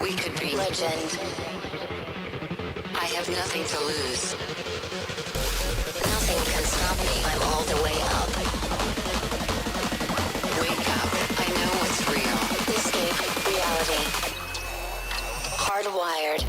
We could be legend. I have nothing to lose. Nothing can stop me. I'm all the way up. Wake up. I know what's real. Escape reality. Hardwired.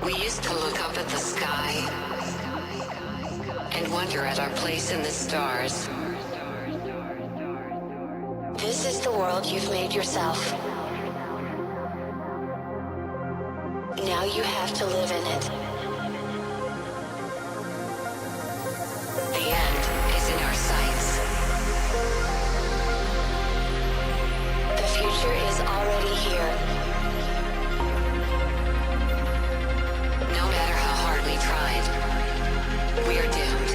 We used to look up at the sky and wonder at our place in the stars. This is the world you've made yourself. Now you have to live in it. The end is in our sights. The future is already here. No matter how hard we tried, we are doomed.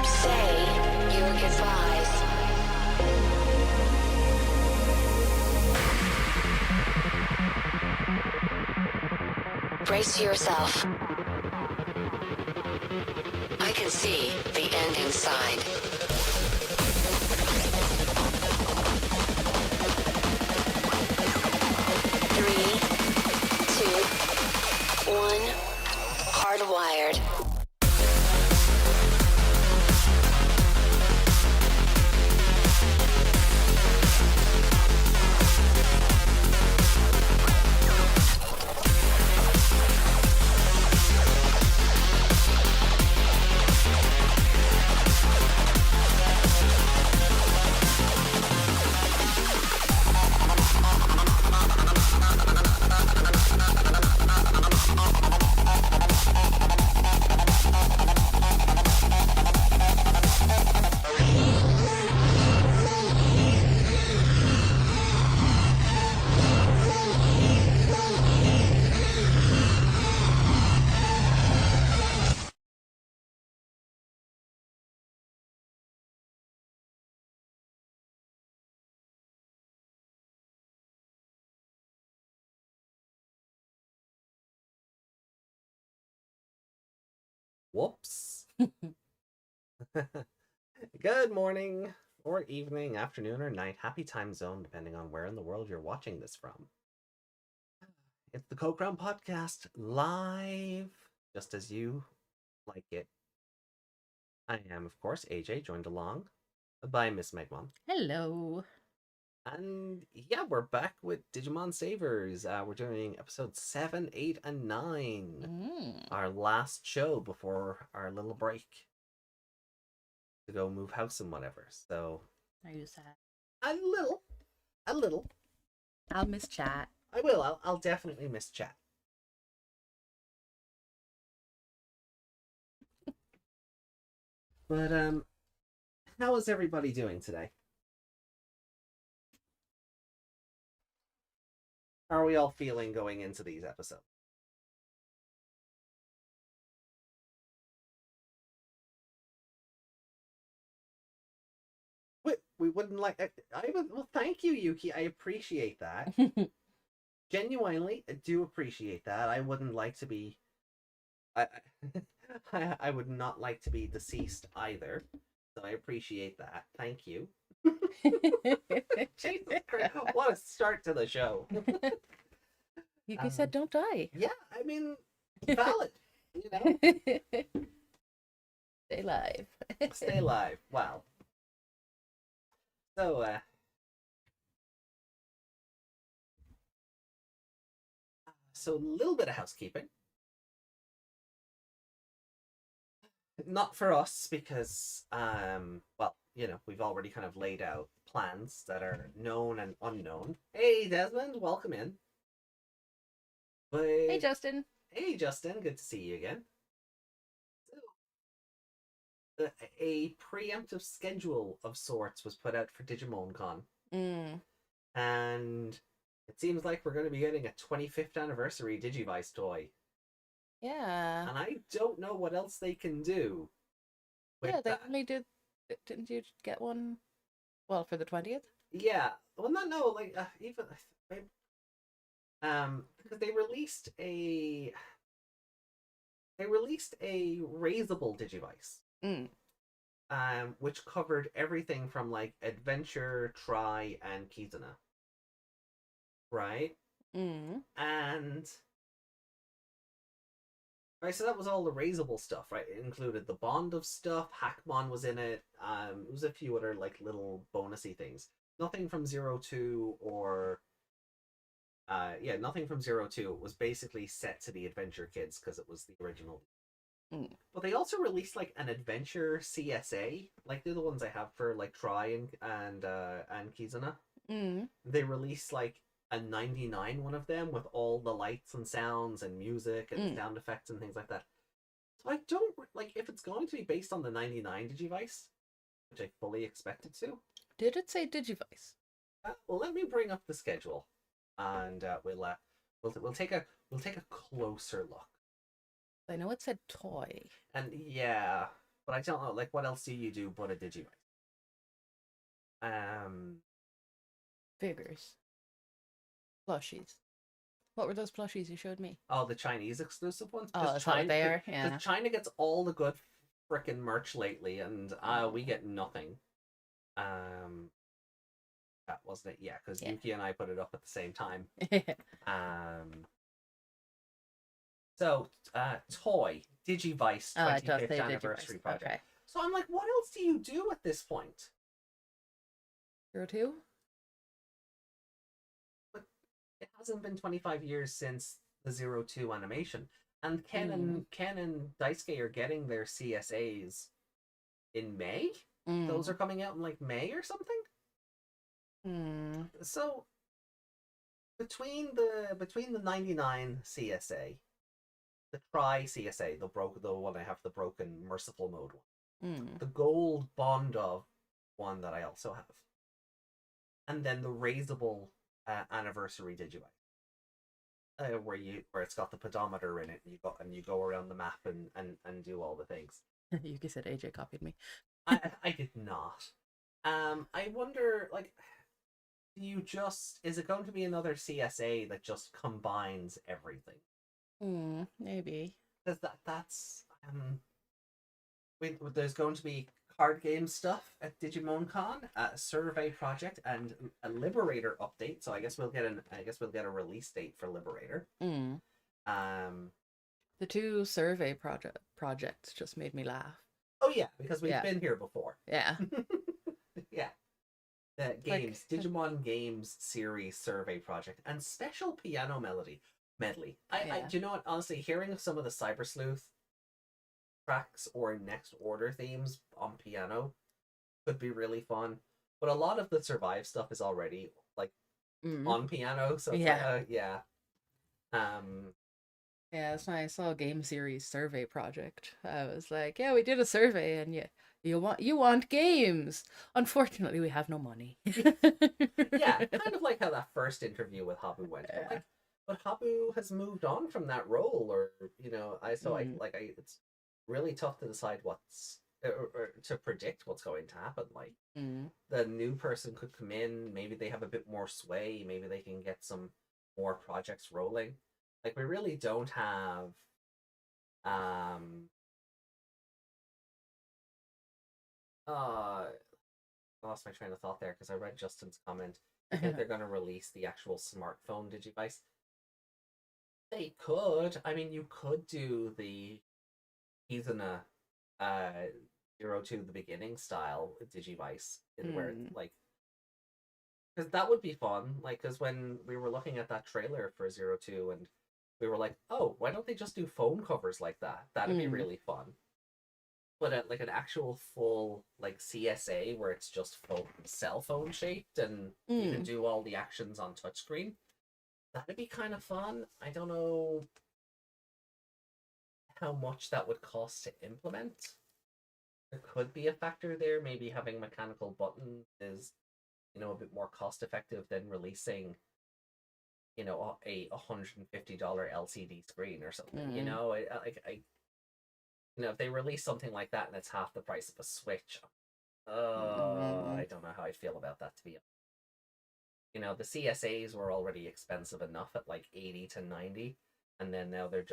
Say your goodbyes. Brace yourself. I can see the end inside. Three, two, one. Hardwired. Whoops. Good morning, or evening, afternoon, or night. Happy time zone, depending on where in the world you're watching this from. It's the Coke Podcast, live, just as you like it. I am, of course, AJ, joined along by Miss Megmon. Hello. And yeah, we're back with Digimon Savers. We're doing episodes 7, 8, and 9. Our last show before our little break to go move house and whatever. So, Are you sad? a little. I'll miss chat. I will. I'll definitely miss chat. But how is everybody doing today? How are we all feeling going into these episodes? we wouldn't like. Well, thank you, Yuki. I appreciate that. Genuinely, I do appreciate that. I wouldn't like to be. I, I would not like to be deceased either. So I appreciate that. Thank you. Jesus Christ! What a start to the show. Yuki said, "Don't die." Yeah, I mean, valid. You know, Stay alive. stay alive. Wow. So, so a little bit of housekeeping. Not for us because, well, you know, we've already kind of laid out plans that are known and unknown. Hey, Desmond, welcome in. But Hey, Justin. hey, Justin, good to see you again. So, a preemptive schedule of sorts was put out for Digimon Con, and it seems like we're going to be getting a 25th anniversary Digivice toy. Yeah. And I don't know what else they can do with Yeah, they that. only did. Didn't you get one? Well, for the 20th? Yeah, well, no, like even because they released a raisable Digivice, which covered everything from like Adventure, Try, and Kizuna, right? And right, so that was all the raisable stuff, right? It included the Bond of stuff. Hackmon was in it. It was a few other like little bonusy things. Nothing from 02 or yeah, nothing from 02. It was basically set to the Adventure Kids because it was the original. But they also released like an Adventure CSA, like they're the ones I have for like Try and Kizuna. They released like a 99 one of them with all the lights and sounds and music and sound effects and things like that. So I don't like if it's going to be based on the 99 Digivice, which I fully expect it to. Did it say Digivice? Well, let me bring up the schedule, and we'll take a closer look. I know it said toy. And yeah, but I don't know. Like, what else do you do but a Digivice? Figures. Plushies. What were those plushies you showed me? Oh, the Chinese exclusive ones. Oh, that's what they are. Yeah. Because China gets all the good frickin' merch lately, and we get nothing. That wasn't it. Yeah, because Yuki and I put it up at the same time. So, toy Digivice 25th anniversary project. Okay. So I'm like, what else do you do at this point? 02? But it hasn't been 25 years since the 02 animation, and Ken and Daisuke are getting their CSAs in May. Those are coming out in like May or something. So between the 99 CSA, the Try CSA, the one I have, the broken merciful mode one, the gold Bond of one that I also have, and then the raisable anniversary Digivice, where it's got the pedometer in it, and you go around the map and do all the things. Yuki said AJ copied me. I did not. I wonder, like, is it going to be another CSA that just combines everything? Maybe. Because that's there's going to be card game stuff at Digimon Con, a survey project, and a Liberator update. So I guess we'll get a release date for Liberator. The two survey projects just made me laugh. Oh yeah, because we've been here before. Yeah. Yeah. The games, like, Digimon Games series survey project, and special piano medley. I do you know what? Honestly, hearing some of the Cyber Sleuth tracks or Next Order themes on piano could be really fun. But a lot of the Survive stuff is already like on piano, so it's like, yeah. Yeah, that's why I saw a game series survey project. I was like, yeah, we did a survey, and you want games. Unfortunately, we have no money. Yeah, kind of like how that first interview with Habu went. Yeah. But Habu has moved on from that role, or it's really tough to decide what's or to predict what's going to happen. Like Mm. the new person could come in, maybe they have a bit more sway, maybe they can get some more projects rolling. Like we really don't have um I lost my train of thought there because I read Justin's comment. I think they're gonna release the actual smartphone Digivice. They could. I mean, you could do the Kizuna uh 02 the beginning style Digivice in where like because that would be fun. Like, because when we were looking at that trailer for 02 and we were like, oh, why don't they just do phone covers like that? That'd be really fun. But like an actual full like CSA where it's just cell phone shaped and you can do all the actions on touchscreen. That'd be kind of fun. I don't know how much that would cost to implement. There could be a factor there. Maybe having mechanical buttons is, a bit more cost effective than releasing, a $150 LCD screen or something. If they release something like that and it's half the price of a Switch, I don't know how I feel about that, to be honest. The CSAs were already expensive enough at like 80 to 90, and then now they're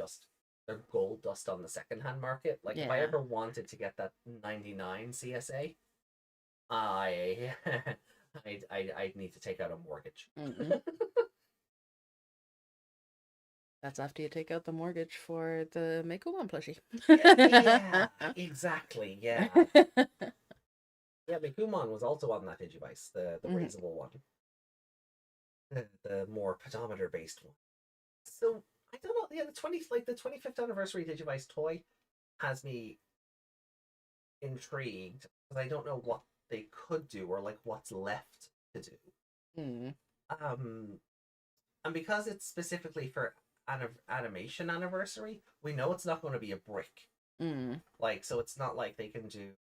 gold dust on the secondhand market. Like if I ever wanted to get that 99 CSA, I'd need to take out a mortgage. That's after you take out the mortgage for the Wikimon plushie. Yeah, exactly. Yeah. Yeah, Wikimon was also on that Digivice, the raisable one. The more pedometer based one. So I don't know. Yeah, the 25th anniversary Digivice toy has me intrigued because I don't know what they could do or like what's left to do. And because it's specifically for animation anniversary, we know it's not going to be a brick. Like, so it's not like they can do.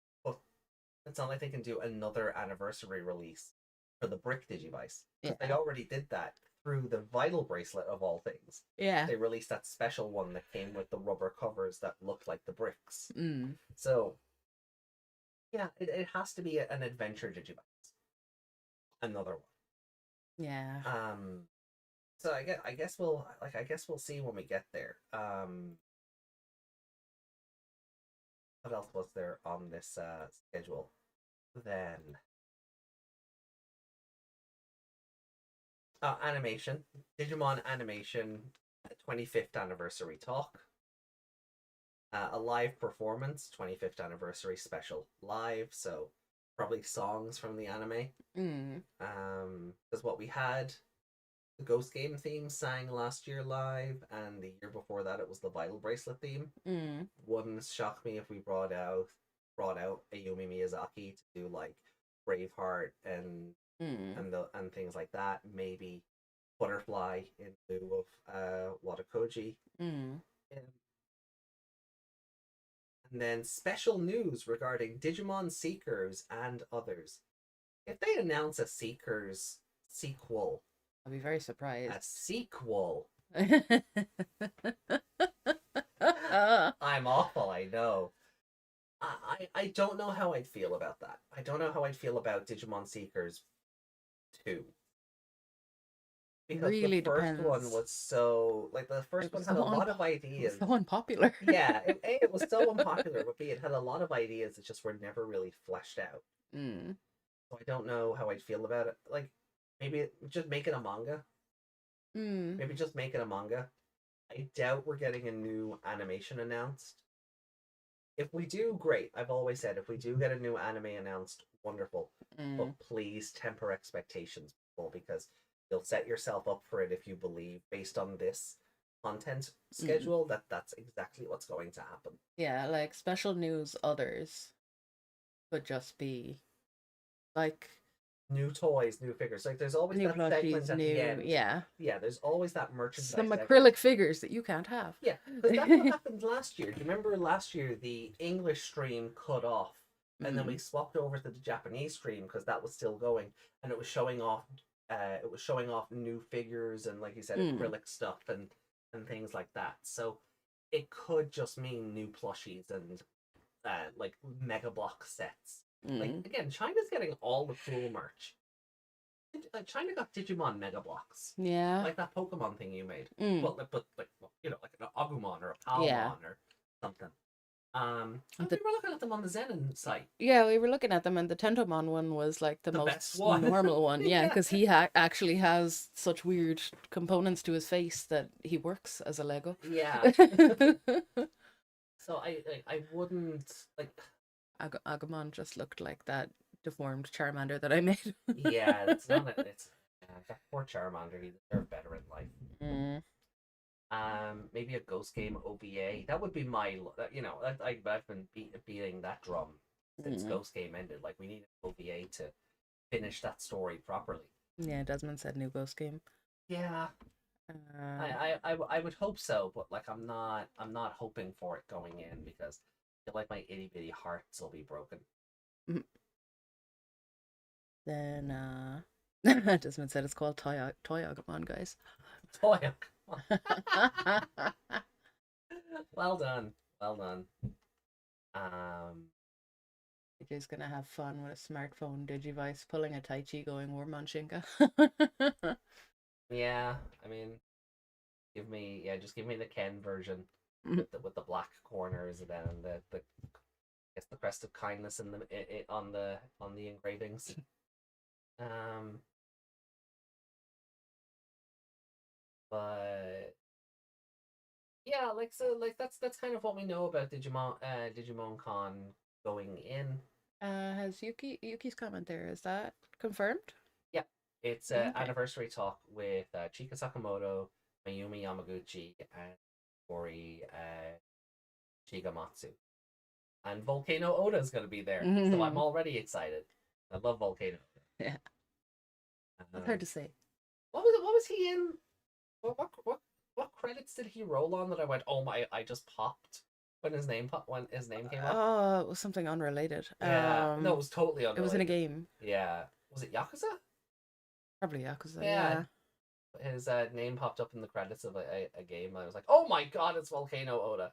It's not like they can do another anniversary release for the brick Digivice. Yeah. They already did that through the Vital bracelet of all things. Yeah. They released that special one that came with the rubber covers that looked like the bricks. So, yeah, it has to be an adventure Digivice. Another one. Yeah. So I guess we'll see when we get there. What else was there on this schedule? Then animation, Digimon animation, 25th anniversary talk, a live performance, 25th anniversary special live. So probably songs from the anime. Because what we had, the Ghost Game theme sang last year live, and the year before that it was the Vital Bracelet theme. Wouldn't shock me if we brought out Ayumi Miyazaki to do like Braveheart and things like that. Maybe Butterfly in lieu of Watakoji. And then special news regarding Digimon Seekers and others. If they announce a Seekers sequel, I'll be very surprised. A sequel. I'm awful, I know. I don't know how I'd feel about that. I don't know how I'd feel about Digimon Seekers 2. Because really the first one was so the first one had a lot of ideas. It was so unpopular. Yeah, it was so unpopular, but B, it had a lot of ideas that just were never really fleshed out. So I don't know how I'd feel about it. Like, maybe just make it a manga. Maybe just make it a manga. I doubt we're getting a new animation announced. If we do, great. I've always said if we do get a new anime announced, wonderful. But please temper expectations, people, because you'll set yourself up for it if you believe, based on this content schedule, that that's exactly what's going to happen. Yeah, like special news others could just be like new toys, new figures. Like there's always new that segment at the end. Yeah, there's always that merchandise. Some acrylic figures that you can't have. Yeah, because that's what happened last year. Do you remember last year the English stream cut off, and then we swapped over to the Japanese stream because that was still going, and it was showing off. New figures and, like you said, acrylic stuff and things like that. So it could just mean new plushies and like Mega Block sets. Mm. Like again, China's getting all the cool merch. China got Digimon Mega Blocks, Yeah. like that Pokemon thing you made, Mm. but like you know, like an Agumon or a Yeah. Palmon or something. And we were looking at them on the Zenon site. Yeah, we were looking at them, and the Tentomon one was like the best most one. normal one. Yeah, Yeah. because he actually has such weird components to his face that he works as a Lego. Yeah. So I wouldn't like. Agumon just looked like that deformed Charmander that I made. Yeah, it's not. It's that poor Charmander. He deserved better in life. Mm. Maybe a Ghost Game OVA. That would be my. You know, I've been beating that drum since Ghost Game ended. Like we need an OVA to finish that story properly. Yeah, Desmond said new Ghost Game. Yeah. I would hope so, but like I'm not hoping for it going in because I feel like my itty bitty hearts will be broken. Then Desmond said it's called Toy Agumon, guys. Toy. Well done. Well done. AJ's gonna have fun with a smartphone digivice pulling a Tai Chi going warm on Chika. Yeah, I mean, just give me the Ken version with the black corners and then the I guess the crest of kindness in on the engravings. But yeah, that's kind of what we know about Digimon Con going in. Has Yuki's comment there? Is that confirmed? Yeah, it's an anniversary talk with Chika Sakamoto, Mayumi Yamaguchi, and Tori Shigematsu. And Volcano Oda is going to be there, so I'm already excited. I love Volcano Oda. Yeah, it's hard to say. What was he in? What credits did he roll on that I went, oh my, I just popped when his name came up? Oh, it was something unrelated. Yeah, no, it was totally unrelated. It was in a game. Yeah, was it Yakuza? Probably Yakuza. Yeah. His name popped up in the credits of a game. And I was like, oh my god, it's Volcano Oda.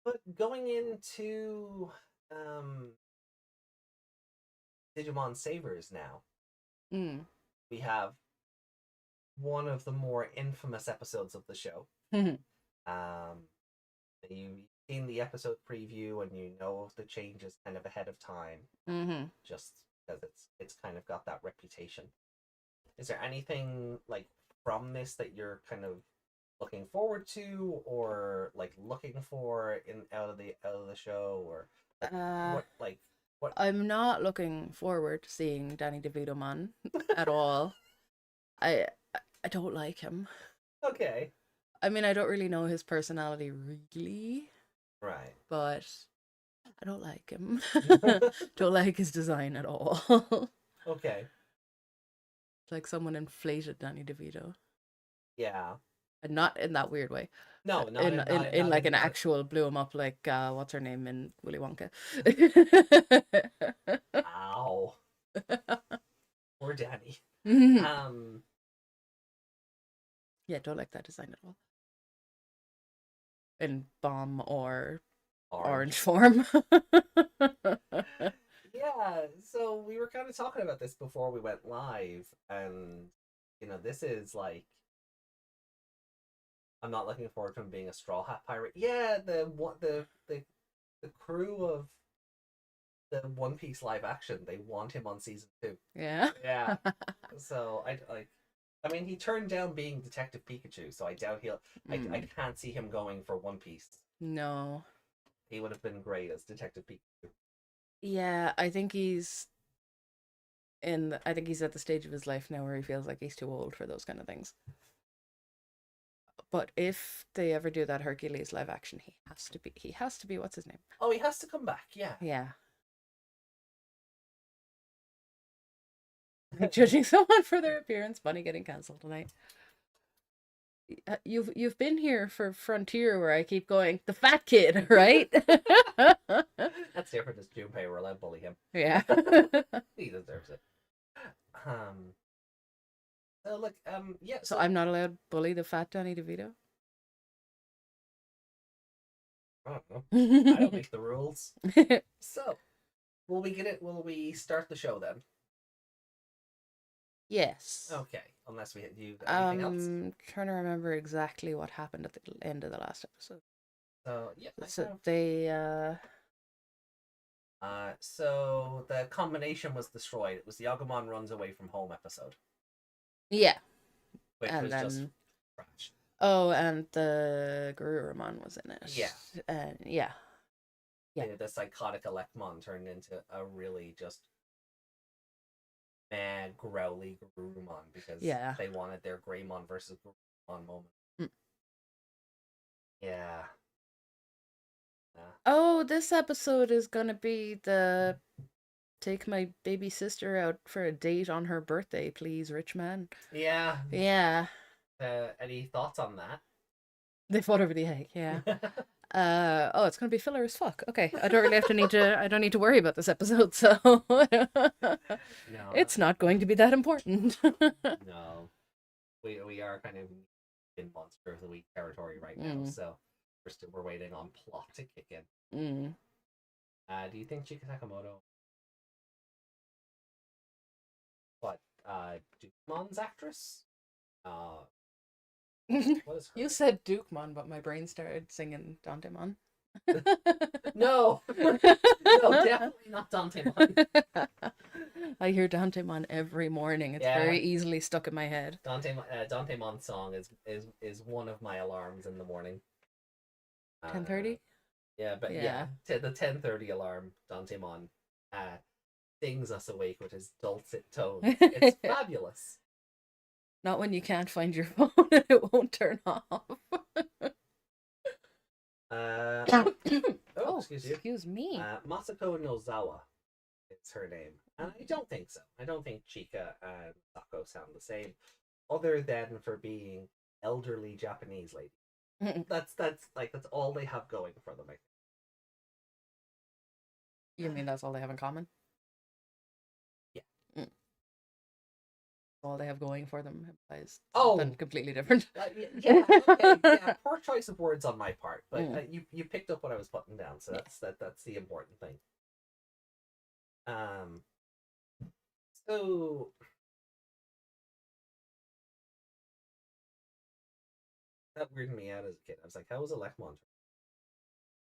But going into Digimon Savers now, we have one of the more infamous episodes of the show. You've seen the episode preview and you know of the changes kind of ahead of time, just because it's kind of got that reputation. Is there anything like from this that you're kind of looking forward to or like looking for out of the show, or what? I'm not looking forward to seeing Danny DeVito man at all. I don't like him. Okay. I mean, I don't really know his personality really. Right. But I don't like him. Don't like his design at all. Okay. It's like someone inflated Danny DeVito. Yeah. And not in that weird way. No, not in like an actual blew him up like what's her name in Willy Wonka. Ow. Poor Danny. Yeah, don't like that design at all. In bomb or orange form. Yeah, so we were kind of talking about this before we went live, and you know, this is like, I'm not looking forward to him being a Straw Hat Pirate. Yeah, the crew of the One Piece live action, they want him on season 2. Yeah. Yeah. So I mean, he turned down being Detective Pikachu, so I doubt he'll. I can't see him going for One Piece. No. He would have been great as Detective Pikachu. Yeah, I think he's at the stage of his life now where he feels like he's too old for those kind of things. But if they ever do that Hercules live action, he has to be what's his name? Oh, he has to come back, yeah. Yeah. Judging someone for their appearance, Bunny getting cancelled tonight. You've been here for Frontier where I keep going, the fat kid, right? That's different as Junpei. We're allowed to bully him. Yeah. He deserves it. So look, yeah. So I'm not allowed to bully the fat Danny DeVito? I don't know. I don't make the rules. So, will we get it? Will we start the show then? Yes. Okay, unless we do anything else. Trying to remember exactly what happened at the end of the last episode. So yeah. So they so the combination was destroyed. It was the Agumon runs away from home episode, yeah. which And was then just trash. oh, and the Garurumon was in it. Yeah. And yeah. The psychotic Electmon turned into a really just mad, growly Garurumon because they wanted their Greymon versus Garurumon moment. Mm. Yeah. Oh, this episode is gonna be the take my baby sister out for a date on her birthday, please, rich man. Yeah. Yeah. Any thoughts on that? They fought over the egg, yeah. Oh, it's gonna be filler as fuck. Okay, I don't really have to need to. I don't need to worry about this episode, so No, it's not going to be that important. No, we are kind of in Monster of the Week territory right now, so we're waiting on plot to kick in. Do you think Chika Sakamoto, Dukemon's actress? What is her You name? said Dukemon, but my brain started singing Dantemon. No, no, definitely not Dantemon. I hear Dantemon every morning. It's very easily stuck in my head. Dantemon's song is one of my alarms in the morning. 10:30. Yeah, but the 10:30 alarm. Dantemon sings us awake with his dulcet tones. It's fabulous. Not when you can't find your phone and it won't turn off. Excuse me. Masako Nozawa is her name. And I don't think so. I don't think Chika and Sako sound the same, other than for being elderly Japanese ladies. That's all they have going for them, I think. You mean that's all they have in common? Yeah. All they have going for them implies Oh, something completely different. Okay, yeah, poor choice of words on my part, but you picked up what I was putting down, so that's the important thing. So that weirded me out as a kid. I was like, how was Electmon?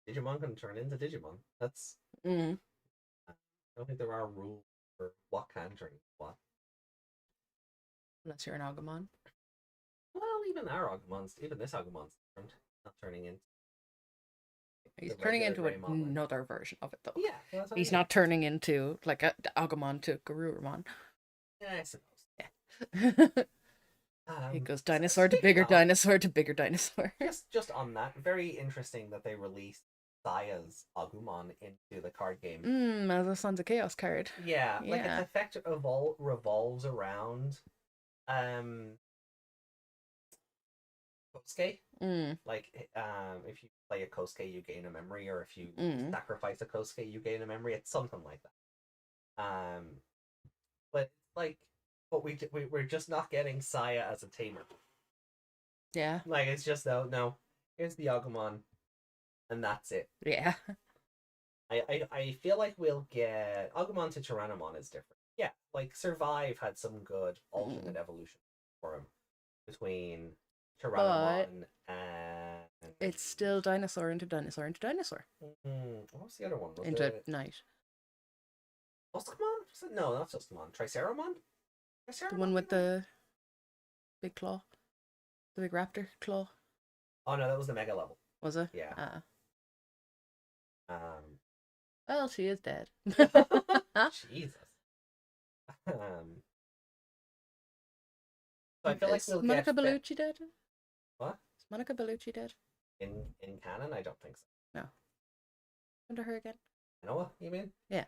Digimon can turn into Digimon. That's I don't think there are rules for what can turn into what. Unless you're an Agumon. Well, even this Agumon's not turning into. He's turning into another version of it, though. Yeah, well, he's not turning into like a Agumon to Garurumon. Yeah, I suppose. Yeah. It goes dinosaur to bigger dinosaur to bigger dinosaur. Just on that, very interesting that they released Saya's Agumon into the card game. As a Sons of Chaos card. Yeah, like its effect revolves around Kosuke. Like if you play a Kosuke you gain a memory, or if you sacrifice a Kosuke you gain a memory. It's something like that. But we're just not getting Saya as a tamer. Yeah. Like it's just no. Here's the Agumon, and that's it. Yeah. I feel like we'll get Agumon to Tyrannomon is different. Yeah, like Survive had some good alternate evolution for him between Tyrannomon and it's still dinosaur into dinosaur into dinosaur. What was the other one? Into night. Oscomon? No, not Oscomon. Triceramon? The one with the big claw. The big raptor claw. Oh no, that was the mega level. Was it? Yeah. Well, she is dead. Jesus. So I feel like we'll Monica Bellucci dead? What? Is Monica Bellucci dead? In canon, I don't think so. No. Under her again? Noah, you mean? Yeah.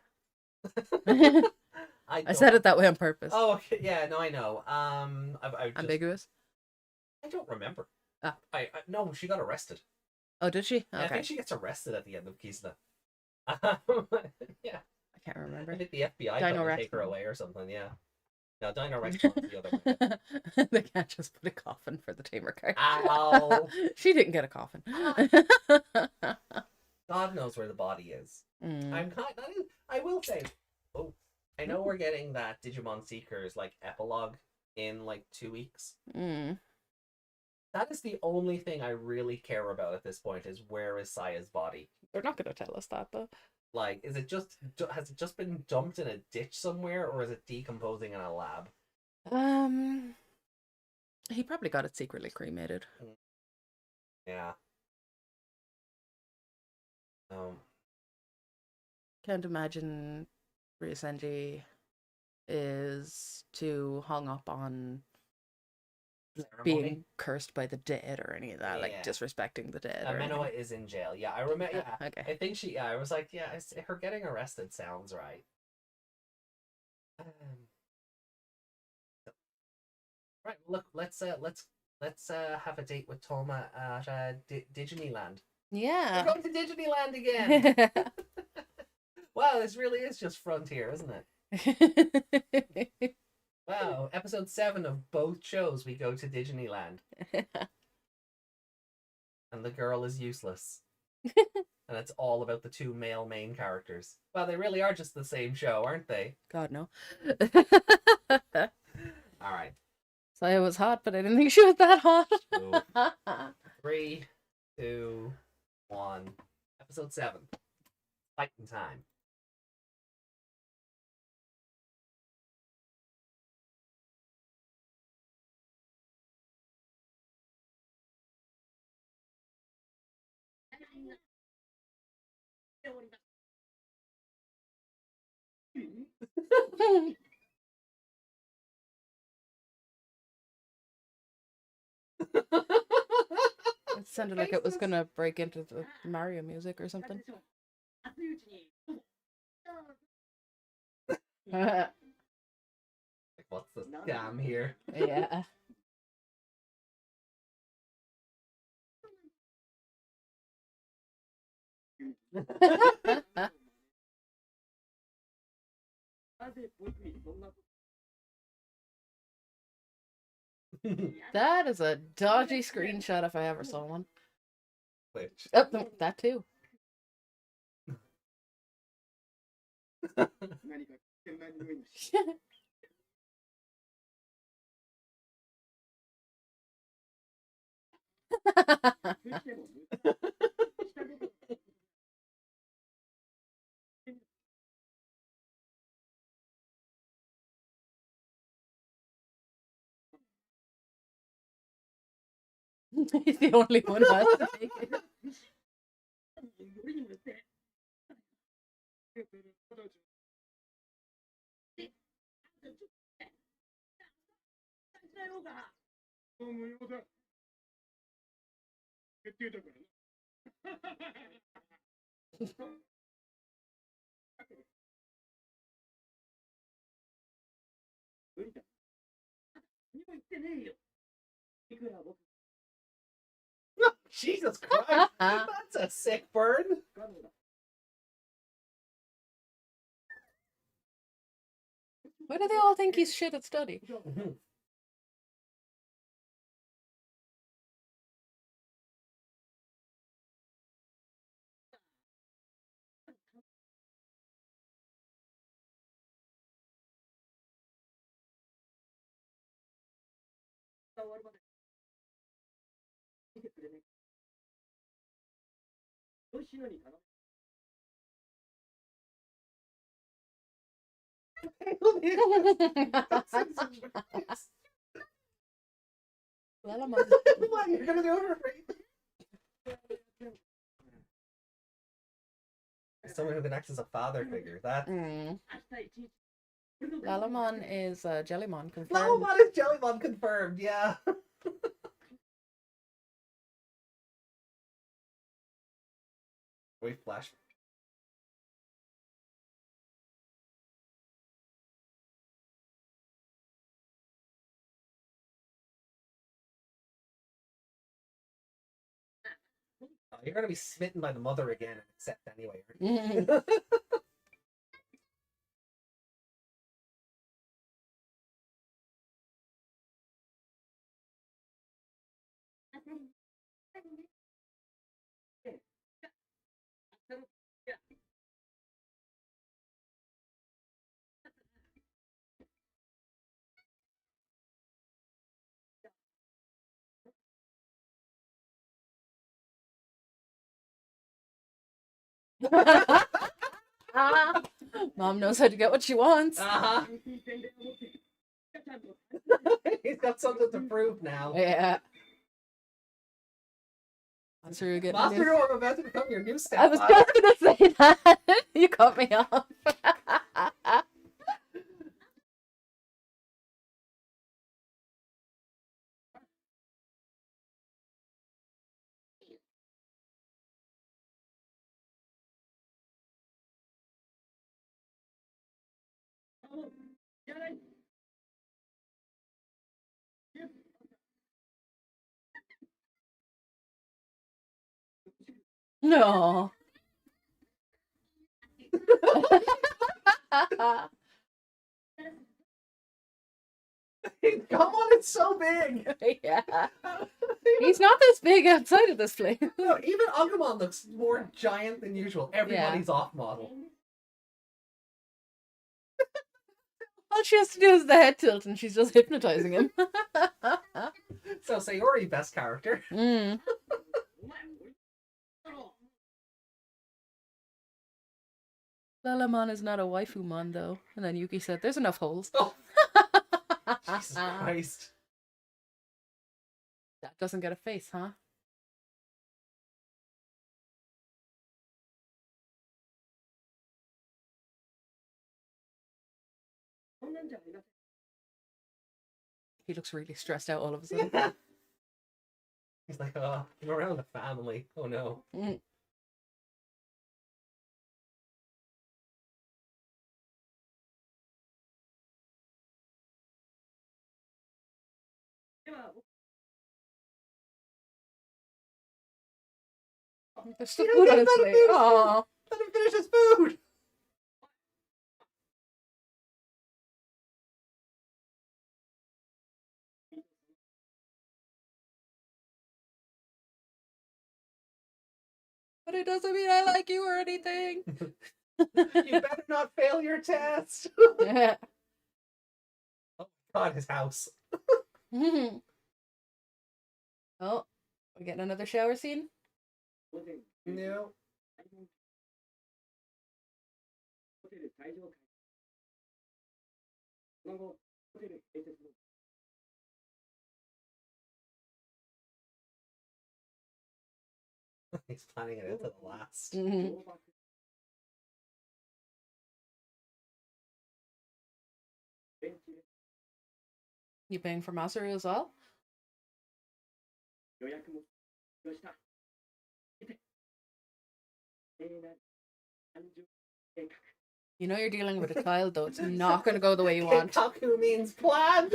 I said it that way on purpose. Oh, okay. Yeah, no, I know. Ambiguous? I don't remember. Ah. No, she got arrested. Oh, did she? Okay. Yeah, I think she gets arrested at the end of Kisna. Yeah. I can't remember. I think the FBI tried to take her away or something, yeah. No, Dino Restaurant's the other one. They can't just put a coffin for the tamer card. Ow! She didn't get a coffin. God knows where the body is. I'm kind. I will say. Oh, I know we're getting that Digimon Seekers like epilogue in like 2 weeks. That is the only thing I really care about at this point. Is where is Saya's body? They're not going to tell us that though. Like, has it just been dumped in a ditch somewhere, or is it decomposing in a lab? He probably got it secretly cremated. Yeah. Can't imagine Ryosenji is too hung up on being cursed by the dead or any of that, like disrespecting the dead. Menoa is in jail. Yeah, I remember. Yeah, okay. I think she. Yeah, I was like, yeah, her getting arrested sounds right. Right. Look, let's have a date with Tohma at Disneyland. Yeah. We're going to Disneyland again. Wow, this really is just Frontier, isn't it? Wow, episode 7 of both shows we go to Disneyland. And the girl is useless. And it's all about the 2 male main characters. Well, they really are just the same show, aren't they? God, no. Alright. Saya was hot, but I didn't think she was that hot. 3, 2, 1. Episode 7. Fighting time. It sounded like it was gonna break into the Mario music or something. Like, what's the scam here? Yeah. That is a dodgy screenshot if I ever saw one. Which? Oh, no, that too. He's the only one who has to take it. Jesus Christ! That's a sick burn! Why do they all think he's shit at study? What, you're gonna do it for free? Someone who can act as a father figure. That. Lalamon is Jellymon confirmed. Lalamon is Jellymon confirmed. Yeah. Wait, flash. Oh, you're gonna be smitten by the mother again, except anyway. Aren't you? Mom knows how to get what she wants. Uh-huh. He's got something to prove now. Yeah. Master, you're getting Master, this. I'm about to become your new I stepfather. was just gonna say that. You cut me off. No. Come on, it's so big. Yeah. He's not this big outside of this place. No, even Agumon looks more giant than usual. Everybody's off model. All she has to do is the head tilt and she's just hypnotizing him. So Sayori, best character. Mm. Lelemon is not a waifu-mon though. And then Yuki said, there's enough holes. Oh. Jesus Christ. That doesn't get a face, huh? He looks really stressed out all of a sudden. Yeah. He's like, oh, I'm around the family. Oh no. Mm. There's still He food on doesn't his let him plate. finish it. Aw. Let him finish his food. But it doesn't mean I like you or anything. You better not fail your test. Yeah. Oh God, his house. Oh, we're getting another shower scene? No. He's planning it into the last. Mhm. You paying for Masaru as well? You know you're dealing with a child though. It's not going to go the way you want. Kaku means plan.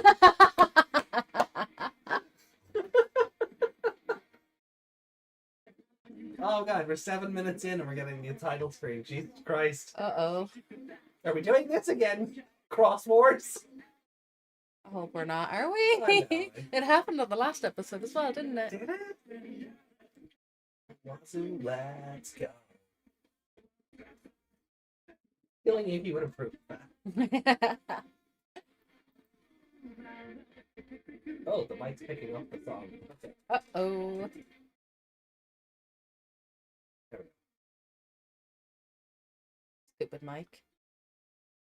Oh God, we're 7 minutes in and we're getting the title screen. Jesus Christ. Uh-oh. Are we doing this again? Cross Wars? I hope we're not, are I we? know. It happened on the last episode as well, didn't it? Did it? Wazoo, let's go. Feeling Yuki would approve that. Oh, the mic's picking up the song. Okay. Uh-oh. There we Stupid Mike.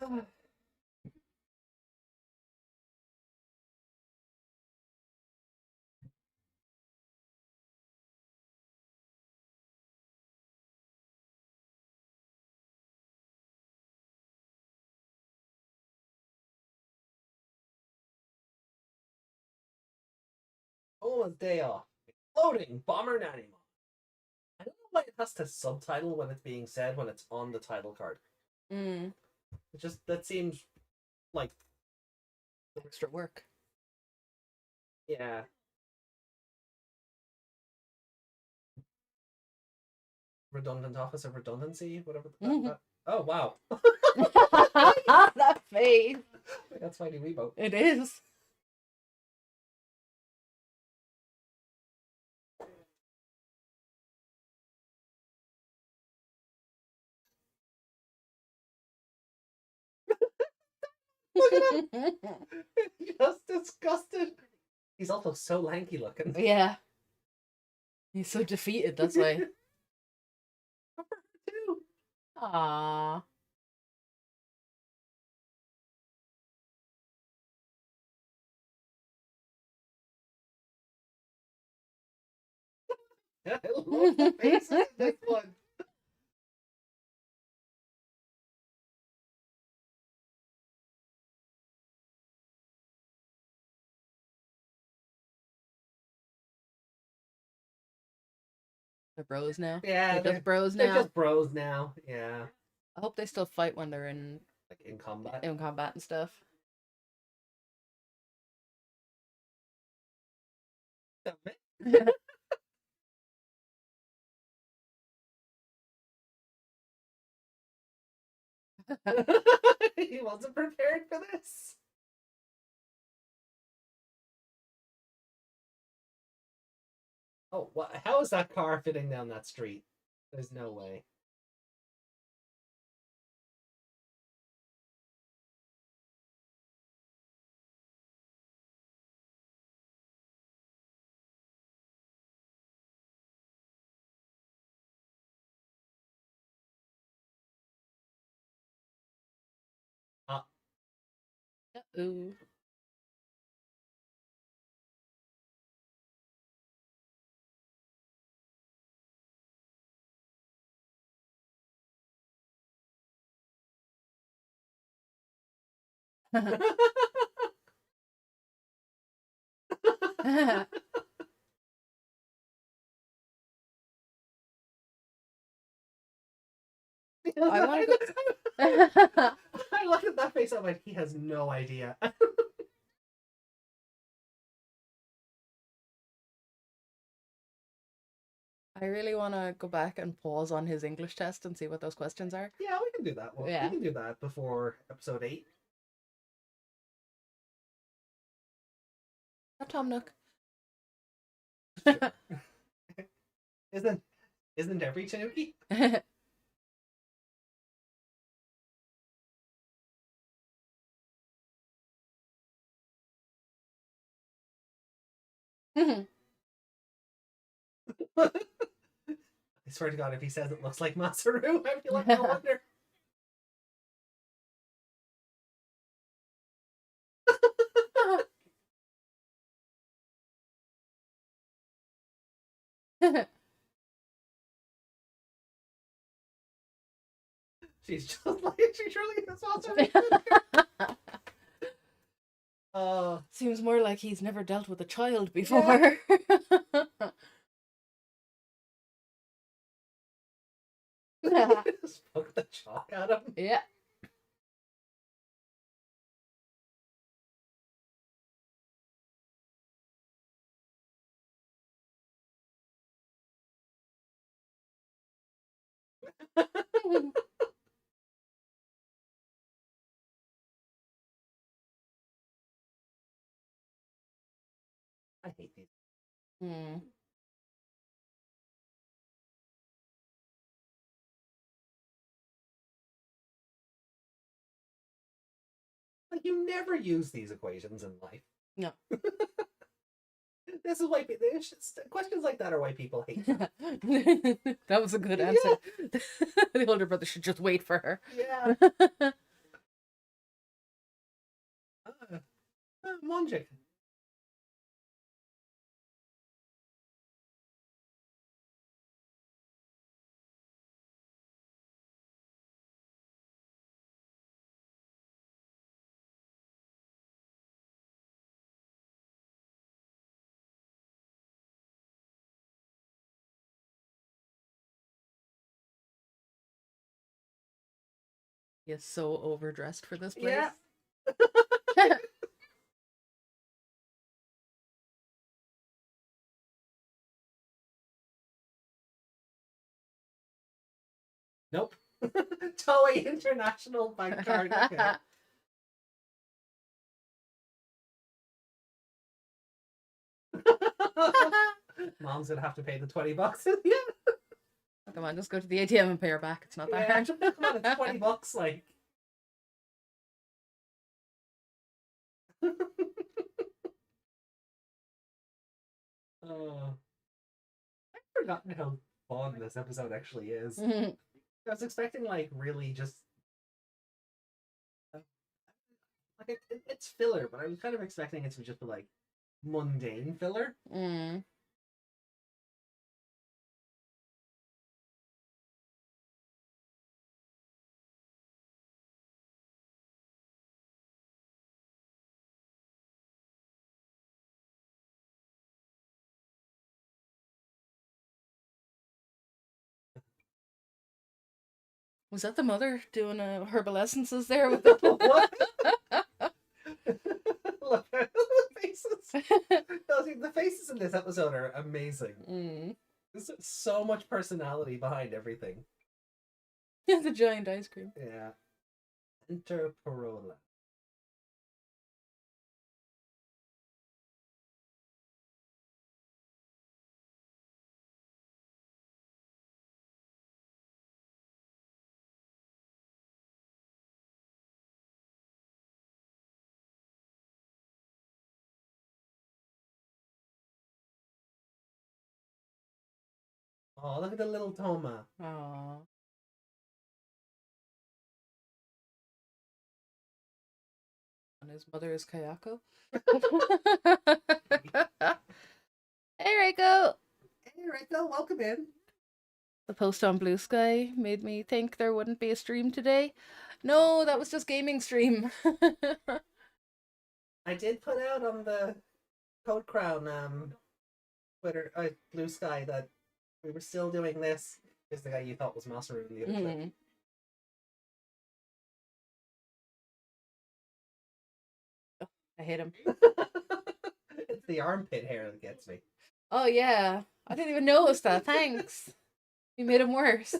go. Tohma's day off. Exploding Bomber Nanimon. I don't know why it has to subtitle when it's being said when it's on the title card. Mm. It just, that seems like, Extra work. yeah. Redundant office of redundancy, whatever. Oh wow. That face. That's Mighty Weibo. It is. Look at him. Just disgusted. He's also so lanky looking. Yeah. He's so defeated, that's why. Too. Aww. I love the faces in this one. They're bros now. Yeah, they're just bros they're now. just bros now. Yeah, I hope they still fight when they're in like in combat. and stuff. He wasn't prepared for this. Oh, what? How is that car fitting down that street? There's no way. Ooh. I want to go. I looked at that face. I'm like, he has no idea. I really want to go back and pause on his English test and see what those questions are. Yeah, we can do that. Well, Yeah. we can do that before episode 8. Not Tom Nook. Isn't every Tanuki? I swear to God, if he says it looks like Masaru, I'd be like, no wonder. She's just like, she surely is Masaru. Seems more like he's never dealt with a child before. Just poke the chalk at him. Yeah. I hate these. Hmm. Like, you never use these equations in life. No. This is why questions like that are why people hate them. That was a good answer. The older brother should just wait for her. Yeah. Monjik. He is so overdressed for this place. Yeah. Nope. Toei International Bank Card. Okay. Mom's gonna have to pay the $20. Yeah. Come on, just go to the ATM and pay her back. It's not that hard. Come on, it's $20. Like. I've forgotten how fun this episode actually is. I was expecting like really just like it's filler, but I was kind of expecting it to just be like mundane filler. Mm. Was that the mother doing herbal essences there with the What? Look at the faces. The faces in this episode are amazing. Mm. There's so much personality behind everything. Yeah, the giant ice cream. Yeah. Enter Parola. Oh, look at the little Tohma. Aww. And his mother is Kayako. Hey, Reiko! Hey, Rico, welcome in. The post on Blue Sky made me think there wouldn't be a stream today. No, that was just gaming stream. I did put out on the Code Crown Twitter, Blue Sky, that we were still doing this. Is the guy you thought was Masaru in the other clip. Oh, I hate him. It's the armpit hair that gets me. Oh yeah, I didn't even notice that. Thanks. You made him worse.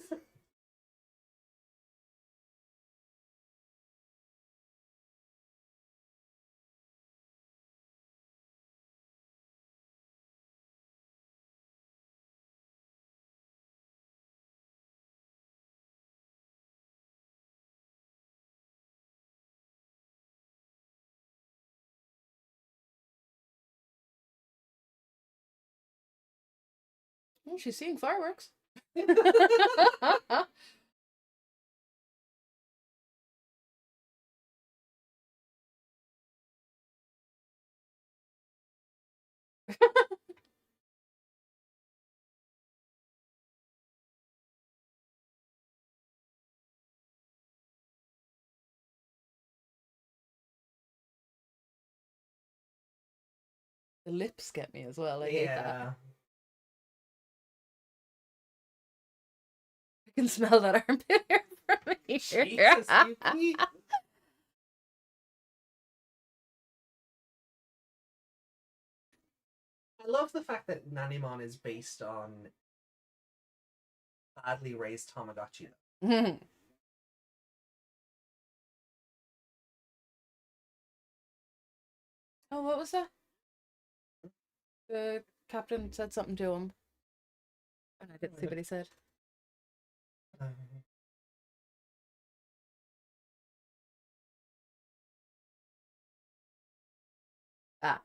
Oh, she's seeing fireworks. The lips get me as well. I hate that. I can smell that armpit hair from here. Jesus, Yuki. I love the fact that Nanimon is based on badly raised Tamagotchi. Oh, what was that? The captain said something to him. And I didn't see what he said. Ah.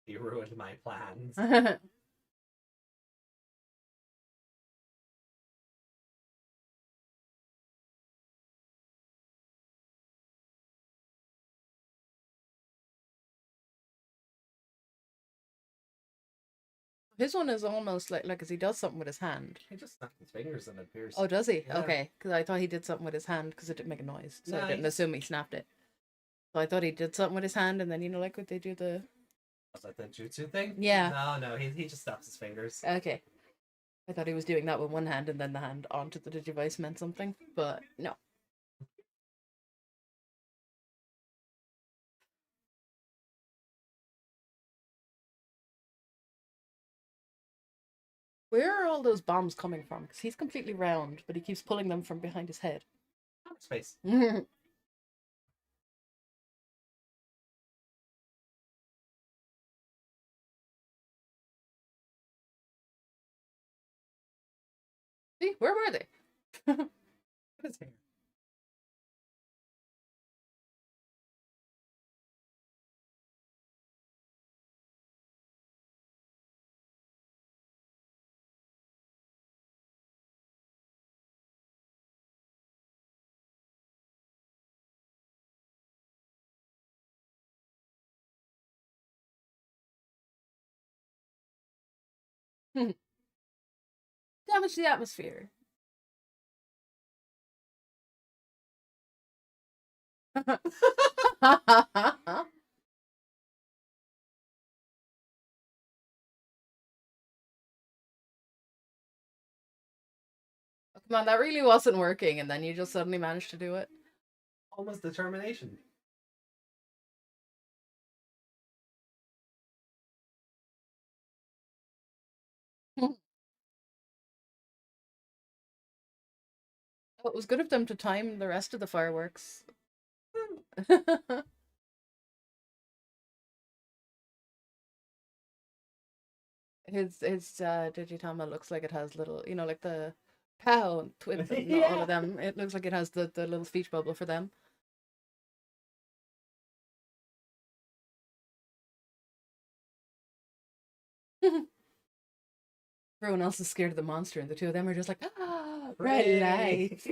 You ruined my plans. His one is almost like as he does something with his hand. He just snapped his fingers and it appears. Oh, does he? Yeah. Okay, because I thought he did something with his hand because it didn't make a noise, so No, I didn't assume he snapped it. So I thought he did something with his hand, and then like what they do the. Was that the jutsu thing? Yeah. No, he just snaps his fingers. Okay. I thought he was doing that with one hand, and then the hand onto the Digivice meant something, but no. Where are all those bombs coming from? Because he's completely round, but he keeps pulling them from behind his head. Space. See, where were they? His hair. Damage the atmosphere. Come on, that really wasn't working, and then you just suddenly managed to do it. Almost determination. It was good of them to time the rest of the fireworks. his Digitama looks like it has little, like the cow and twins and all of them. It looks like it has the little speech bubble for them. Everyone else is scared of the monster, and the two of them are just like, bright lights.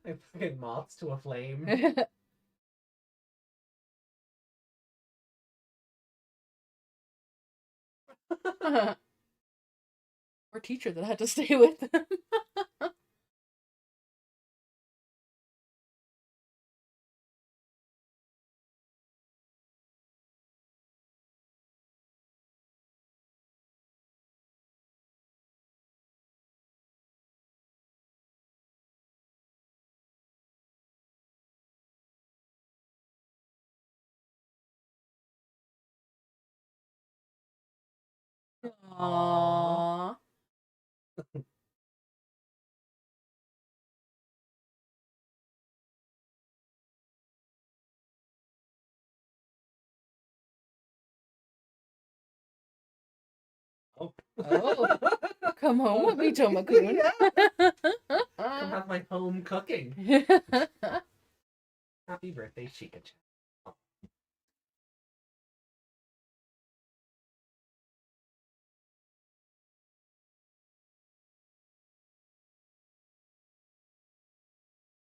Like fucking moths to a flame. Or teacher that had to stay with them. Aww. Oh. Come home with me, Tohma-kun. Come have my home cooking. Happy birthday, Chika.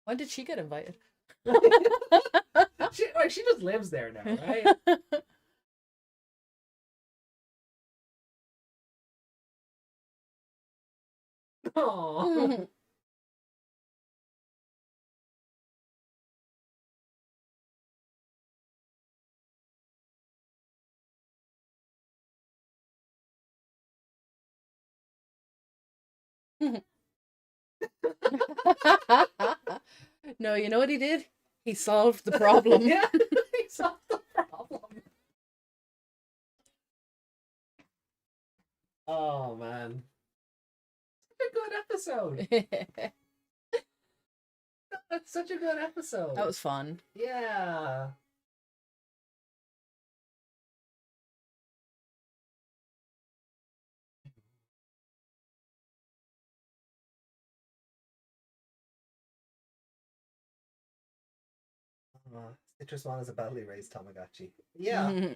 When did she get invited? She just lives there now, right? Aww. No, you know what he did? He solved the problem. Yeah, he solved the problem. Oh man, such a good episode. That's such a good episode. That was fun. Yeah. Citramon is a badly raised Tamagotchi. Yeah.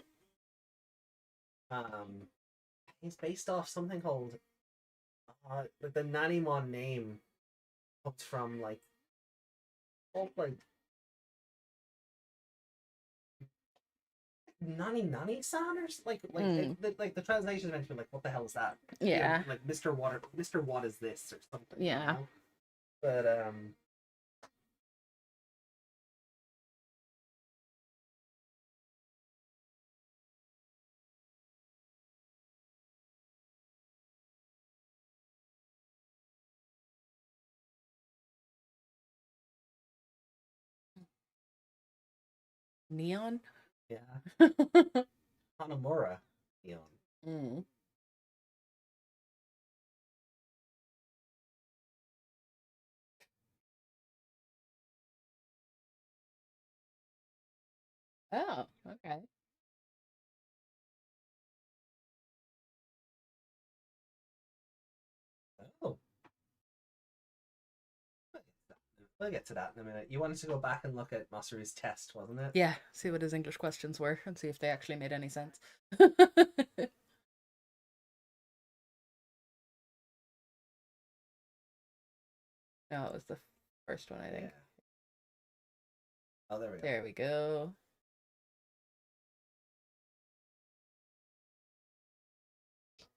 He's based off something called like the Nanimon name comes from like Nani or like the translation is meant to be like, what the hell is that? Yeah. Like Mr. What is this or something. Yeah. You know? But Neon? yeah. Hanamura Neon. Oh, okay. Oh. We'll get to that in a minute. You wanted to go back and look at Masaru's test, wasn't it? Yeah, see what his English questions were and see if they actually made any sense. No, it was the first one, I think. Yeah. Oh, there we go. There we go.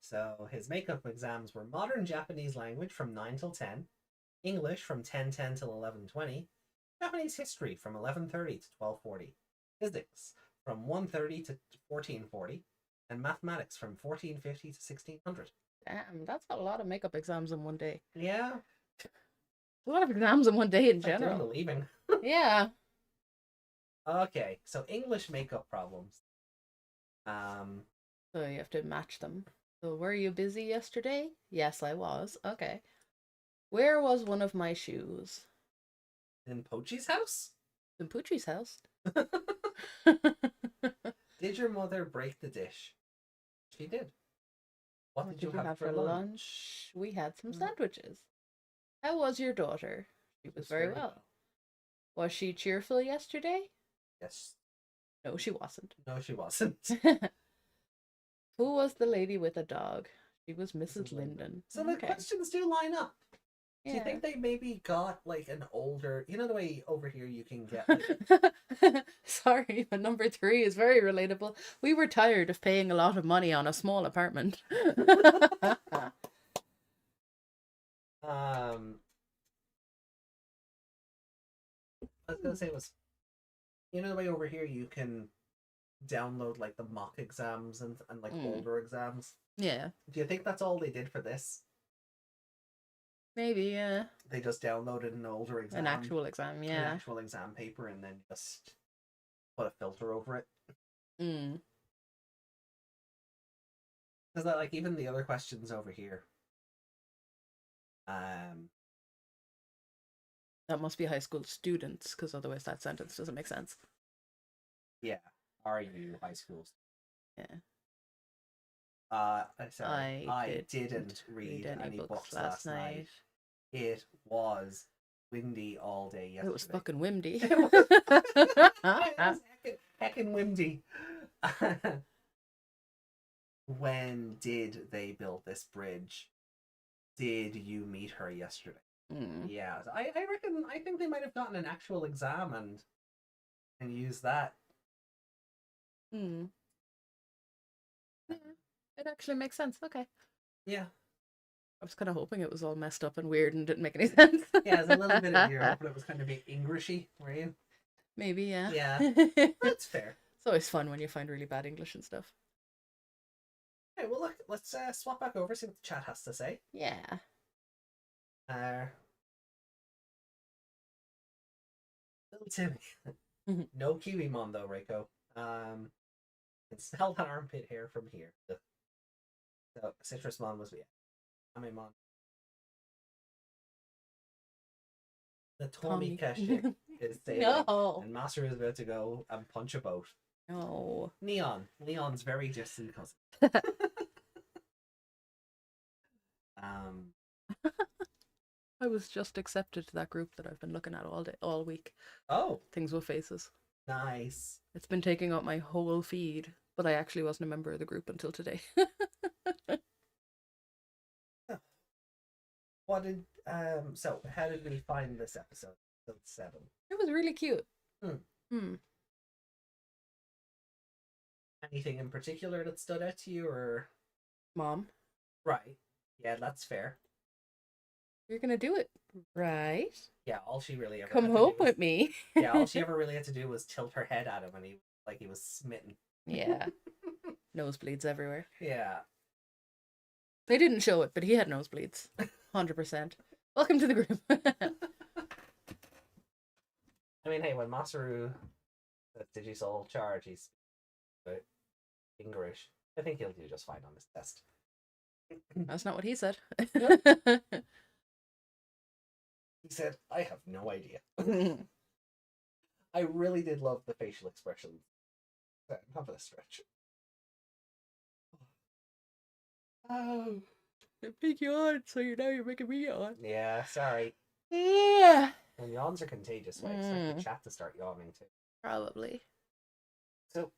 So his makeup exams were modern Japanese language from 9 till 10, English from 10:10 till 11:20, Japanese history from 11:30 to 12:40, physics from 1:30 to 14:40, and mathematics from 14:50 to 1600. Damn, that's a lot of makeup exams in one day. Yeah, A lot of exams in one day in like doing the general. leaving. Yeah. Okay, so English makeup problems. So you have to match them. So were you busy yesterday? Yes, I was. Okay. Where was one of my shoes? In Pochi's house? In Poochie's house. Did your mother break the dish? She did. What did you have for lunch? We had some sandwiches. How was your daughter? She was very well. Was she cheerful yesterday? Yes. No, she wasn't. No, she wasn't. Who was the lady with a dog? She was Mrs. Linden. So the questions do line up. Do you Yeah. think they maybe got like an older, you know the way over here you can get like, Sorry, but number 3 is very relatable. We were tired of paying a lot of money on a small apartment. I was gonna say was, you know the way over here you can download like the mock exams and like older exams. Yeah, Do you think that's all they did for this? maybe, yeah. They just downloaded an older exam, An actual exam, an yeah. actual exam paper, and then just put a filter over it. Mm. Because like even the other questions over here, That must be high school students, because otherwise that sentence doesn't make sense. yeah, are you high school? Yeah. Sorry, I didn't read any books last night. It was windy all day yesterday. It was fucking windy. It was heckin' windy. When did they build this bridge? Did you meet her yesterday? Mm. Yeah, I think they might have gotten an actual exam and used that. Mm. Yeah, it actually makes sense. Okay. Yeah. I was kind of hoping it was all messed up and weird and didn't make any sense. Yeah, it's a little bit of Europe, but it was kind of a bit Englishy, were you? Maybe, yeah. Yeah. That's fair. It's always fun when you find really bad English and stuff. Okay, well look, let's swap back over, see what the chat has to say. Yeah. Little Timmy. No Kiwimon though, Reiko. Can smell that armpit hair from here. So Citramon was Amemon. The Tohma ship is sailing, No. and Master is about to go and punch a boat. No. Leon's very distant cousin. I was just accepted to that group that I've been looking at all week. Oh, Things with Faces. nice. It's been taking up my whole feed, but I actually wasn't a member of the group until today. What did so how did we find this episode? Episode 7. It was really cute. Anything in particular that stood out to you, or Mom, right? Yeah, that's fair. you're gonna do it, right? Yeah, all she really ever Come had to home do was, with me. yeah, all she ever really had to do was tilt her head at him, and he was smitten. Yeah. Nosebleeds everywhere. Yeah. They didn't show it, but he had nosebleeds. 100%. Welcome to the group. I mean, hey, when Masaru Digisoul charge, he's English. I think he'll do just fine on this test. That's not what he said. He said, I have no idea. I really did love the facial expressions. Have a stretch. Oh. Big yawn, so you're making me yawn. Yeah, sorry. Yeah. And yawns are contagious, right? Expect the chat to start yawning too. Probably. So,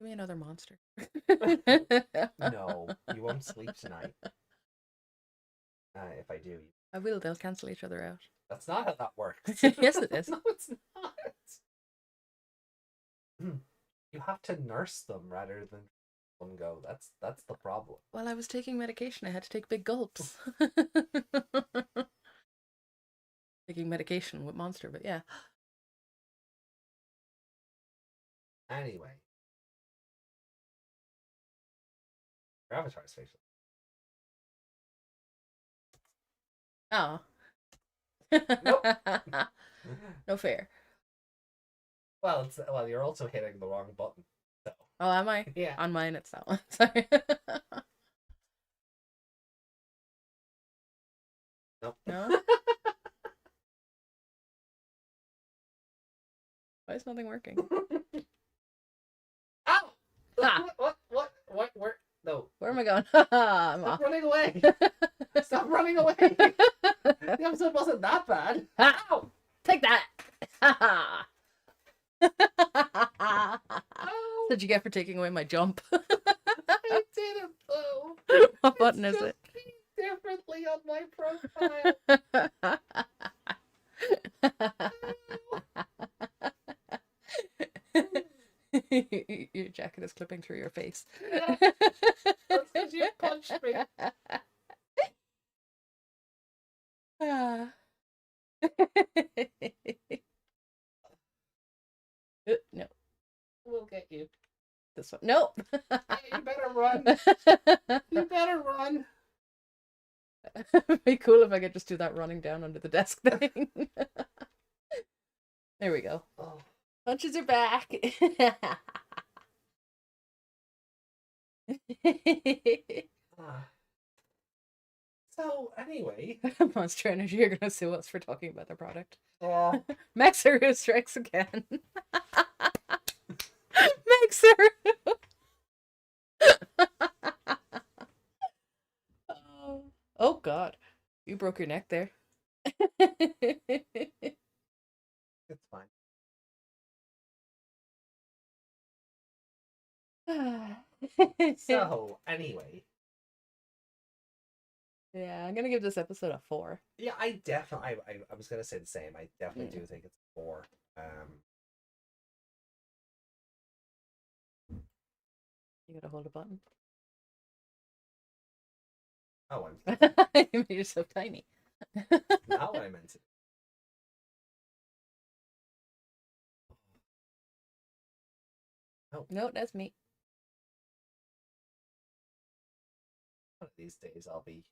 Give me another monster. no, you won't sleep tonight. If I do, I will, they'll cancel each other out. that's not how that works. Yes, it is. No, it's not. You have to nurse them rather than one go. That's the problem. While I was taking medication, I had to take big gulps. Taking medication with Monster, but yeah. Anyway. Your avatar's facial. Oh. Nope. No fair. Well, you're also hitting the wrong button. So. Oh, am I? Yeah. On mine, it's that one. Sorry. Nope. No? Why is nothing working? Ow! Ah. What? Where? No. Where am I going? I'm Stop off. running away! Stop running away! The episode wasn't that bad. Ah, Ow! take that! Ow! Did you get for taking away my jump? I didn't though. What button is It's it? just differently on my profile. Your jacket is clipping through your face. Yeah, that's 'cause you punched me. Ah. No, We'll get you. this one. Nope. You better run. You better run. It'd be cool if I could just do that running down under the desk thing. There we go. Oh. Punches are back. Ah. So anyway, Monster Energy are gonna sue us for talking about their product. yeah. Maxaru strikes again. Maxaru. Oh God, you broke your neck there. It's fine. So anyway, yeah, I'm gonna give this episode a 4. yeah, I definitely, I was gonna say the same. I definitely do think it's 4. You gotta hold a button. Oh, You made yourself tiny. not what I meant to. No, that's me. One of these days I'll be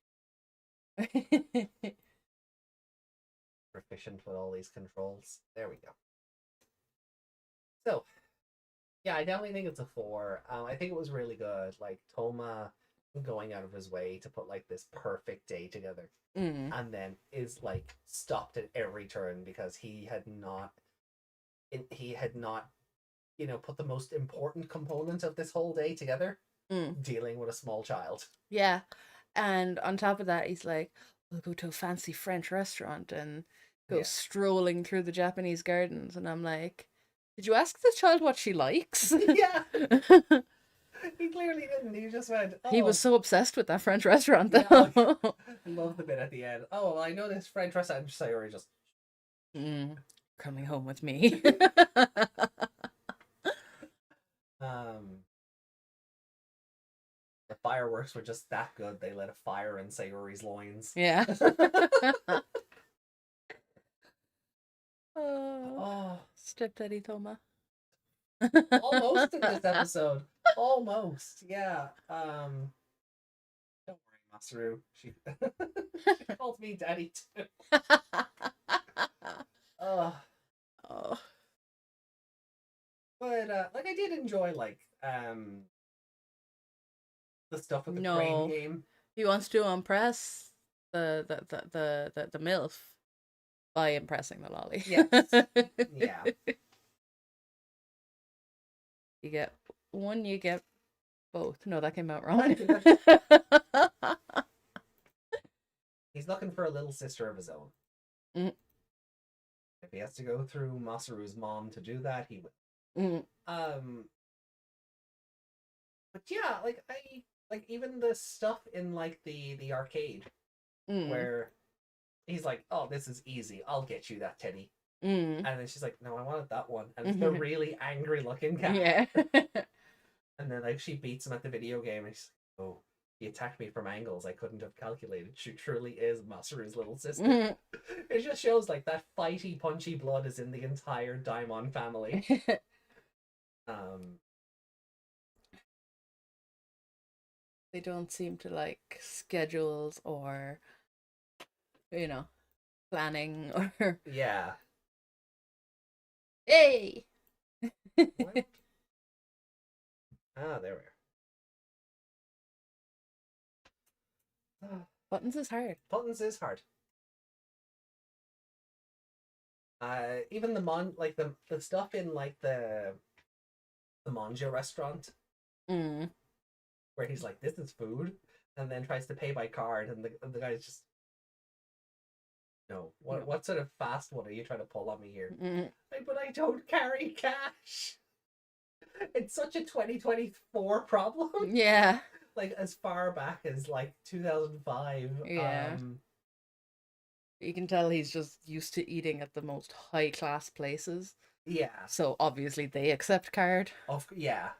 proficient with all these controls. There we go. So, yeah, I definitely think it's a 4. I think it was really good. Like Tohma going out of his way to put like this perfect day together, and then is like stopped at every turn because he had not, you know, put the most important component of this whole day together, dealing with a small child. Yeah, and on top of that, he's like, "We'll go to a fancy French restaurant and go Yeah. strolling through the Japanese gardens." And I'm like, "Did you ask this child what she likes?" Yeah. He clearly didn't. He just went. Oh. He was so obsessed with that French restaurant, Yeah, though. I love the bit at the end. Oh, well, I know this French restaurant. Sayori just. Coming home with me. The fireworks were just that good. They lit a fire in Sayori's loins. Yeah. Oh, Stepdaddy Tohma. almost in this episode. Almost, yeah. Don't worry, Masaru. She calls me daddy too. Oh. But like I did enjoy like the stuff with the crane game. He wants to impress the MILF by impressing the lolly. Yes. Yeah. You get one, you get both. No, that came out wrong. He's looking for a little sister of his own. If he has to go through Masaru's mom to do that, he will. But yeah, like I like even the stuff in like the arcade where he's like, "Oh, this is easy. I'll get you that teddy." And then she's like, "No, I wanted that one." And it's the really angry looking cat. Yeah. And then like she beats him at the video game, and she's like, "Oh, he attacked me from angles I couldn't have calculated. She truly is Masaru's little sister." Mhm. It just shows like that fighty, punchy blood is in the entire Daimon family. They don't seem to like schedules or, you know, planning or Yeah. hey. What? Ah, there we are. Buttons is hard. Buttons is hard. Even like the stuff in like the manja restaurant Mm. where he's like, "This is food," and then tries to pay by card, and the guy's just, "No, No. what sort of fast one are you trying to pull on me here?" Mm. Like, but I don't carry cash. It's such a 2024 problem. Yeah. Like as far back as like 2005. Yeah. You can tell he's just used to eating at the most high class places. Yeah. So obviously they accept card. Yeah.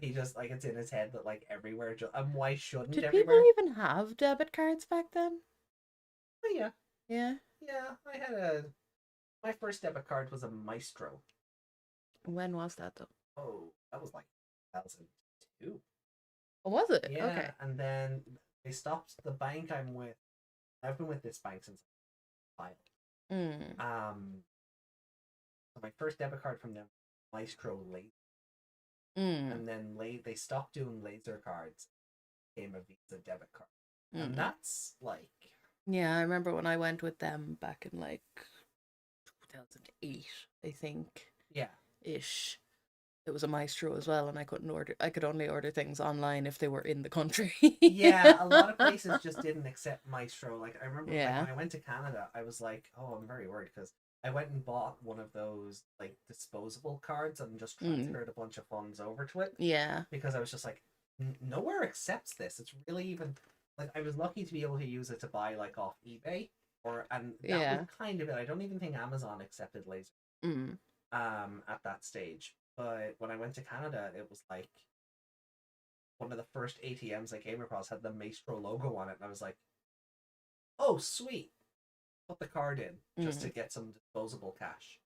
He just like it's in his head that like everywhere. Why shouldn't Did everywhere? people even have debit cards back then? Oh, yeah. Yeah. Yeah. My first debit card was a Maestro. When was that though? Oh, that was like 2002. Oh, was it? Yeah. Okay. And then they stopped the bank I'm with. I've been with this bank since a while. Mm. So my first debit card from them, Maestro Laser. Mm. And then they stopped doing laser cards. Became a Visa debit card. Mm. And that's like, Yeah, I remember when I went with them back in like 2008, I think. Yeah. Ish. It was a Maestro as well, and I could only order things online if they were in the country. Yeah, a lot of places just didn't accept Maestro. Like I remember like, Yeah. when I went to Canada, I was like, "Oh, I'm very worried," because I went and bought one of those like disposable cards and just transferred a bunch of funds over to it Yeah. because I was just like, nowhere accepts this. It's really even like I was lucky to be able to use it to buy like off eBay and that Yeah. was kind of it. I don't even think Amazon accepted laser Mm. at that stage. But when I went to Canada, it was like one of the first ATMs I came across had the Maestro logo on it, and I was like, "Oh, sweet!" Put the card in just to get some disposable cash.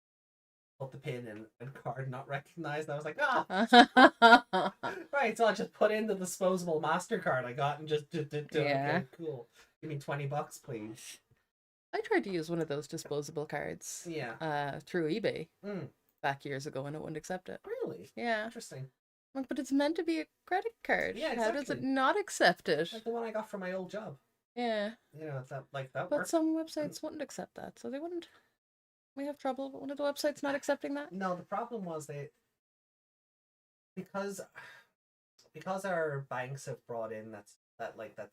Put the pin in, and card not recognized. And I was like, "Ah, right." So I just put in the disposable Mastercard I got, and just Yeah. okay, cool. Give me $20, please. I tried to use one of those disposable cards. Yeah. Through eBay Mm. back years ago, and it wouldn't accept it. Really? Yeah. Interesting. Like, but it's meant to be a credit card. Yeah, How does it exactly. not accept it? Like the one I got for my old job. Yeah. You know, that But works. some websites wouldn't accept that, so they wouldn't. We have trouble with one of the websites not accepting that. No, the problem was because our banks have brought in that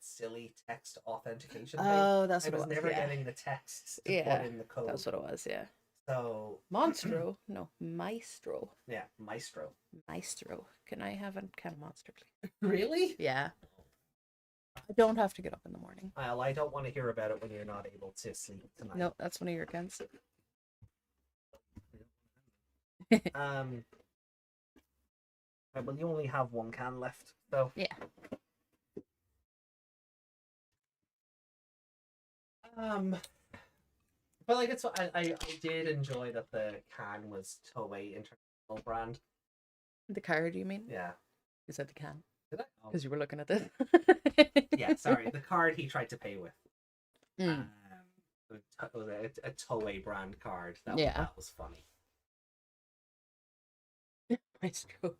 silly text authentication thing. Oh, that's I what was it was. never Yeah. getting the texts to Yeah, put in the code. That's what it was. Yeah. So Monstro? No, Maestro. yeah, Maestro. Maestro. Can I have a can of Monster, please? Really? Yeah. I don't have to get up in the morning. Well, I don't want to hear about it when you're not able to sleep tonight. No, that's one of your cans. Well, you only have one can left, so Yeah. But like I did enjoy that the can was Toei International brand. The card, you mean? Yeah. You said the can. Did I? Oh. Because you were looking at this. Yeah, sorry. The card he tried to pay with. Mm. It was a Toei brand card. That was funny. Maestro.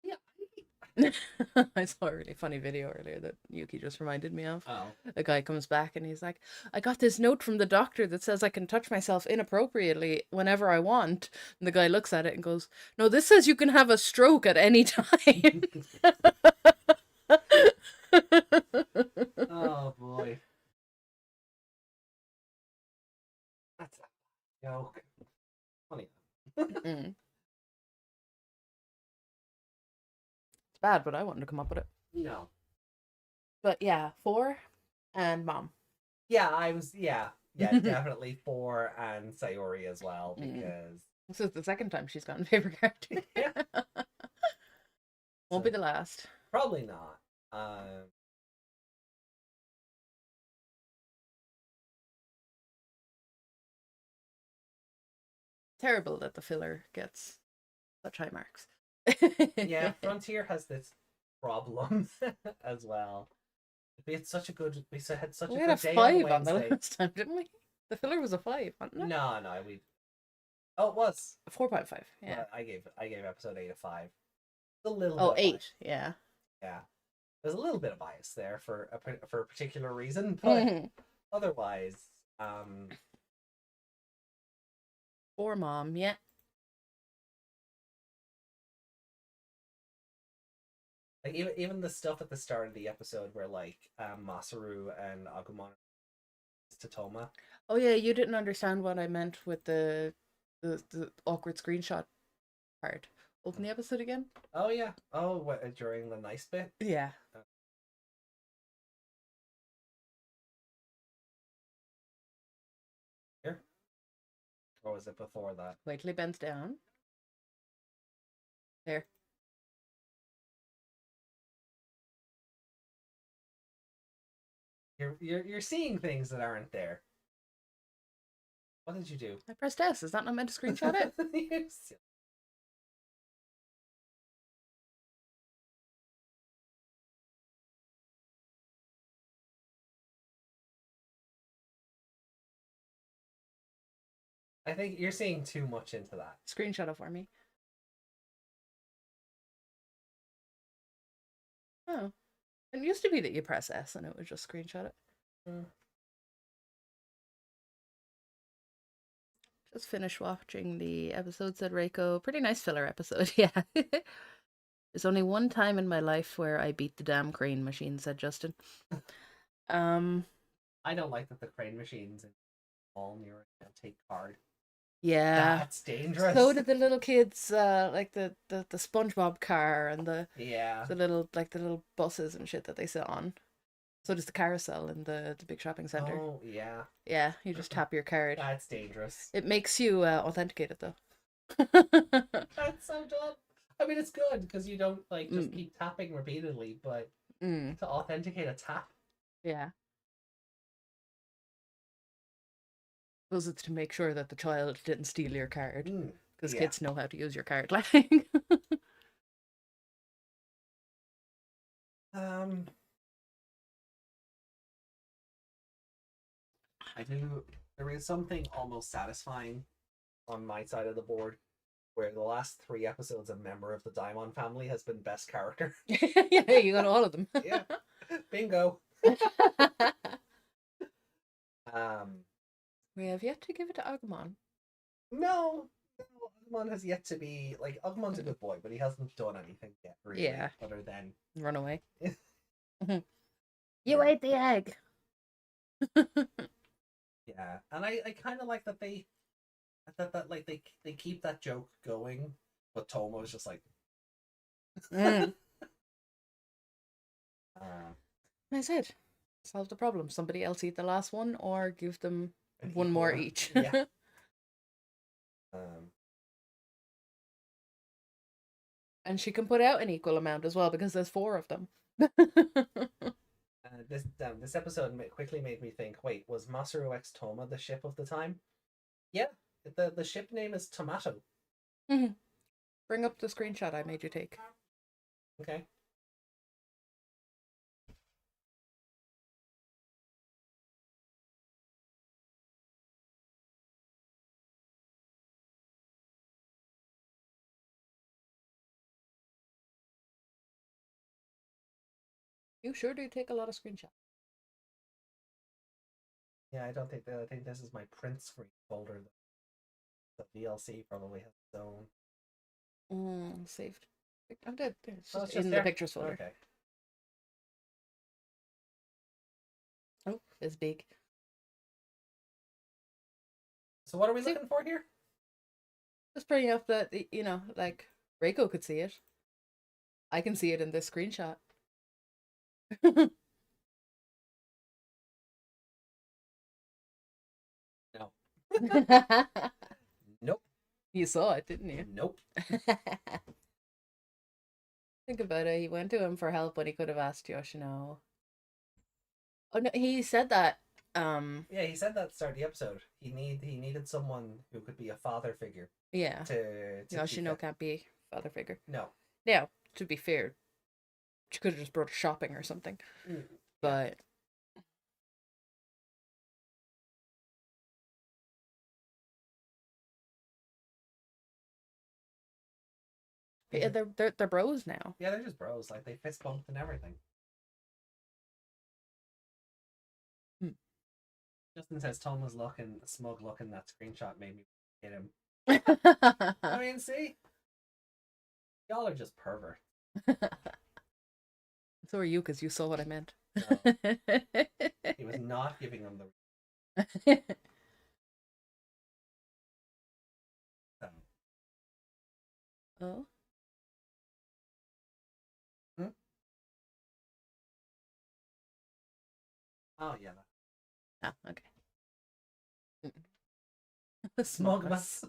Yeah. I saw a really funny video earlier that Yuki just reminded me of. Oh. A guy comes back and he's like, I got this note from the doctor that says I can touch myself inappropriately whenever I want. And the guy looks at it and goes, no, this says you can have a stroke at any time. Oh boy. That's a joke. Funny. Mm. It's bad, but I wanted to come up with it. No. But yeah, 4 and Mom. Yeah, definitely 4 and Sayori as well, Mm. because This is the second time she's gotten favorite character. Yeah. Won't So, be the last. probably not. Terrible that the filler gets such high marks. Yeah, Frontier has this problem as well. We had such a good We day had a on 5 on the Wednesday. last time, didn't we? The filler was a 5, wasn't it? No, we. Oh, it was. 4.5. Yeah. Well, I gave episode 8 a 5. A little. Oh, bit of 8. bias. Yeah. Yeah. There's a little bit of bias there for a particular reason, but otherwise, 4 mom. Yeah. like even the stuff at the start of the episode where like Masaru and Agumon to Tohma. Oh yeah, you didn't understand what I meant with the awkward screenshot part. Open the episode again. Oh yeah. Oh, what during the nice bit? Yeah. Here? Or was it before that? Wait till he bends down. There. You're seeing things that aren't there. What did you do? I pressed S. Is that not meant to screenshot it? Yes. I think you're seeing too much into that. Screenshot it for me. Oh. It used to be that you press S and it would just screenshot it. Just finished watching the episode, said Reiko. Pretty nice filler episode, yeah. There's only one time in my life where I beat the damn crane machine, said Justin. I don't like that the crane machines in all near take card. Yeah. That's dangerous. So did the little kids, like the SpongeBob car and the little buses and shit that they sit on. So does the carousel in the big shopping center. Oh yeah. Yeah, you just tap your card. That's dangerous. It makes you authenticate it though. That's so dumb. I mean, it's good because you don't like just keep tapping repeatedly, but to authenticate a tap. Yeah. Was it to make sure that the child didn't steal your card? Because kids know how to use your card. Like. I do. There is something almost satisfying on my side of the board, where the last 3 episodes, a member of the Digimon family has been best character. Yeah, you got all of them. Yeah, bingo. We have yet to give it to Agumon. No, Agumon has yet to be like Agumon's a good boy, but he hasn't done anything yet, really. Yeah. Other than run away. You ate the egg. Yeah, and I kind of like that they keep that joke going, but Tohma was just like. I said, solve the problem. Somebody else eat the last one, or give them one more each. Yeah. And she can put out an equal amount as well because there's 4 of them. This episode quickly made me think. Wait, was Masaru X Tohma the ship of the time? Yeah, the ship name is Tomato. Bring up the screenshot I made you take. Okay. You sure do take a lot of screenshots. Yeah, I don't think that. I think this is my print screen folder. The VLC probably has its own. Saved. I'm dead. It's Oh, just it's just in there? the pictures folder. Okay. Oh, it's big. So what are we looking for here? Just bringing up that, you know, like, Reiko could see it. I can see it in this screenshot. No. Nope. You saw it, didn't you? Nope. Think about it. He went to him for help when he could have asked Yoshino. Oh no, he said that. Yeah, he said that at the start of the episode. He needed someone who could be a father figure Yeah. to Yoshino Chika. can't be father figure. No. Now, to be fair, she could have just brought her shopping or something. Mm, But yeah, they're bros now. yeah, they're just bros. Like they fist bumped and everything. Hmm. Justin says Tohma's looking smug looking. That screenshot made me hit him. I mean, see, y'all are just pervert. So are you, because you saw what I meant. No, he was not giving them the. Oh. Hmm? Oh yeah. Ah, okay. Smugmas.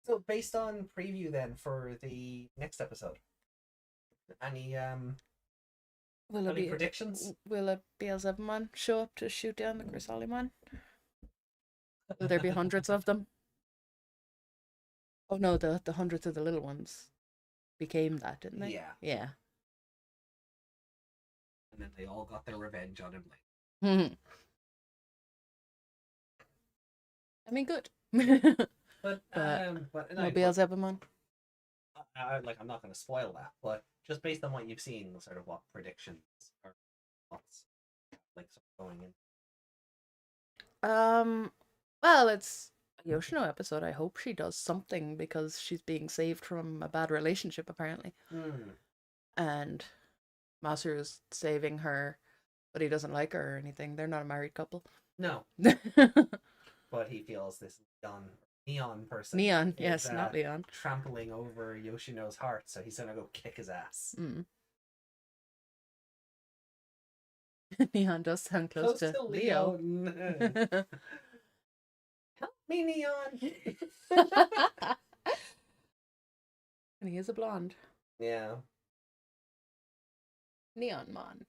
So based on preview then for the next episode, any Will it any be predictions? Will a Beelzebumon show up to shoot down the Chrysalimon? Will there be hundreds of them? Oh no, the hundreds of the little ones became that, didn't they? Yeah. Yeah. And then they all got their revenge on him. I mean, good. But No Beelzebumon. like I'm not going to spoil that, but just based on what you've seen, sort of what predictions or what's like sort of going in. Well, it's a Yoshino episode. I hope she does something because she's being saved from a bad relationship apparently, and Masuru's saving her, but he doesn't like her or anything. They're not a married couple. No, but he feels this neon person. Neon, is, yes, not Leon. Trampling over Yoshino's heart, so he's gonna go kick his ass. Neon does sound close to Leo. Help me, Neon. And he is a blonde. Yeah. Neon Mon.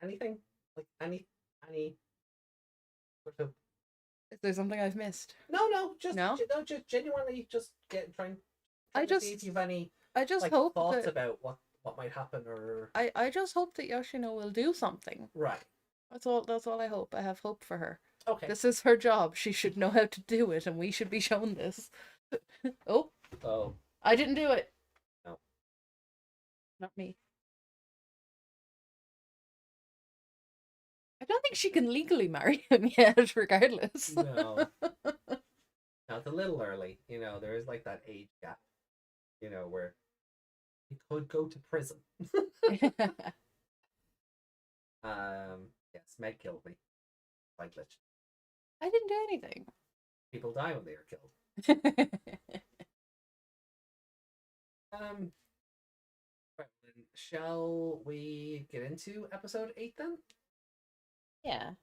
Anything like any sort of. Is there something I've missed? No, just just genuinely just trying to see if you've any. I just like, hope thoughts that, about what might happen, or I just hope that Yoshino will do something. right. That's all I hope. I have hope for her. Okay. This is her job. She should know how to do it, and we should be shown this. Oh. I didn't do it. No. Not me. I don't think she can legally marry him yet, regardless. No. Now it's a little early. There is like that age gap. Where he could go to prison. Yes, Meg killed me. Like glitch. I didn't do anything. People die when they are killed. Right, then shall we get into episode 8 then? Yeah.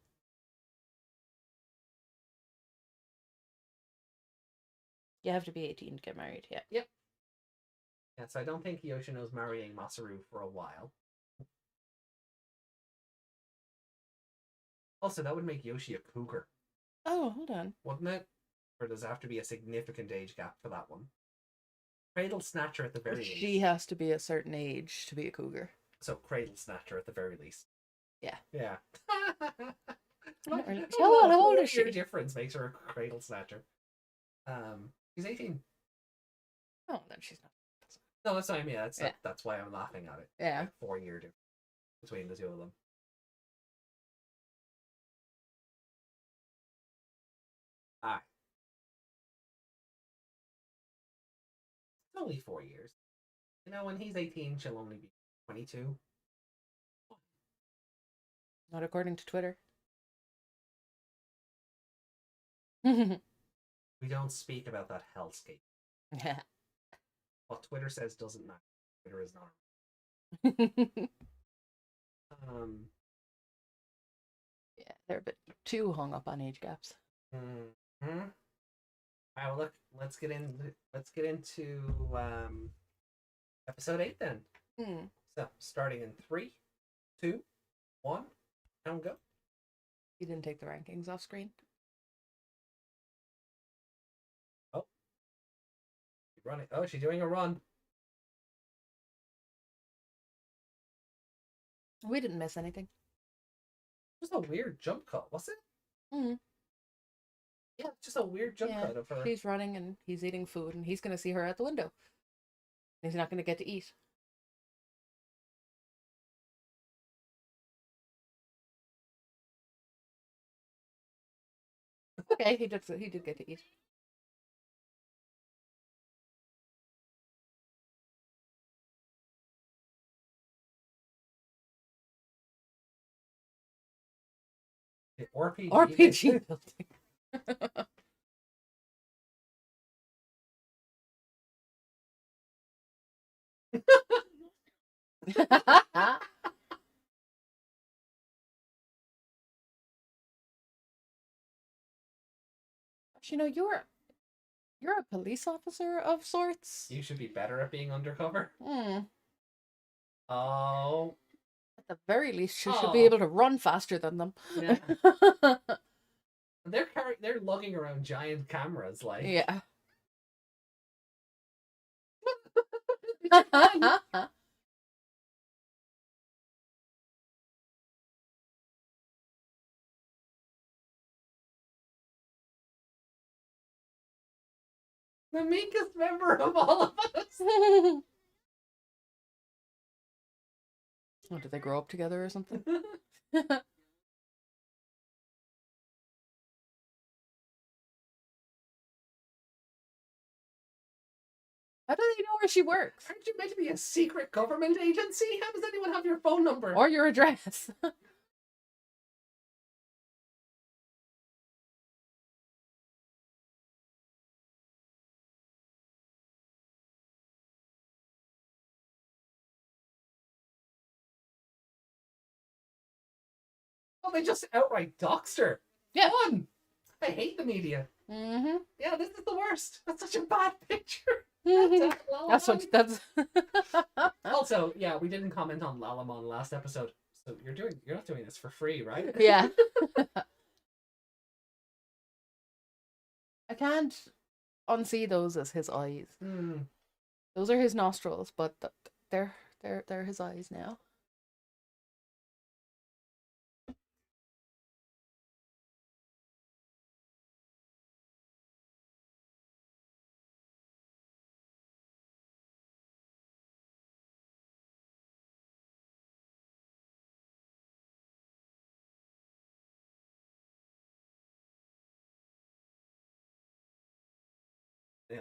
You have to be 18 to get married, yeah. Yep. Yeah, so I don't think Yoshino's marrying Masaru for a while. Also, that would make Yoshi a cougar. Oh, hold on. Wouldn't it? Or does there have to be a significant age gap for that one? Cradle Snatcher at the very least. She has to be a certain age to be a cougar. So Cradle Snatcher at the very least. Yeah. Yeah. Not really. How old is she? Difference makes her a Cradle Snatcher. She's 18. Oh, then she's not. No, that's what I mean. That's why I'm laughing at it. Yeah. Like 4 year difference between the two of them. Alright. It's only 4 years. When he's 18, she'll only be 22. Not according to Twitter. We don't speak about that hellscape. Yeah. What Twitter says doesn't matter. Twitter is not. Yeah. They're a bit too hung up on age gaps. Mm-hmm. All right, well, look, let's get into episode 8 then. Hmm. So, starting in 3, 2, 1, and go. You didn't take the rankings off screen. Oh, she's running. Oh, she's doing a run. We didn't miss anything. Just a weird jump cut, was it? Hmm. Yeah, just a weird jump cut of her. She's running and he's eating food and he's going to see her at the window. He's not going to get to eat. Okay, he did get to eat. The RPG. RPG building. You know, you're a police officer of sorts. You should be better at being undercover. Hmm. Oh. At the very least, you should be able to run faster than them. Yeah. They're lugging around giant cameras, like. Yeah. The meekest member of all of us. Oh, did they grow up together or something? How do they know where she works? Aren't you meant to be a secret government agency? How does anyone have your phone number? Or your address? Oh, they just outright doxed her. Yeah. Fun. I hate the media. Mm-hmm. Yeah, this is the worst. That's such a bad picture. That's what that's. Also, yeah, we didn't comment on Lalamon last episode, so you're not doing this for free, right? Yeah. I can't unsee those as his eyes. Hmm. Those are his nostrils, but they're his eyes now. Yeah.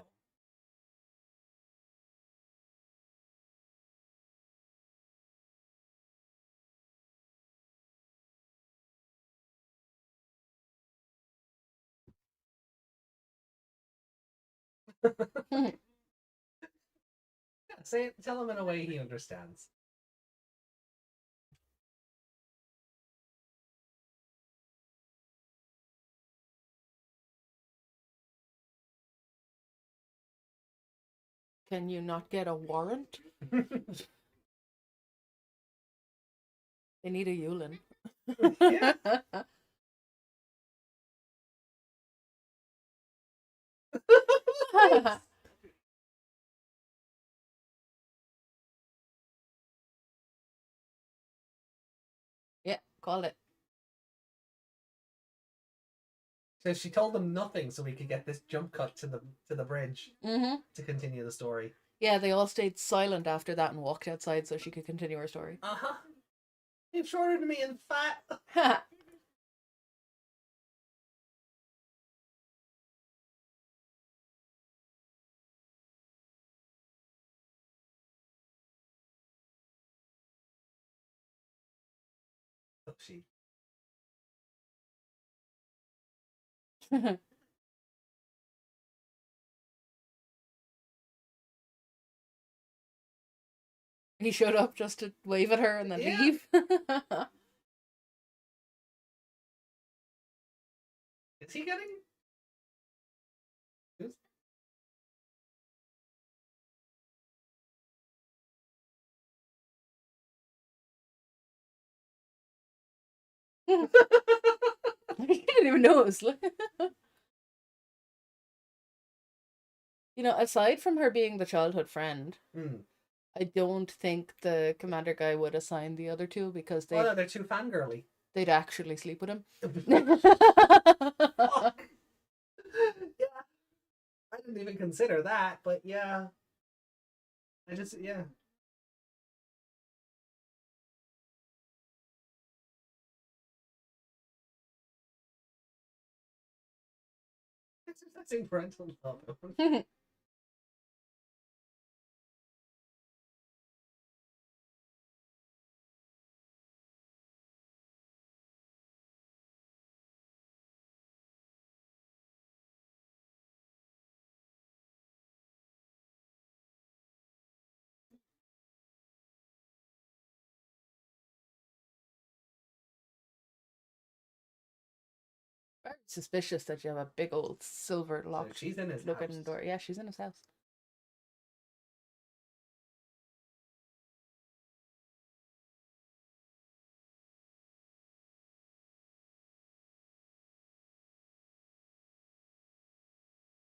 Tell him in a way he understands. Can you not get a warrant? They need a Yulin. Yeah. Yeah, call it. So she told them nothing so we could get this jump cut to the bridge Mm-hmm. to continue the story. Yeah, they all stayed silent after that and walked outside so she could continue her story. Uh-huh. You've shorter than me and fat. Oh, she. He showed up just to wave at her and then Yeah. leave. Is he getting? Who's... I didn't even know it was. You know, aside from her being the childhood friend, I don't think the commander guy would assign the other two because Oh no, they're too fangirly. They'd actually sleep with him. Fuck. Yeah. I didn't even consider that, but yeah. Yeah. Exercising parental love. Very suspicious that you have a big old silver locked she's in his looking house. door. Yeah, she's in his house.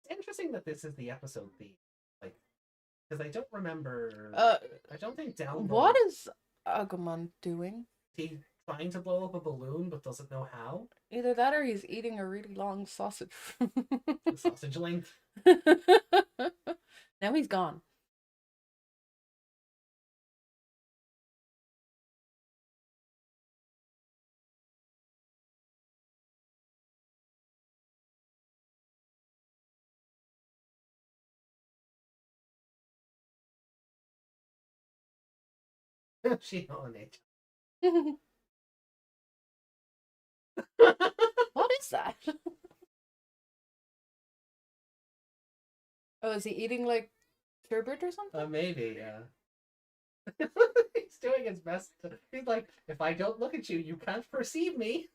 It's interesting that this is the episode theme. Like, because I don't remember. I don't think download. What is Agumon doing? He's trying to blow up a balloon but doesn't know how. Either that or he's eating a really long sausage. The sausage length. Now he's gone. She on it. What is that? Oh, is he eating like sherbet or something? Maybe, yeah. He's doing his best. He's like, if I don't look at you, you can't perceive me.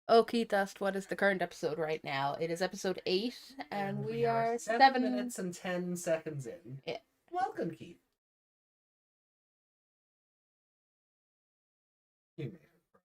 Oh, Keith asked what is the current episode right now. It is episode 8, and we are 7 minutes and 10 seconds in. Yeah. Welcome, Keith. You made her cry.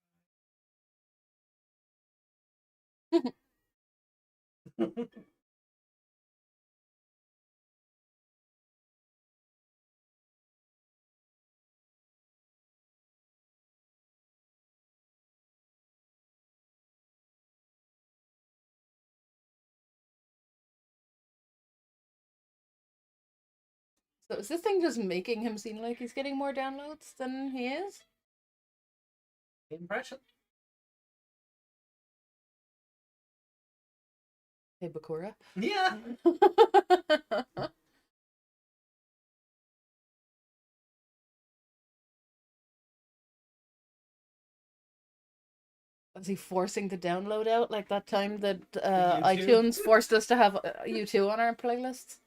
So is this thing just making him seem like he's getting more downloads than he is? Impression. Hey, Bakura. Yeah. Is he forcing the download out like that time that YouTube? iTunes forced us to have U2 on our playlists?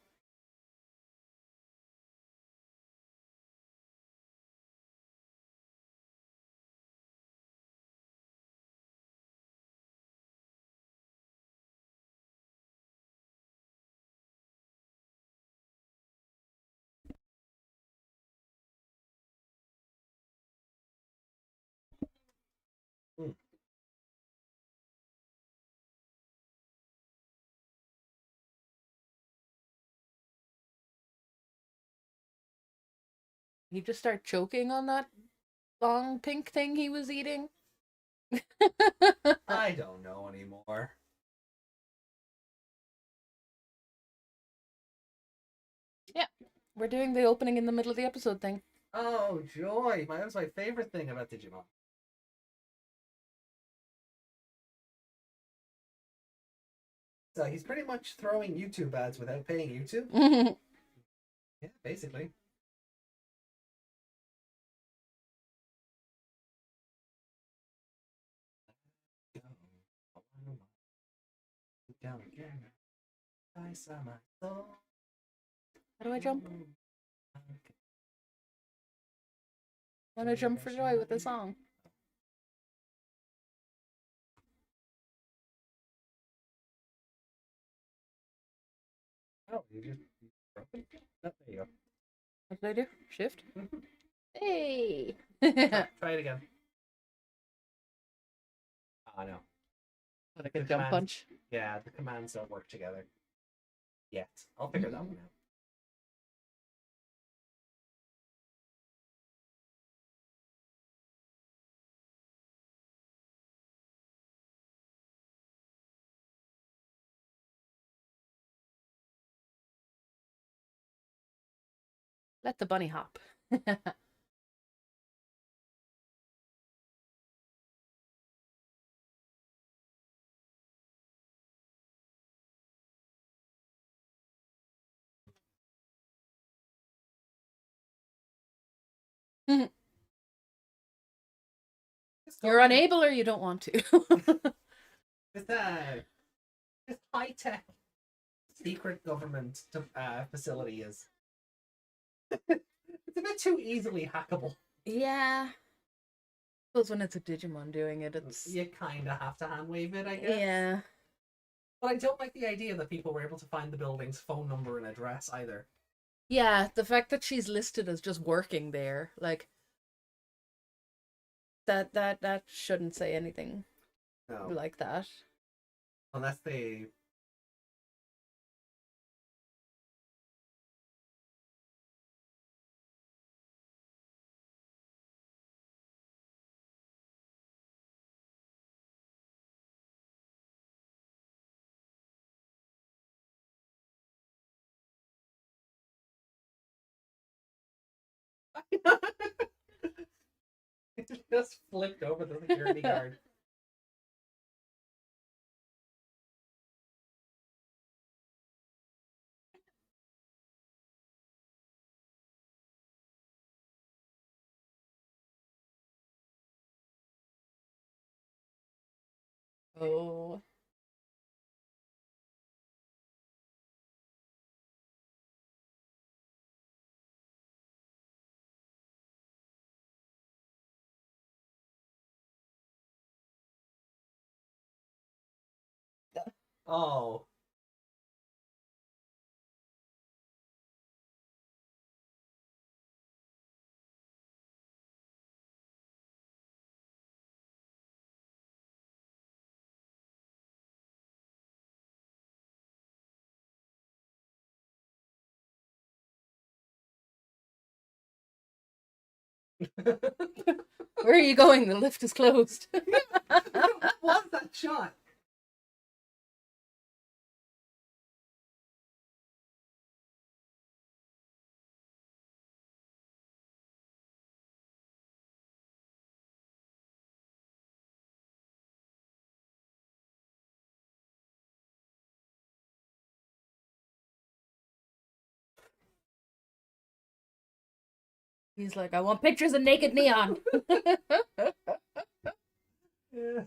He just start choking on that long pink thing he was eating? I don't know anymore. Yeah, we're doing the opening in the middle of the episode thing. Oh, joy. That was my favorite thing about Digimon. So he's pretty much throwing YouTube ads without paying YouTube. Yeah, basically. Down again. I saw my soul. How do I jump? Want to jump for joy with the song? Oh, there you go. What did I do? Shift? Mhm. Hey! Try it again. Oh, no. Like The a jump commands- punch. Yeah, the commands don't work together. Yet. I'll figure that one out. Let the bunny hop. You're unable or you don't want to. This high tech secret government facility is it's a bit too easily hackable. Yeah. Suppose when it's a Digimon doing it, it's You kind of have to hand wave it, I guess. yeah. But I don't like the idea that people were able to find the building's phone number and address either. Yeah, the fact that she's listed as just working there, like that shouldn't say anything No, like that. unless they. It just flipped over the security guard. Oh. Oh. Where are you going? The lift is closed. What was that shot? He's like, I want pictures of naked neon. Yeah.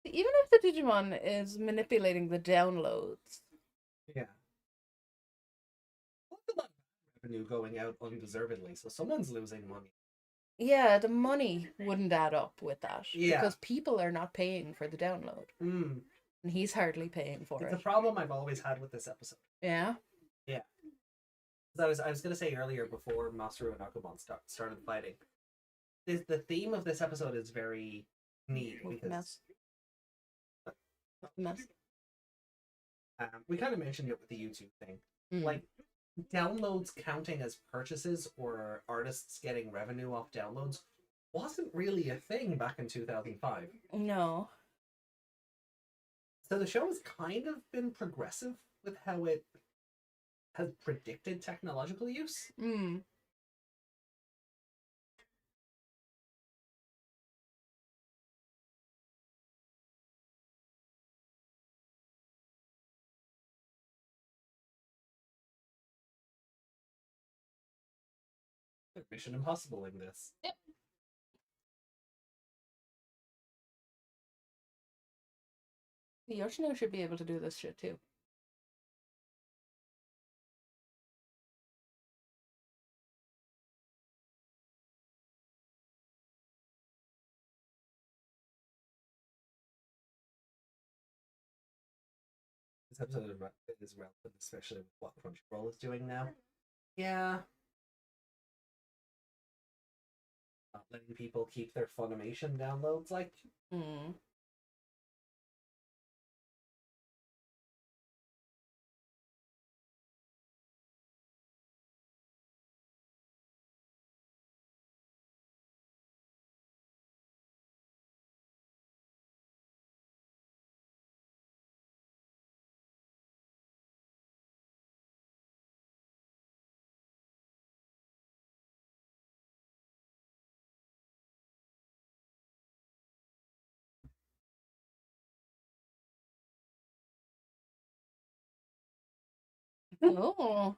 Even if the Digimon is manipulating the downloads. Yeah. Well, that's a lot of revenue going out undeservedly, so someone's losing money. Yeah, the money wouldn't add up with that. Yeah. Because people are not paying for the download. Mm. And he's hardly paying for It's a it. problem I've always had with this episode. Yeah. Yeah. 'Cause I was gonna say earlier before Masaru and Agumon started fighting. The theme of this episode is very neat because Mess. Mess. we kind of mentioned it with the YouTube thing. Mm. Like downloads counting as purchases or artists getting revenue off downloads wasn't really a thing back in 2005. No. So the show has kind of been progressive with how it has predicted technological use. Mm. Mission Impossible in this. Yep. Yoshino should be able to do this shit too. episode is relevant, especially with what Crunchyroll is doing now. Yeah. Not letting people keep their Funimation downloads, like. Mm. Oh.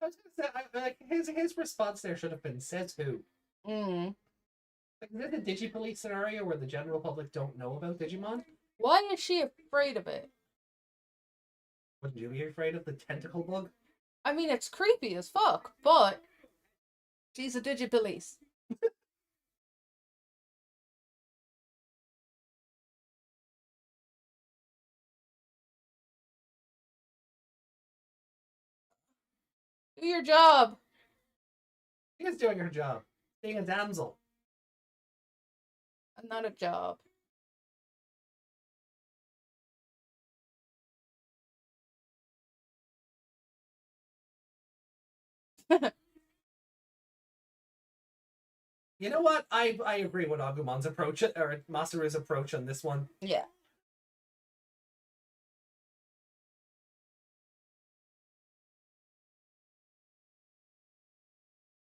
I was gonna say, like his response there should have been, "Says who?" Mm. Like, is this a Digipolice scenario where the general public don't know about Digimon? Why is she afraid of it? Wouldn't you be afraid of the tentacle bug? I mean, it's creepy as fuck, but she's a Digipolice. Do your job. She is doing her job, being a damsel. And not a job. You know what? I agree with Agumon's approach, or Masaru's approach on this one. Yeah.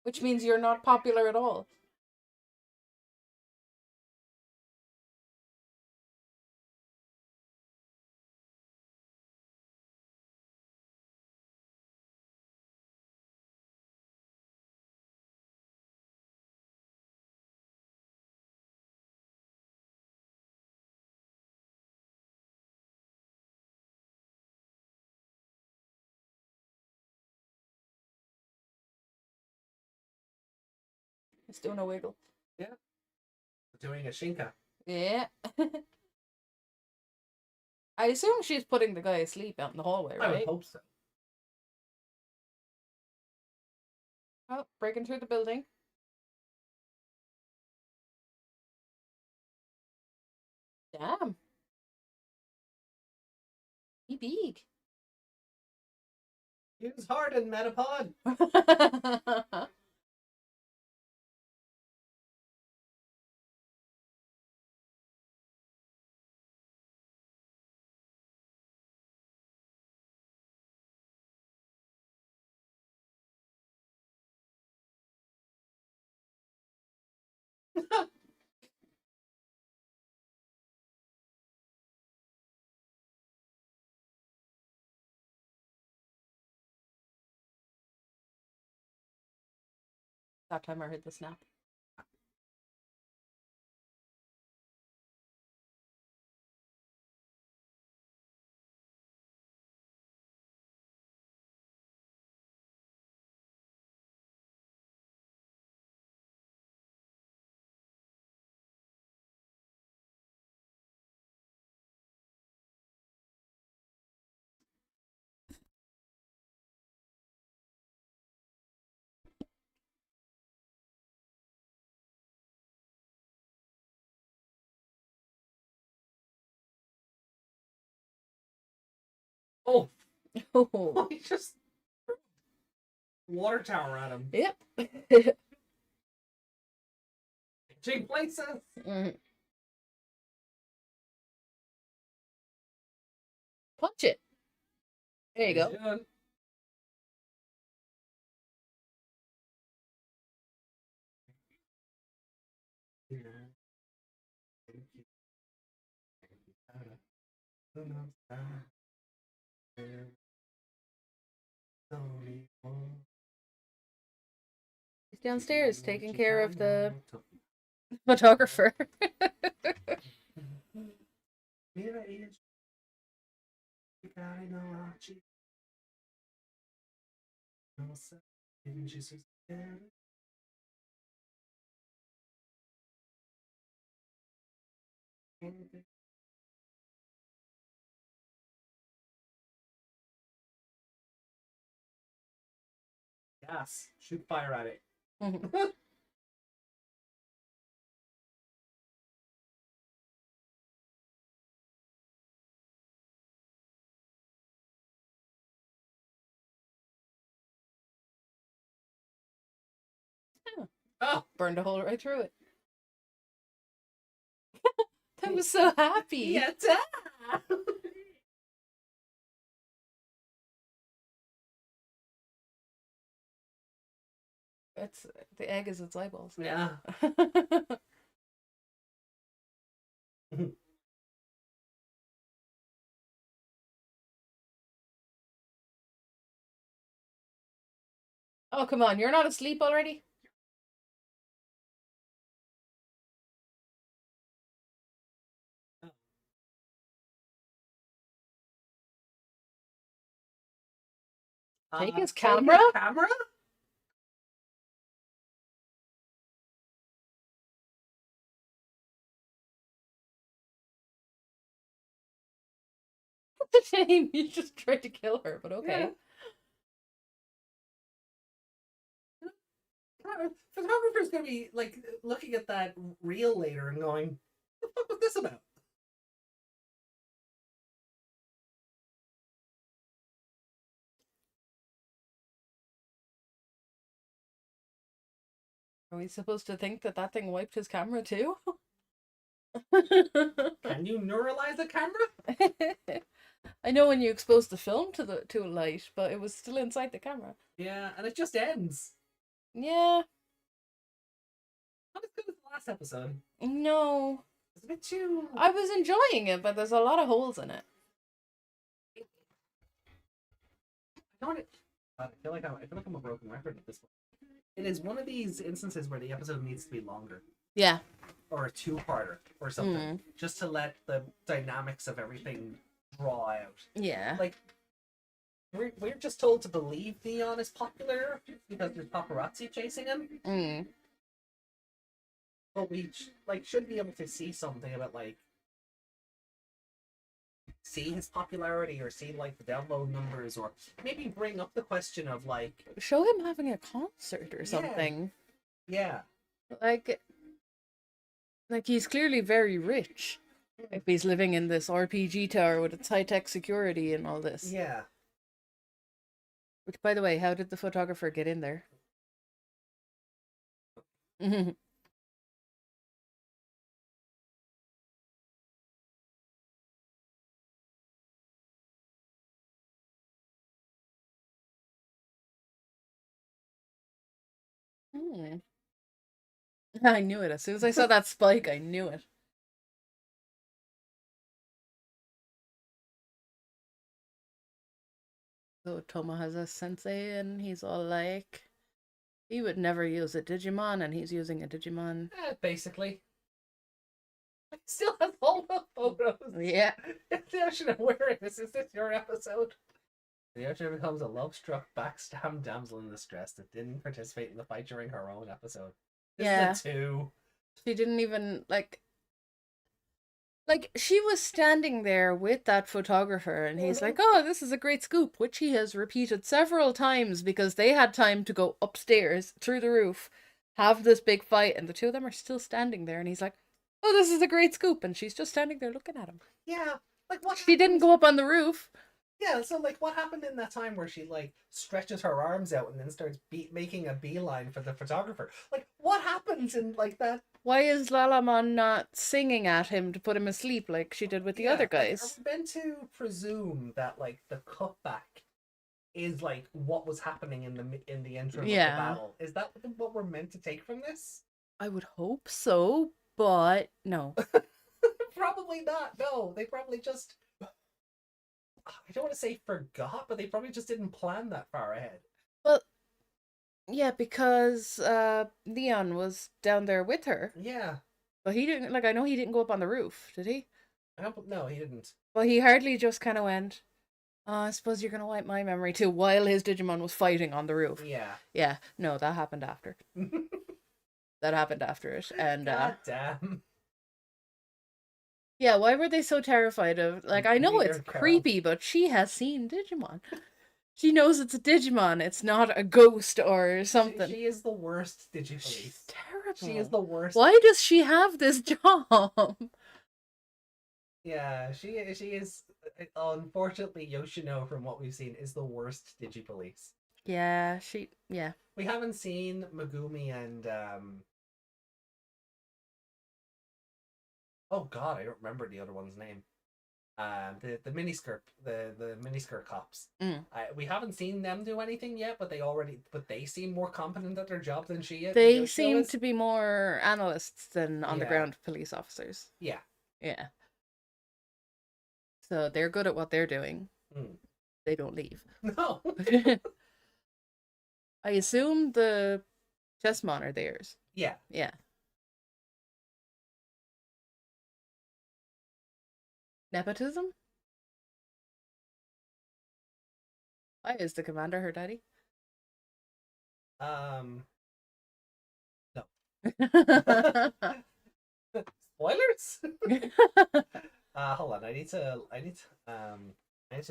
Which means you're not popular at all. It's doing a wiggle. Yeah. Doing a Shinka. Yeah. I assume she's putting the guy asleep out in the hallway, I would right? hope so. Oh, breaking through the building. Damn. He big. Use hard in Metapod. That time I heard the snap. Oh, Oh. he just water tower at him. Yep. Change places. Mm. Punch it. There you go. Yeah. He's downstairs taking care of the photographer. Gas. Shoot fire at it. Oh, Burned a hole right through it. That was so happy. yeah. It's the egg is its eyeballs. Yeah. Oh, come on, you're not asleep already? Take his camera? Camera? It's a shame you just tried to kill her, but okay. Yeah. Photographer's gonna be like looking at that reel later and going, "What the fuck was this about?" Are we supposed to think that that thing wiped his camera too? Can you neuralize a camera? I know when you expose the film to a light, but it was still inside the camera. Yeah, and it just ends. Yeah. Not as good as the last episode. No. It's a bit too. I was enjoying it, but there's a lot of holes in it. I feel like I'm a broken record at this point. It is one of these instances where the episode needs to be longer. Yeah. Or a two-parter or something. Just to let the dynamics of everything draw out. Yeah. Like, we're just told to believe Neon is popular because there's paparazzi chasing him. But we should be able to see something about see his popularity or see the download numbers, or maybe bring up the question of show him having a concert or something. Yeah. Like he's clearly very rich if he's living in this RPG tower with its high-tech security and all this. Yeah. Which, by the way, how did the photographer get in there? I knew it. As soon as I saw that spike, I knew it. So Tohma has a sensei and he's all like, he would never use a Digimon and he's using a Digimon. Basically. He still has all the photos. Yeah. Yoshino, where is this? Is this your episode? Yoshino becomes a love-struck, backstabbed damsel in distress that didn't participate in the fight during her own episode. This is a 2. She didn't even, like, she was standing there with that photographer and he's like, oh, this is a great scoop, which he has repeated several times because they had time to go upstairs through the roof, have this big fight, and the two of them are still standing there and he's like, oh, this is a great scoop, and she's just standing there looking at him. Yeah, what? She didn't go up on the roof. Yeah, so what happened in that time where she stretches her arms out and then starts making a beeline for the photographer? What happens in that? Why is Lalamon not singing at him to put him asleep like she did with the other guys? Are we meant to presume that the cutback is what was happening in the intro of the battle? Is that what we're meant to take from this? I would hope so, but no. Probably not. No, they probably just, I don't want to say forgot, but they probably just didn't plan that far ahead. Well, yeah, because Leon was down there with her. Yeah. But he didn't, I know he didn't go up on the roof, did he? No, he didn't. Well, he hardly just kind of went, oh, I suppose you're going to wipe my memory too, while his Digimon was fighting on the roof. Yeah. Yeah, no, that happened after. That happened after it, and God damn. Yeah, why were they so terrified of, I know it's creepy, but she has seen Digimon. She knows it's a Digimon. It's not a ghost or something. She is the worst Digipolice. She's terrible. She is the worst. Why does she have this job? Yeah, she is. Unfortunately, Yoshino, from what we've seen, is the worst Digipolice. Yeah. We haven't seen Megumi and oh god, I don't remember the other one's name. The miniskirt, the miniskirt cops. We haven't seen them do anything yet, but they seem more competent at their job than she is. They seem to be more analysts than on the ground police officers. Yeah. Yeah. So they're good at what they're doing. They don't leave. No. I assume the chessmon are theirs. Yeah. Yeah. Nepotism? Why is the commander her daddy? No. Spoilers? Hold on. I need to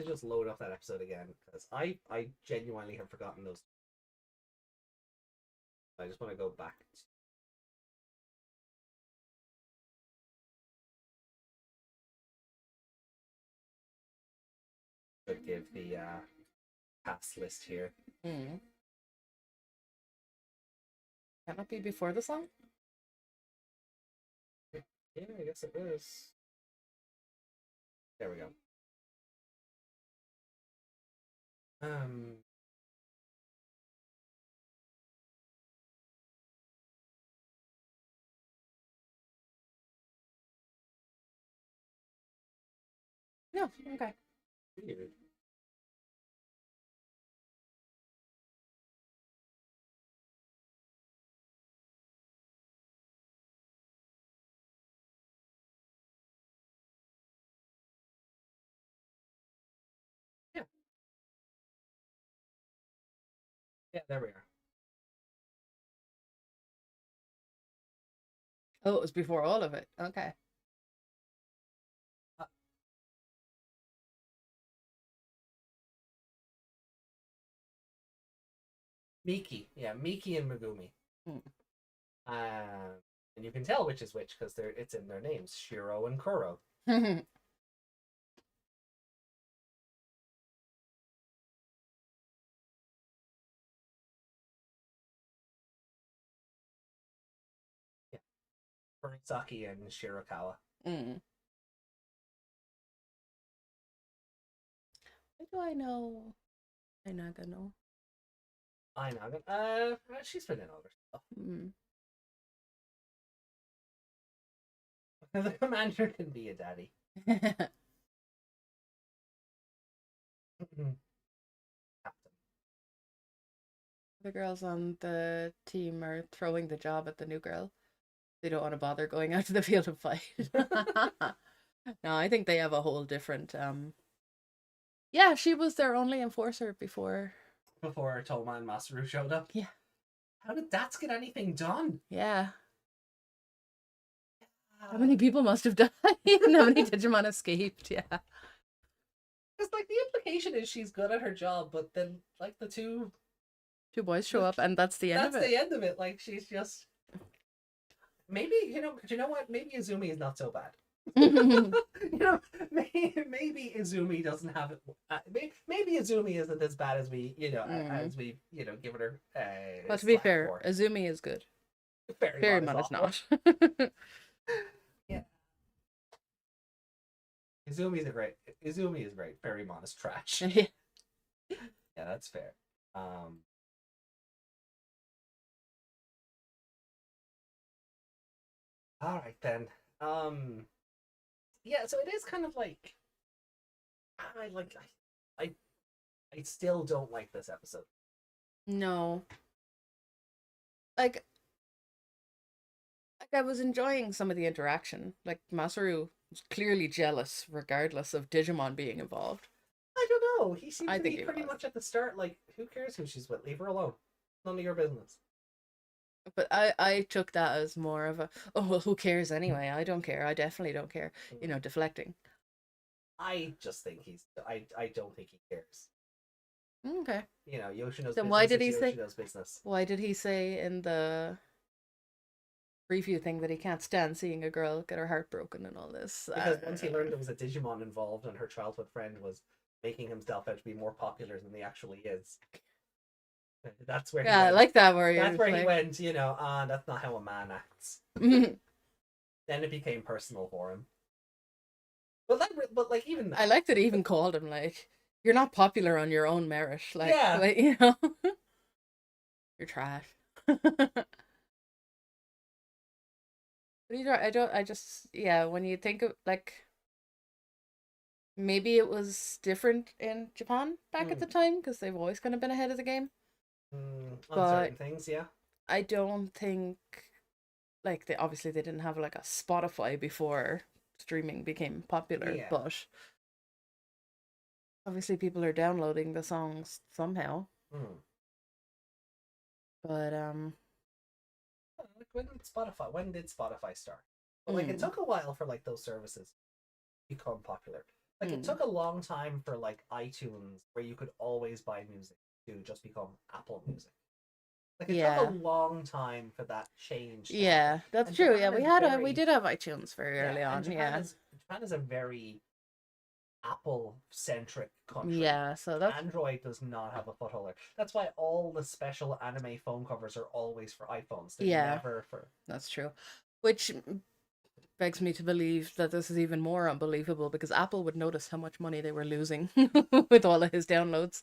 just load up that episode again because I genuinely have forgotten those. I just want to go back. Should give the cast list here. Can that be before the song? Yeah, I guess it is. There we go. No, okay. Weird. Yeah. Yeah, there we are. Oh, it was before all of it. Okay. Miki. Yeah, Miki and Megumi. And you can tell which is which because it's in their names, Shiro and Kuro. Yeah. Kurosaki and Shirakawa. Why do I know Nagano? She's been in other stuff. The commander can be a daddy. The girls on the team are throwing the job at the new girl. They don't want to bother going out to the field and fight. No, I think they have a whole different yeah, she was their only enforcer before Tohma and Masaru showed up. Yeah. How did Dats get anything done? Yeah. How many people must have died? How many Digimon escaped? Yeah. Because like the implication is she's good at her job, but then like the two boys show up and that's the end of it. That's the end of it. Like she's just maybe you know what? Maybe Izumi is not so bad. Maybe Izumi doesn't have it. Maybe Izumi isn't as bad as we as we give it her. But to be fair, Izumi is good. Fairymon is not. Yeah. Izumi is great. Fairymon is trash. Yeah, that's fair. All right then. Yeah, so it is kind of like I still don't like this episode. No. Like I was enjoying some of the interaction. Like Masaru was clearly jealous regardless of Digimon being involved. I don't know. He seemed to be he pretty was. much at the start like, who cares who she's with? Leave her alone. None of your business. But I took that as more of a, oh, well, who cares anyway? I don't care. I definitely don't care. Deflecting. I just think I don't think he cares. Okay. You know, Yoshino's Then business why did is he say? Yoshino's business. Why did he say in the preview thing that he can't stand seeing a girl get her heart broken and all this? Because once he learned there was a Digimon involved and her childhood friend was making himself out to be more popular than he actually is. That's where he yeah, I went. like that where That's where he like... went, you know, that's not how a man acts. Then it became personal for him. But like even I like that he even called him like, you're not popular on your own merit. Like, Yeah. like you know, you're trash. But I just, yeah, when you think of like, maybe it was different in Japan back at the time because they've always kind of been ahead of the game. on But certain things, yeah. I don't think, like, they obviously they didn't have like a Spotify before streaming became popular, Yeah. but obviously people are downloading the songs somehow. But Like when did Spotify start? But like it took a while for like those services to become popular. Like it took a long time for like iTunes, where you could always buy music, to just become Apple Music. Like it took a long time for that change to happen. that's And true. Japan Yeah, is we did have iTunes very yeah, early and on. Japan is a very Apple centric country. Yeah, so that's Android does not have a foothold. That's why all the special anime phone covers are always for iPhones. They're never for. That's true. Which begs me to believe that this is even more unbelievable because Apple would notice how much money they were losing with all of his downloads.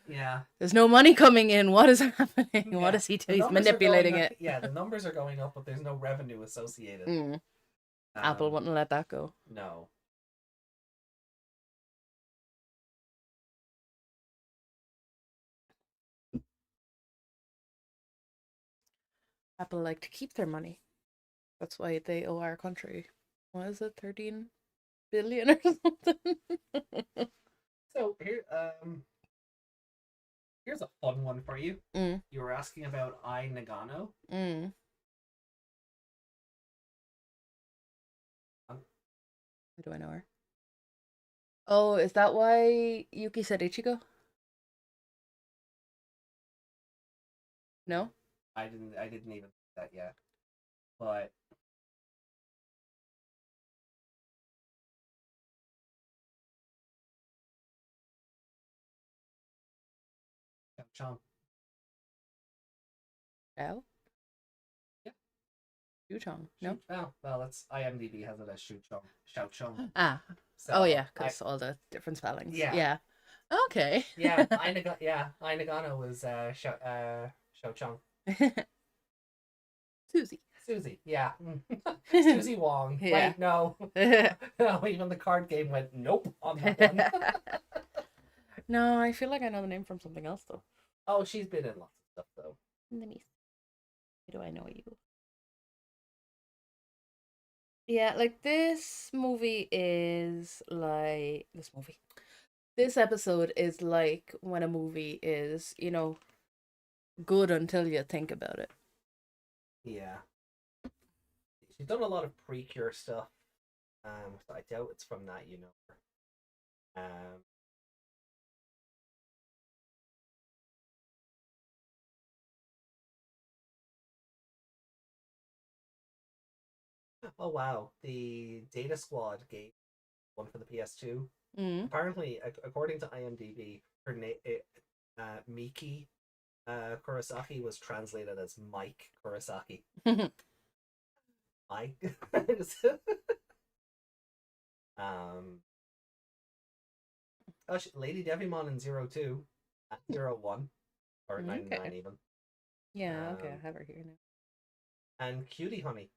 Yeah. There's no money coming in. What is happening? Yeah. What is he doing? The He's numbers are manipulating going up. it. Yeah, the numbers are going up, but there's no revenue associated. Apple wouldn't let that go. No. Apple like to keep their money. That's why they owe our country, what is it, 13 billion or something? So here's a fun one for you. You were asking about Ai Nagano. How do I know her? Oh, is that why Yuki said Ichigo? No? I didn't even think that yet. But Chong. Shao? Yeah. Shu Chong. No? Well, that's IMDb has it as Shu Chong. Xiao Chong. Ah. So, oh yeah, because all the different spellings. Yeah. Yeah. Okay. Yeah, Ai Nagano was Xiao Chong. Susie, yeah. Susie Wong. Yeah. Wait, no. No, even the card game went nope on that one. No, I feel like I know the name from something else though. Oh, she's been in lots of stuff though. Let me see. How do I know you? Yeah, like this episode is like when a movie is, good until you think about it. Yeah. She's done a lot of Precure stuff. So I doubt it's from that, Oh wow, the Data Squad game one for the PS2. Apparently, according to IMDb, her name Miki Kurosaki was translated as Mike Kurosaki. Mike. Lady Devimon in 02, 01, or 99 even. Yeah, okay, I have her here now. And Cutie Honey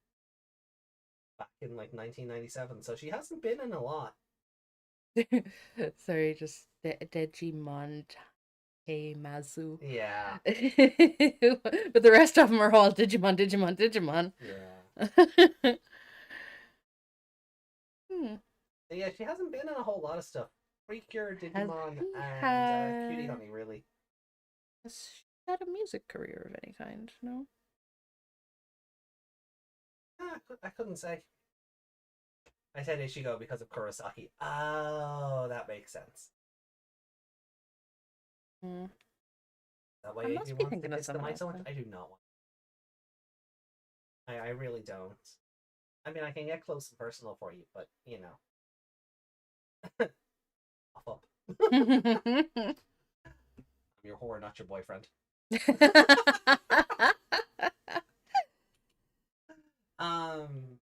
back in like 1997, so she hasn't been in a lot. Sorry, just Digimon Mazu. Yeah. But the rest of them are all Digimon. Yeah. Yeah, she hasn't been in a whole lot of stuff. Precure, Digimon, and Cutie Honey, really. Has she had a music career of any kind? No? I couldn't say. I said Ichigo because of Kurosaki. Oh, that makes sense. Mm. That way, I if must you be want to thinking of kiss the someone mic else so much, then. I do not want. I really don't. I mean, I can get close and personal for you, but you know, off up. I'm your whore, not your boyfriend. Um.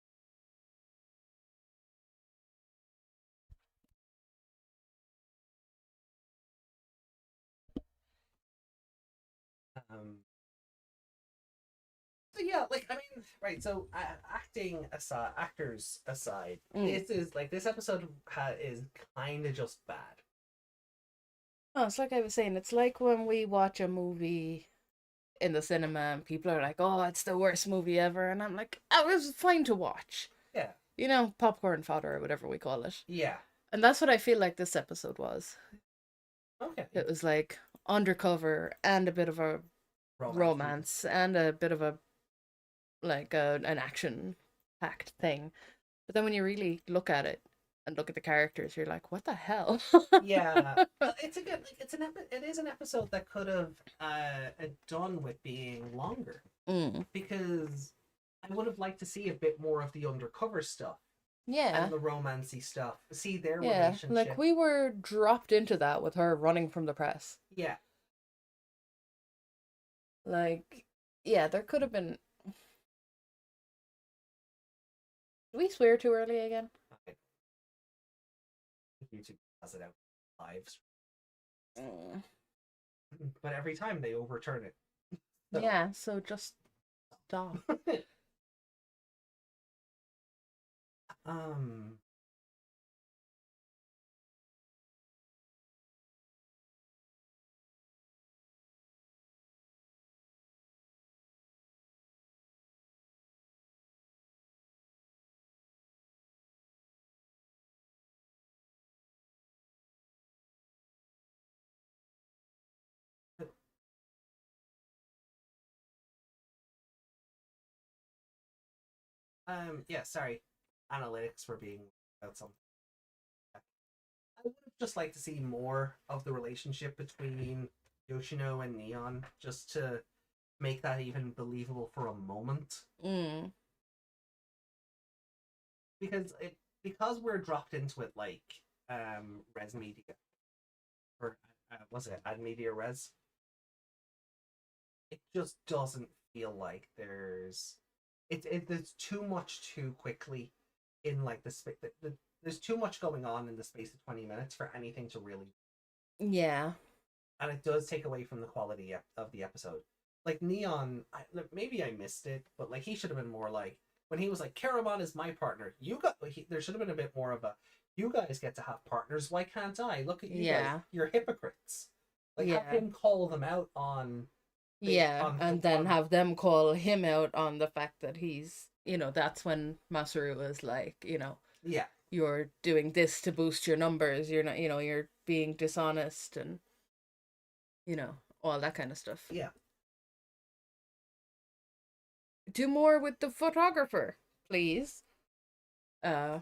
Um. So yeah, like I mean, right. So actors aside, this is like this episode is kind of just bad. Oh, it's like I was saying, it's like when we watch a movie in the cinema and people are like, oh, it's the worst movie ever. And I'm like, oh, it was fine to watch. Yeah. You know, popcorn fodder or whatever we call it. Yeah. And that's what I feel like this episode was. Okay. It was like undercover and a bit of a romance and a bit of a, like, an action-packed thing. But then when you really look at it and look at the characters, you're like, what the hell? Yeah, it's a good like it is an episode that could have done with being longer because I would have liked to see a bit more of the undercover stuff. Yeah. And the romancy stuff. See their Yeah, relationship. like we were dropped into that with her running from the press. Yeah. Like, yeah, there could have been. Did we swear too early again? Okay. YouTube has it out live. But every time they overturn it. So. Yeah, so just stop. Yeah, sorry. Analytics were being about something. I would have just liked to see more of the relationship between Yoshino and Neon, just to make that even believable for a moment. Because we're dropped into it like res media, or was it ad media res? It just doesn't feel like there's too much too quickly in like there's too much going on in the space of 20 minutes for anything to really. Yeah. And it does take away from the quality of the episode. Like Neon, maybe I missed it, but like he should have been more like when he was like, Citramon is my partner. There should have been a bit more of a, you guys get to have partners. Why can't I? Look at you guys. You're hypocrites. Like have him call them out on. And then have them call him out on the fact that he's, that's when Masaru was like, you're doing this to boost your numbers. You're not, you're being dishonest and, all that kind of stuff. Yeah. Do more with the photographer, please. Yeah.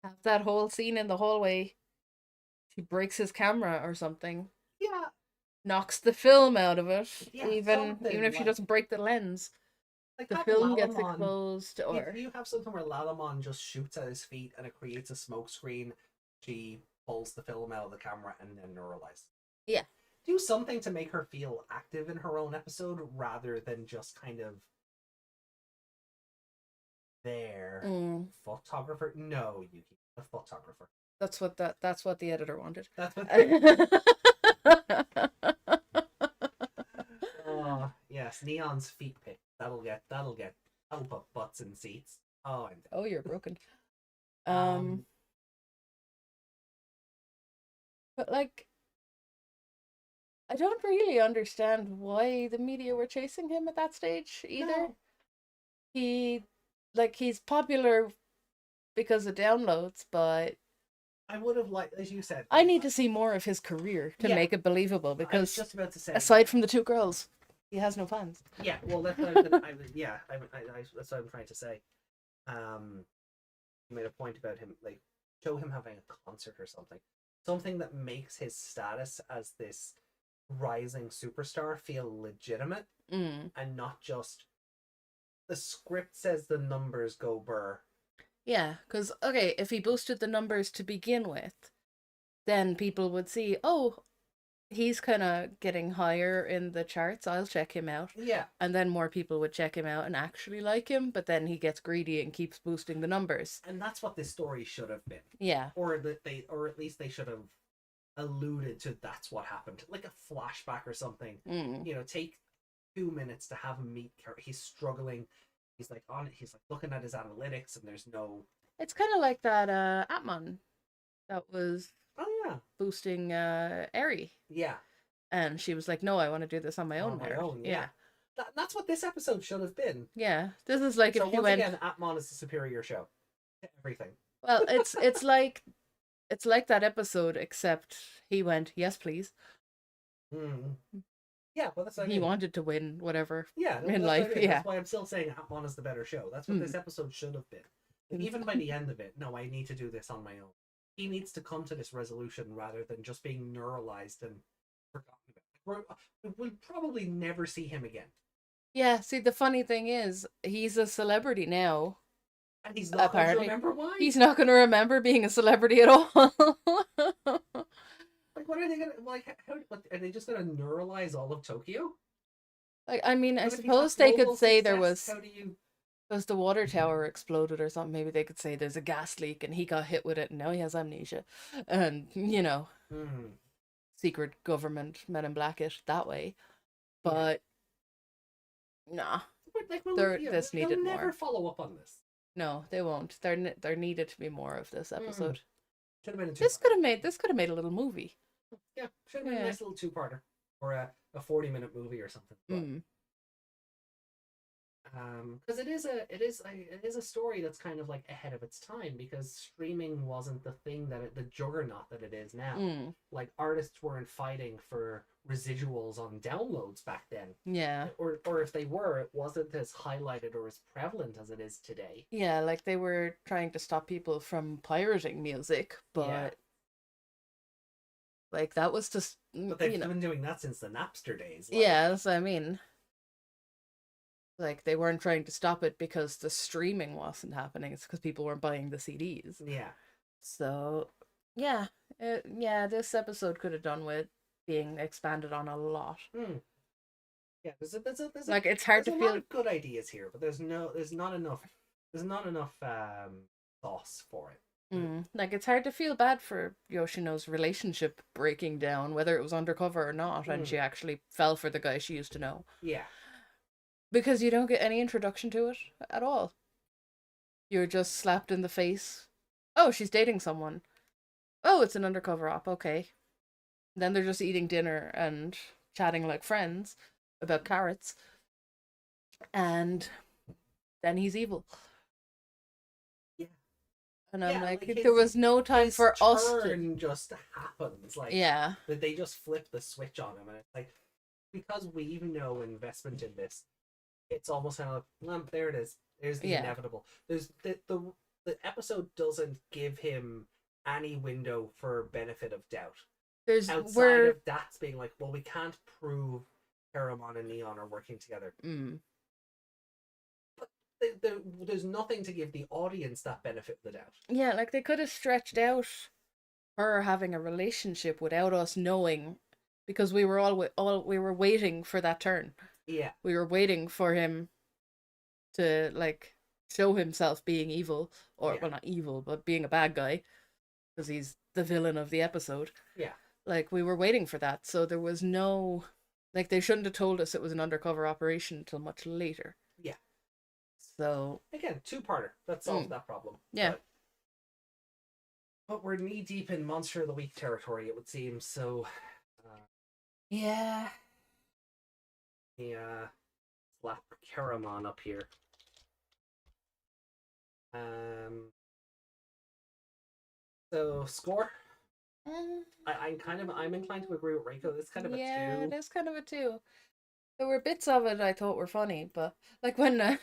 Have that whole scene in the hallway. She breaks his camera or something. Yeah. Knocks the film out of it. Yeah, even if she doesn't break the lens. Like the film gets exposed, or if you have something where Lalamon just shoots at his feet and it creates a smoke screen, she pulls the film out of the camera and then neuralizes. Yeah. Do something to make her feel active in her own episode rather than just kind of there. Photographer? No, Yuki, the photographer. That's what the editor wanted. That's what. Oh yes, Neon's feet pic. That'll put butts in seats. Oh, you're broken. But like, I don't really understand why the media were chasing him at that stage either. No. He's popular because of downloads, but I would have liked, as you said, I need to see more of his career to make it believable, because I was just about to say, aside from the two girls, he has no fans. Yeah, well, that's what that's what I'm trying to say. You made a point about him, like, show him having a concert or something that makes his status as this rising superstar feel legitimate and not just the script says the numbers go burr. Yeah, because, okay, if he boosted the numbers to begin with, then people would see, oh, he's kind of getting higher in the charts. I'll check him out. Yeah. And then more people would check him out and actually like him, but then he gets greedy and keeps boosting the numbers. And that's what this story should have been. Yeah. Or at least they should have alluded to that's what happened. Like a flashback or something. You know, take 2 minutes to have him meet he's struggling. He's like looking at his analytics and there's no. It's kind of like that Atmon that was boosting Eri. Yeah. And she was like, no, I want to do this on my own. Yeah. That's what this episode should have been. Yeah. This is like so if you once went... again, Atmon is the superior show to everything. Well, it's like that episode, except he went, yes, please. Yeah, well, that's what he wanted to win whatever in life. Yeah. That's why I'm still saying Atmon is the better show. That's what this episode should have been. Like, even by the end of it, no, I need to do this on my own. He needs to come to this resolution rather than just being neuralized and forgotten about. We'll probably never see him again. Yeah, see, the funny thing is, he's a celebrity now. And he's not going to remember why. He's not going to remember being a celebrity at all. Like, what are they going to, like, are they just going to neuralize all of Tokyo? Like, I mean, I suppose they could say there was... How do you... Because the water tower exploded or something, maybe they could say there's a gas leak and he got hit with it and now he has amnesia. And, you know, secret government Men in Black it that way. But, nah. Like, this needed more. They'll never follow up on this. No, they won't. There needed to be more of this episode. Should have been a this could have made a little movie. Yeah, should have been a nice little two-parter. Or a 40-minute movie or something. But, because it is a story that's kind of like ahead of its time, because streaming wasn't the thing the juggernaut that it is now. Like, artists weren't fighting for residuals on downloads back then. Yeah. Or if they were, it wasn't as highlighted or as prevalent as it is today. Yeah, like they were trying to stop people from pirating music, but like that was just. But they've been doing that since the Napster days. Like... Yeah, that's what I mean. Like, they weren't trying to stop it because the streaming wasn't happening. It's because people weren't buying the CDs. Yeah. So, yeah. This episode could have done with being expanded on a lot. Yeah, there's like, it's hard to feel... lot of good ideas here, but there's not enough sauce for it. Like, it's hard to feel bad for Yoshino's relationship breaking down, whether it was undercover or not, and she actually fell for the guy she used to know. Yeah. Because you don't get any introduction to it at all. You're just slapped in the face. Oh, she's dating someone. Oh, it's an undercover op, okay. Then they're just eating dinner and chatting like friends about carrots. And then he's evil. Yeah. And I'm like there was no time for us to... just happens. Like, they just flip the switch on him. And it's like, because we know investment in this, it's almost kind of like, well, there it is. There's the inevitable. There's the episode doesn't give him any window for benefit of doubt. There's outside of that's being like, well, we can't prove Paramon and Neon are working together. But there's nothing to give the audience that benefit of the doubt. Yeah, like they could have stretched out her having a relationship without us knowing, because we were we were waiting for that turn. Yeah. We were waiting for him to, like, show himself being evil. Or, well, not evil, but being a bad guy. Because he's the villain of the episode. Yeah. Like, we were waiting for that. So there was no... Like, they shouldn't have told us it was an undercover operation until much later. Yeah. So... Again, two-parter. That solves that problem. Yeah. But we're knee-deep in Monster of the Week territory, it would seem, so... Yeah. Slap Caramon up here. So score. I'm inclined to agree with Reiko. It's kind of a 2. Yeah, it is kind of a 2. There were bits of it I thought were funny, but like when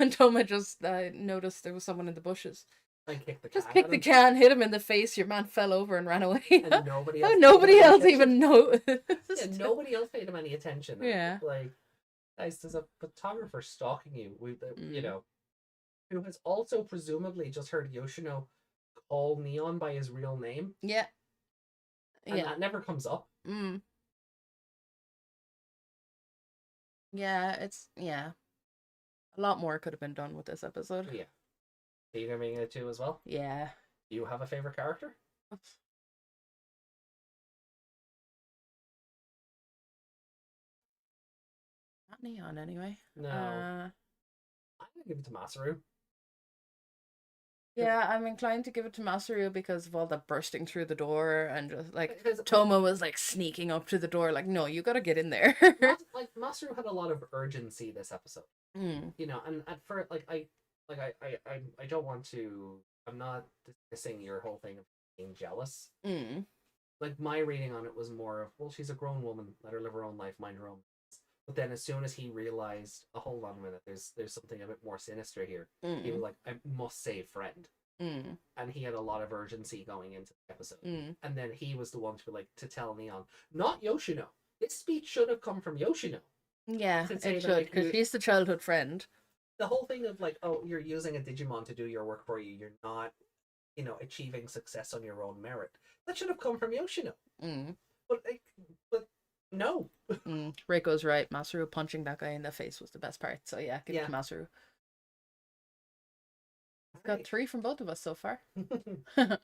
Tohma just noticed there was someone in the bushes, And kick the Just can kick at the him, can, hit him in the face. Your man fell over and ran away. and nobody How else. nobody else attention. even noticed. Yeah, nobody else paid him any attention. And Yeah. like, guys, there's a photographer stalking you. You Mm. know, who has also presumably just heard Yoshino call Neon by his real name, Yeah. and Yeah. that never comes up. Mm. Yeah, it's a lot more could have been done with this episode. Yeah. Are you gonna bring it too as well? Yeah. Do you have a favorite character? Not Neon anyway. No. I'm gonna give it to Masaru. Yeah, I'm inclined to give it to Masaru because of all the bursting through the door and just like Because Tohma was like sneaking up to the door, like, no, you gotta get in there. like Masaru had a lot of urgency this episode. Mm. You know, and at first, I don't want to. I'm not dismissing your whole thing of being jealous. Mm. Like, my reading on it was more of, well, she's a grown woman, let her live her own life, mind her own business. But then as soon as he realized, oh, hold on a minute, there's something a bit more sinister here, he was like, I must save friend. Mm. And he had a lot of urgency going into the episode. Mm. And then he was the one to tell Neon, not Yoshino. This speech should have come from Yoshino. Yeah, To say it that, should, like, because you- she's the childhood friend. The whole thing of like, oh, you're using a Digimon to do your work for you. You're not, achieving success on your own merit. That should have come from Yoshino. Mm. But no. Mm. Reiko's right. Masaru punching that guy in the face was the best part. So yeah, give it Yeah. to Masaru. Got 3 from both of us so far. I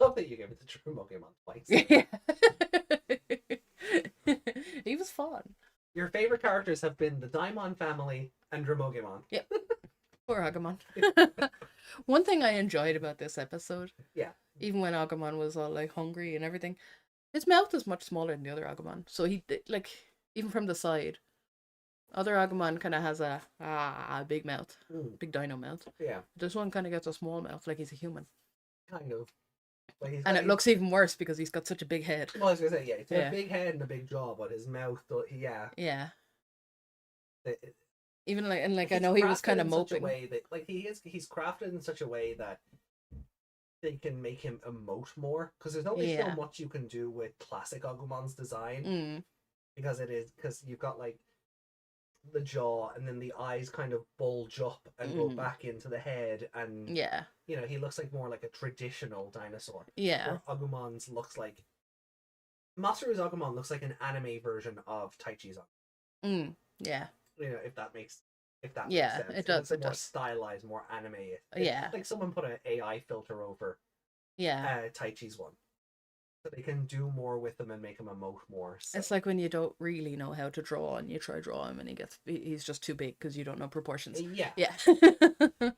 love that you gave it to True Pokemon twice. Yeah. He was fun. Your favorite characters have been the Daimon family and Dromogimon. Yep. Poor Agumon. One thing I enjoyed about this episode, Yeah. even when Agumon was all like hungry and everything, his mouth is much smaller than the other Agumon. So he like even from the side, other Agumon kind of has a big mouth, big dino mouth. Yeah. This one kind of gets a small mouth, like he's a human. Kind of. Like And it looks even worse because he's got such a big head. Well, I was gonna say, yeah, he's got Yeah. a big head and a big jaw, but his mouth, yeah. Yeah. It- Even like and like I he's know he was crafted kind of in such a moping. way that, like, he's crafted in such a way that they can make him emote more, because there's only so Yeah. much you can do with classic Agumon's design, Mm. because you've got like the jaw and then the eyes kind of bulge up and go back into the head, and Yeah. he looks like more like a traditional dinosaur. Yeah. Where Agumon's looks like Masaru's Agumon looks like an anime version of Taichi's Agumon. Mm. Yeah. If that makes Yeah, sense. it does, It's it more does. stylized, more anime. Yeah. Like someone put an AI filter over Yeah. Taichi's one, so they can do more with them and make him emote more. So. It's like when you don't really know how to draw and you try draw him and he's just too big because you don't know proportions. Yeah. Yeah.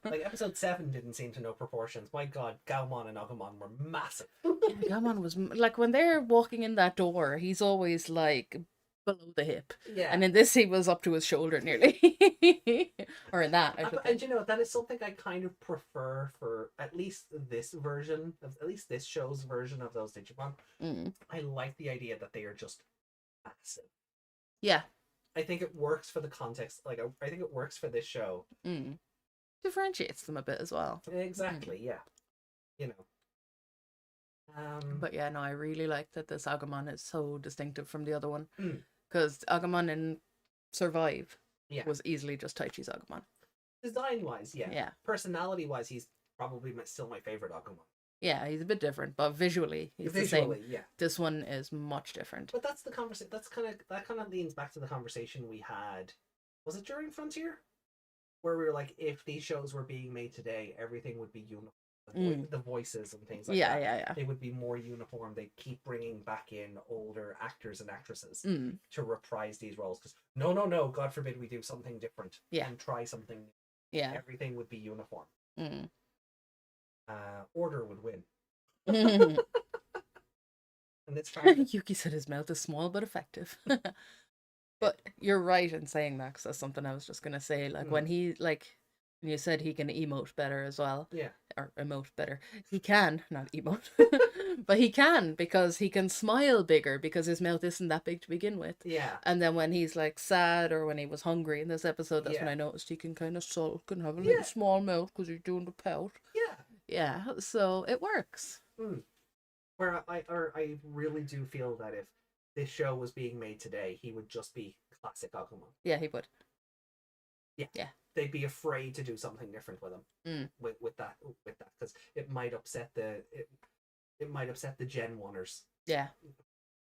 Like episode 7 didn't seem to know proportions. My God, Gaomon and Agumon were massive. Gamon was like when they're walking in that door, he's always like below the hip, Yeah. and in this he was up to his shoulder nearly, or in that. I should And say. that is something I kind of prefer for at least this show's version of those Digimon. Mm. I like the idea that they are just massive. Yeah. I think it works for the context. Like, I think it works for this show. Mm. Differentiates them a bit as well. Exactly. Yeah. But yeah, no, I really like that this Agumon is so distinctive from the other one, Mm. because Agumon in Survive Yeah. was easily just Taichi's Agumon. Design wise, yeah. Yeah. Personality wise, he's probably still my favorite Agumon. Yeah, he's a bit different, but visually he's the Visually, same. yeah. This one is much different. But that's the conversation. That kind of leans back to the conversation we had. Was it during Frontier, where we were like, if these shows were being made today, everything would be uniform. The voices and things like that. Yeah. They would be more uniform. They keep bringing back in older actors and actresses Mm. to reprise these roles. Because no, God forbid we do something different. Yeah. And try something new. Yeah. Everything would be uniform. Mm. Order would win. Mm. And it's fine. Yuki said his mouth is small but effective. But you're right in saying that, because that's something I was just gonna say. Like when he And you said he can emote better as well. Yeah. Or emote better. He can, not emote. But he can, because he can smile bigger because his mouth isn't that big to begin with. Yeah. And then when he's like sad or when he was hungry in this episode, that's when Yeah. I noticed he can kind of sulk and have a Yeah. little small mouth because he's doing the pout. Yeah. Yeah, so it works. Where I really do feel that if this show was being made today, he would just be classic Agumon. Yeah, he would. Yeah. Yeah. They'd be afraid to do something different with him. With that because it might upset the Gen 1ers. Yeah.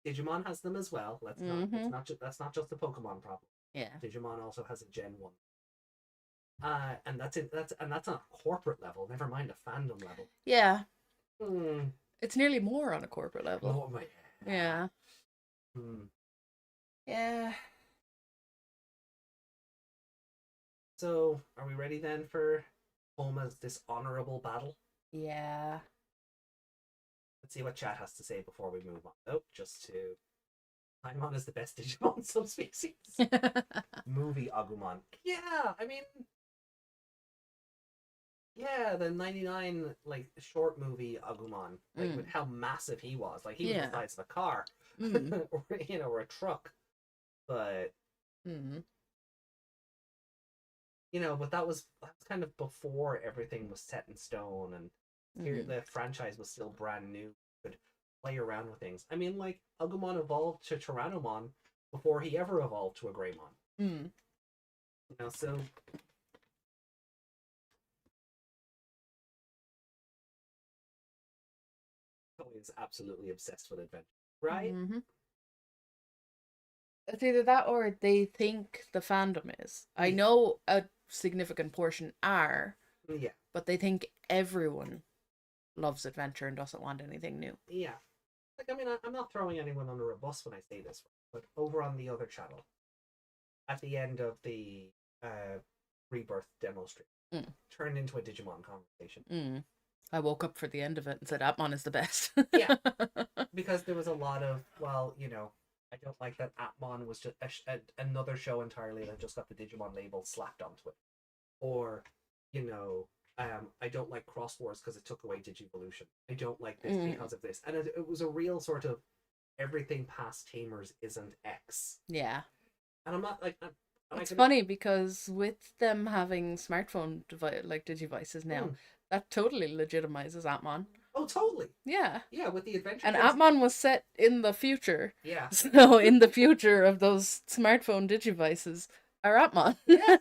Digimon has them as well. That's not just a Pokemon problem. Yeah. Digimon also has a Gen 1. And that's it. That's on a corporate level. Never mind a fandom level. Yeah. Hmm. It's nearly more on a corporate level. Oh my. Yeah. Hmm. Yeah. So, are we ready then for Tohma's dishonorable battle? Yeah. Let's see what chat has to say before we move on. Oh, just to. Paimon is the best Digimon subspecies. Movie Agumon. Yeah, I mean. Yeah, the 99 like short movie Agumon, like with how massive he was. Like he was the size of a car. Or or a truck. But but that was kind of before everything was set in stone, and here the franchise was still brand new. Could play around with things. I mean, like Agumon evolved to Tyrannomon before he ever evolved to a Greymon. So Toei is absolutely obsessed with adventure, right? It's either that or they think the fandom is. I know a significant portion are. Yeah. But they think everyone loves adventure and doesn't want anything new. Yeah. Like, I mean, I'm not throwing anyone under a bus when I say this, but over on the other channel, at the end of the Rebirth demo stream, turned into a Digimon conversation. I woke up for the end of it and said, Atmon is the best. Yeah. Because there was a lot of, I don't like that Atmon was just another show entirely that just got the Digimon label slapped onto it. Or, I don't like Cross Wars because it took away Digivolution. I don't like this because of this. And it was a real sort of everything past Tamers isn't X. Yeah. And I'm not like... It's funny because with them having smartphone Digivices now, that totally legitimizes Atmon. Oh, totally. Yeah. Yeah, with the adventure. And Atmon was set in the future. Yeah. So in the future of those smartphone Digivices are Atmon. Yeah,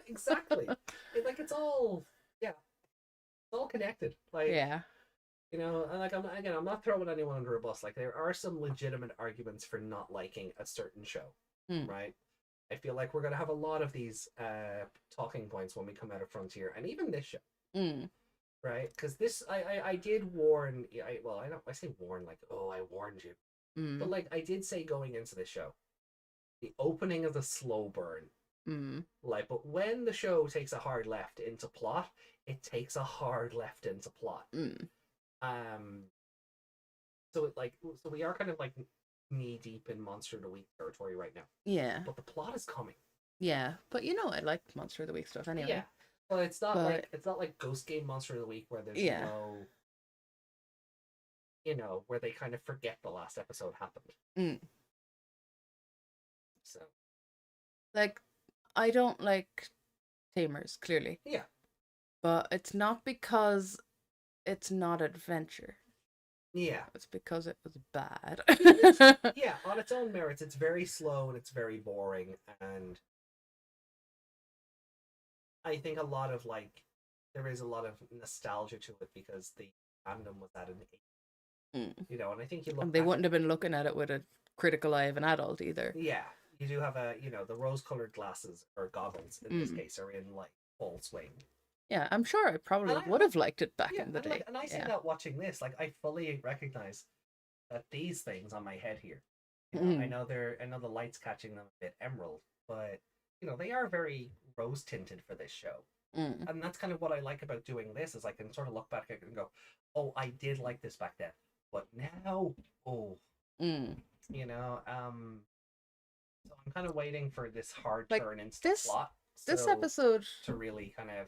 exactly. It's all, it's all connected. Yeah. And I'm not throwing anyone under a bus. Like, there are some legitimate arguments for not liking a certain show, right? I feel like we're going to have a lot of these talking points when we come out of Frontier, and even this show. Right? Because this, I did warn, I say warn, like, oh, I warned you. But, like, I did say going into this show, the opening of the slow burn, but when the show takes a hard left into plot, it takes a hard left into plot. So we are kind of, like, knee-deep in Monster of the Week territory right now. Yeah. But the plot is coming. Yeah. But, I like Monster of the Week stuff anyway. Yeah. Well, it's not like Ghost Game Monster of the Week where there's no, where they kind of forget the last episode happened. So, like, I don't like Tamers, clearly. Yeah. But it's not because it's not adventure. Yeah. It's because it was bad. Yeah, on its own merits, it's very slow and it's very boring, and I think there is a lot of nostalgia to it because the fandom was at an age. And I think you look and they wouldn't have been looking at it with a critical eye of an adult either. Yeah. You do have the rose-colored glasses, or goggles in this case, are in, like, full swing. Yeah, I'm sure I probably would have liked it back in the day. And I say that watching this, like, I fully recognize that these things on my head here, I know the light's catching them a bit emerald, but they are very rose tinted for this show. And that's kind of what I like about doing this, is I can sort of look back at it and go, oh, I did like this back then, but now, so I'm kind of waiting for this hard turn into the plot. This So, episode, to really kind of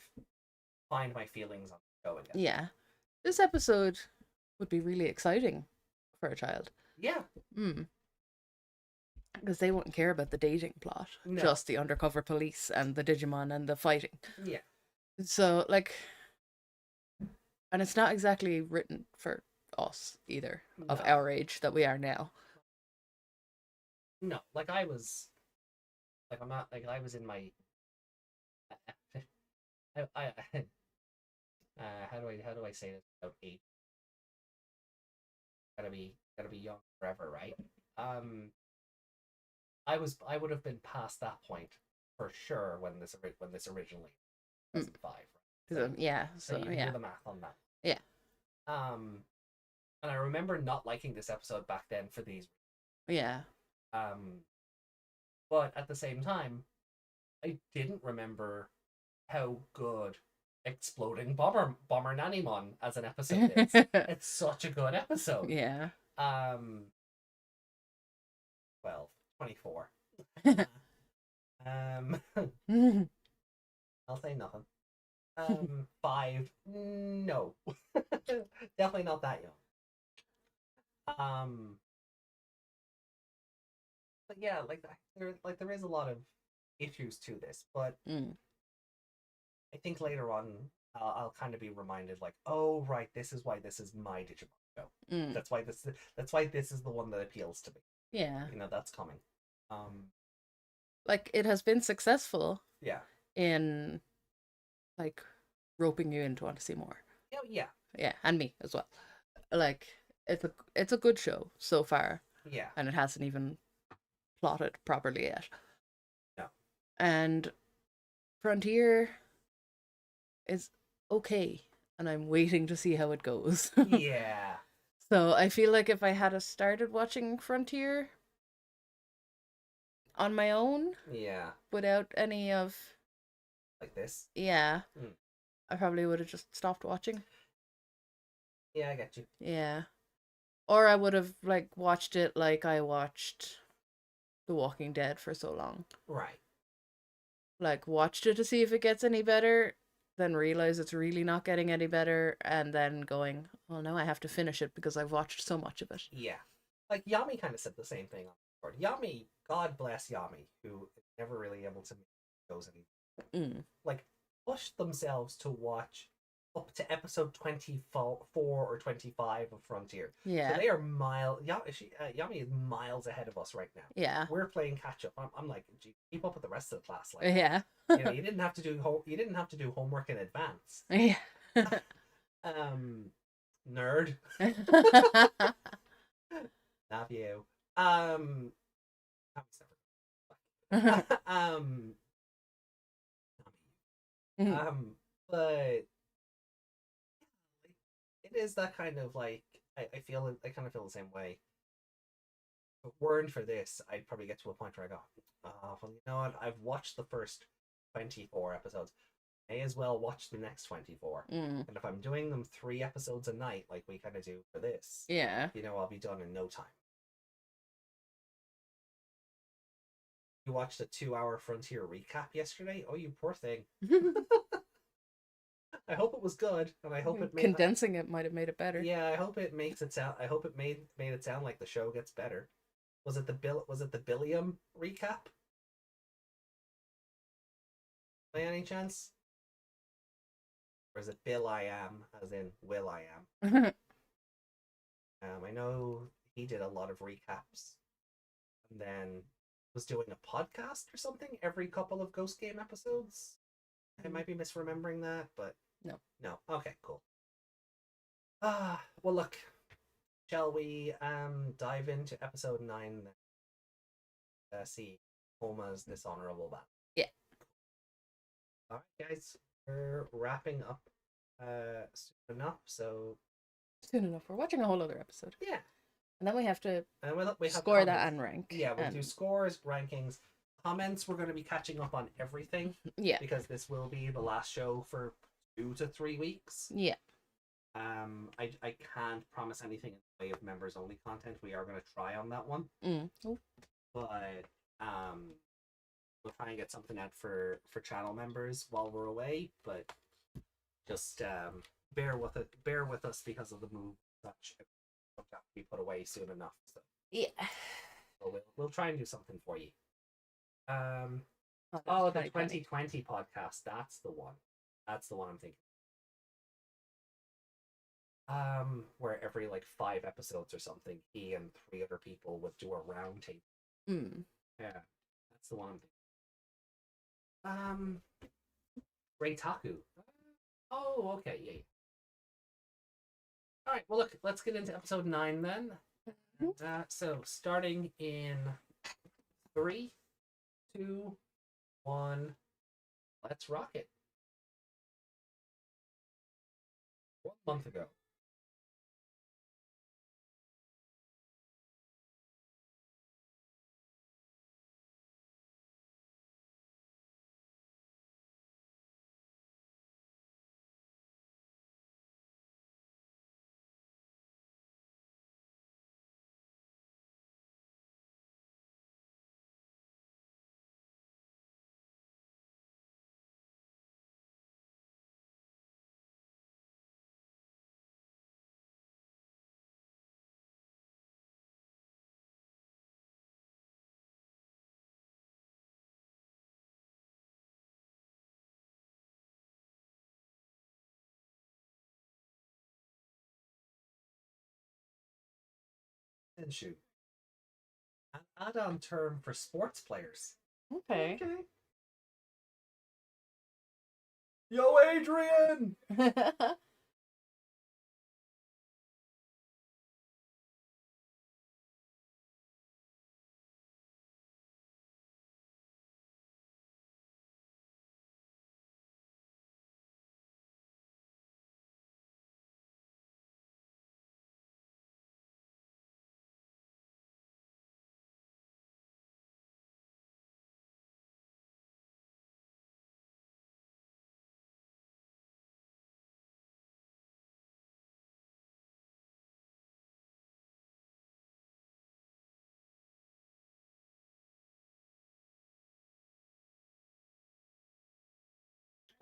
find my feelings on the show again. yeah, this episode would be really exciting for a child. Yeah. Because they wouldn't care about the dating plot, No. just the undercover police and the Digimon and the fighting. Yeah. So, like, and it's not exactly written for us either, of No. our age that we are now. No, like I was, like I'm not, like I was in my, how do I say this without age? Gotta be young forever, right? I would have been past that point for sure when this originally 2005, right? Yeah, So you can yeah. do the math on that. Yeah. And I remember not liking this episode back then for these. Yeah. But at the same time, I didn't remember how good Exploding Bomber Nannymon as an episode is. It's such a good episode. Yeah. 12, 24. I'll say nothing. 5, no. Definitely not that young. But yeah, like there is a lot of issues to this, but I think later on I'll kind of be reminded, like, oh right, this is why this is my Digimon show. That's why this is the one that appeals to me. Yeah. You know, that's coming. Like, it has been successful. Yeah. In, like, roping you in to want to see more. Yeah. Yeah, and me as well. Like, it's a good show so far. Yeah. And it hasn't even plotted properly yet. No. And Frontier is okay, and I'm waiting to see how it goes. Yeah. So I feel like if I had started watching Frontier on my own, yeah, without any of like this, yeah, I probably would have just stopped watching. Yeah, I get you. Yeah. Or I would have, like, watched it like I watched The Walking Dead for so long. Right. Like, watched it to see if it gets any better, then realize it's really not getting any better, and then going, well, now I have to finish it because I've watched so much of it. Yeah. Like, Yami kind of said the same thing on the board. Yami, God bless Yami, who is never really able to make shows anymore. Like, pushed themselves to watch up to episode 24 or 25 of Frontier. Yeah. So they are Yami is miles ahead of us right now. Yeah. We're playing catch up. I'm like, gee, keep up with the rest of the class. Like, yeah. You know, you didn't have to do homework in advance. Yeah. Nerd. Love you. But it is that kind of, like, I kind of feel the same way. If it weren't for this, I'd probably get to a point where I go, oh, well, you know what? I've watched the first 24 episodes. May as well watch the next 24. And if I'm doing them 3 episodes a night, like we kind of do for this, yeah, you know, I'll be done in no time. You watched a 2-hour Frontier recap yesterday? Oh, you poor thing. I hope it was good, and I hope it made condensing it might have made it better. Yeah, I hope it makes it sound. I hope it made it sound like the show gets better. Was it the Billiam recap? By any chance? Or is it Bill I Am, as in Will I Am? I know he did a lot of recaps, and then was doing a podcast or something every couple of Ghost Game episodes. I might be misremembering that, but no. Okay, cool. Well, look, shall we dive into episode 9 then? See Tohma's dishonorable battle. Yeah. All right, guys, we're wrapping up soon enough. So soon enough, we're watching a whole other episode. Yeah. And then we have to we have score comments. that and rank. Yeah, we'll do scores, rankings, comments. We're going to be catching up on everything. Yeah. Because this will be the last show for 2 to 3 weeks. Yeah. I can't promise anything in the way of members only content. We are going to try on that one. Oh. But we'll try and get something out for channel members while we're away, but just bear with us because of the move. Such will have to be put away soon enough. So Yeah. so we'll try and do something for you. that's Oh, the 2020. 2020 podcast. That's the one. That's the one I'm thinking. Where every like 5 episodes or something, he and 3 other people would do a round table. Yeah, that's the one I'm thinking. Reitaku. Oh, okay, yeah. All right, well, look, let's get into episode 9 then. So, starting in 3, 2, 1, let's rock it. 1 month ago. And shoot. An add-on term for sports players. Okay. Yo, Adrian!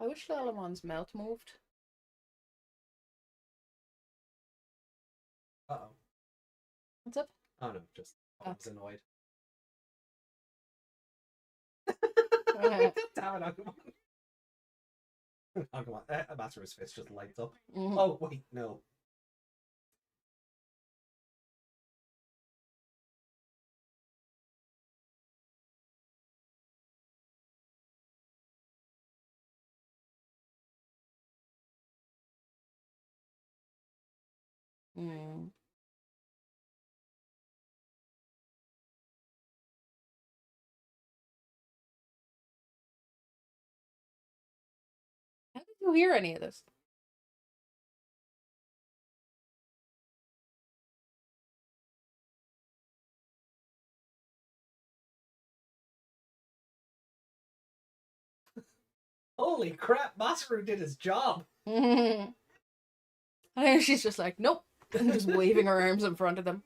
I wish Lalamon's mouth moved. Uh-oh. What's up? Oh, no, just I was annoyed. God damn it, Agumon. Agumon. Masaru's face just lights up. Oh, wait, no. How did you hear any of this? Holy crap, Masaru did his job. And she's just like, nope. And just waving her arms in front of them.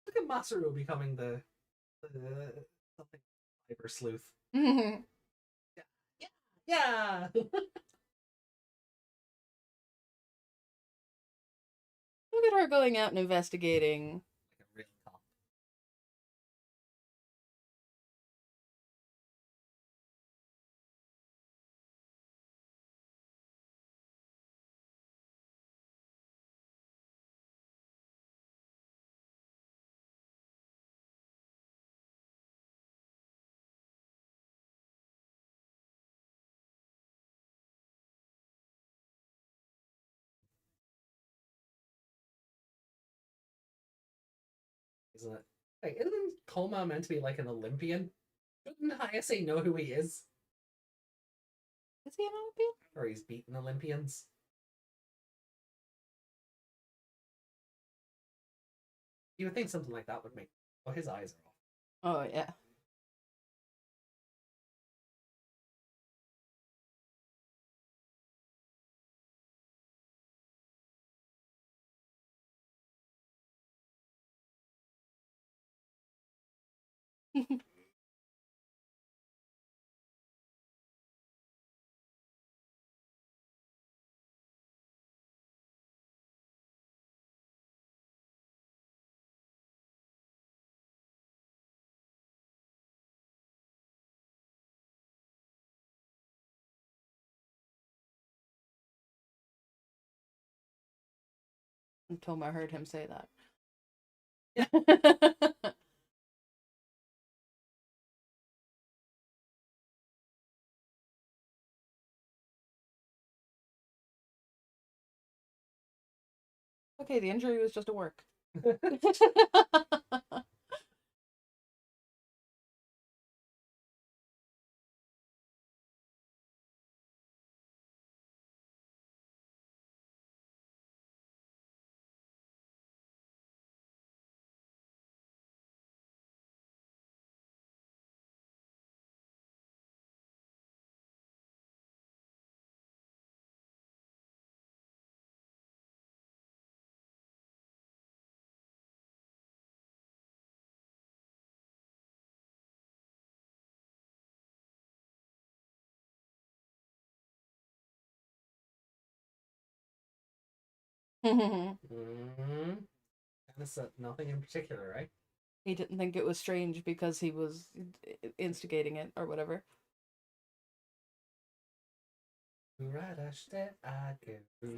Look at Masaru becoming the something cyber sleuth. Look Yeah. at her going out and investigating. Like a real cop. Isn't it? Hey, isn't Tohma meant to be like an Olympian? Shouldn't Hayase know who he is? Is he an Olympian? Or he's beaten Olympians? You would think something like that would make... Oh, his eyes are off. Oh, yeah. And Tohma heard him say that. Yeah. Okay, the injury was just a work. Mm-hmm. Nothing in particular, right? He didn't think it was strange because he was instigating it or whatever. 5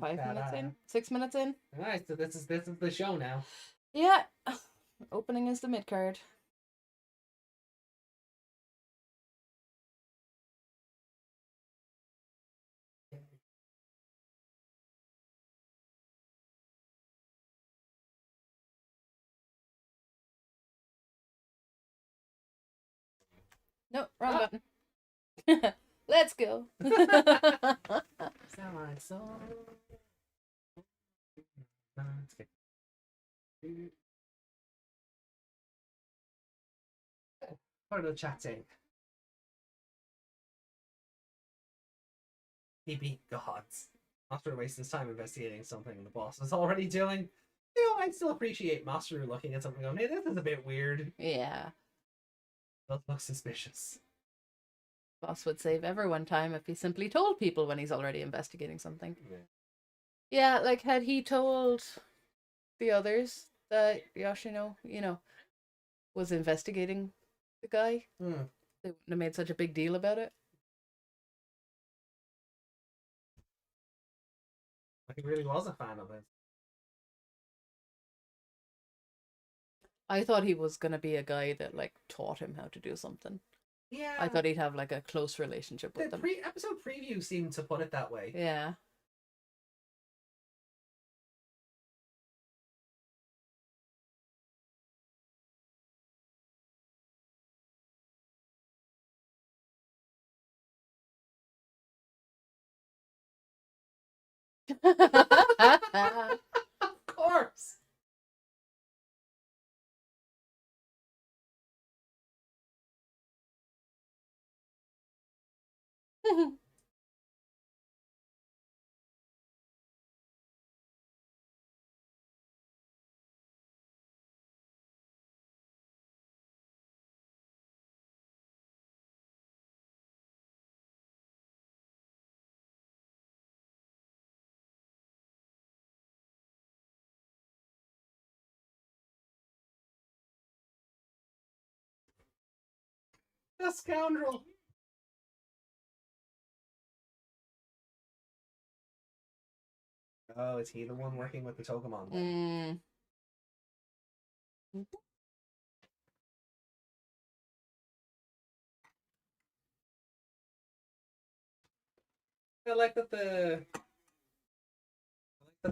minutes in? 6 minutes in? Alright, so this is the show now. Yeah. Opening is the mid card. No, wrong button. Let's go. Sound like so. Part of chatting. He beat gods. Master wastes his time investigating something the boss was already doing. You know, I still appreciate Master looking at something going, hey, this is a bit weird. Yeah. Does look suspicious. Boss would save everyone time if he simply told people when he's already investigating something. Yeah. Yeah, like had he told the others that Yoshino, was investigating the guy, they wouldn't have made such a big deal about it. Like, he really was a fan of it. I thought he was gonna be a guy that like taught him how to do something. Yeah. I thought he'd have like a close relationship with The them. episode preview seemed to put it that way. Yeah. Of course. The scoundrel. Oh, is he the one working with the Togemon then? I like that the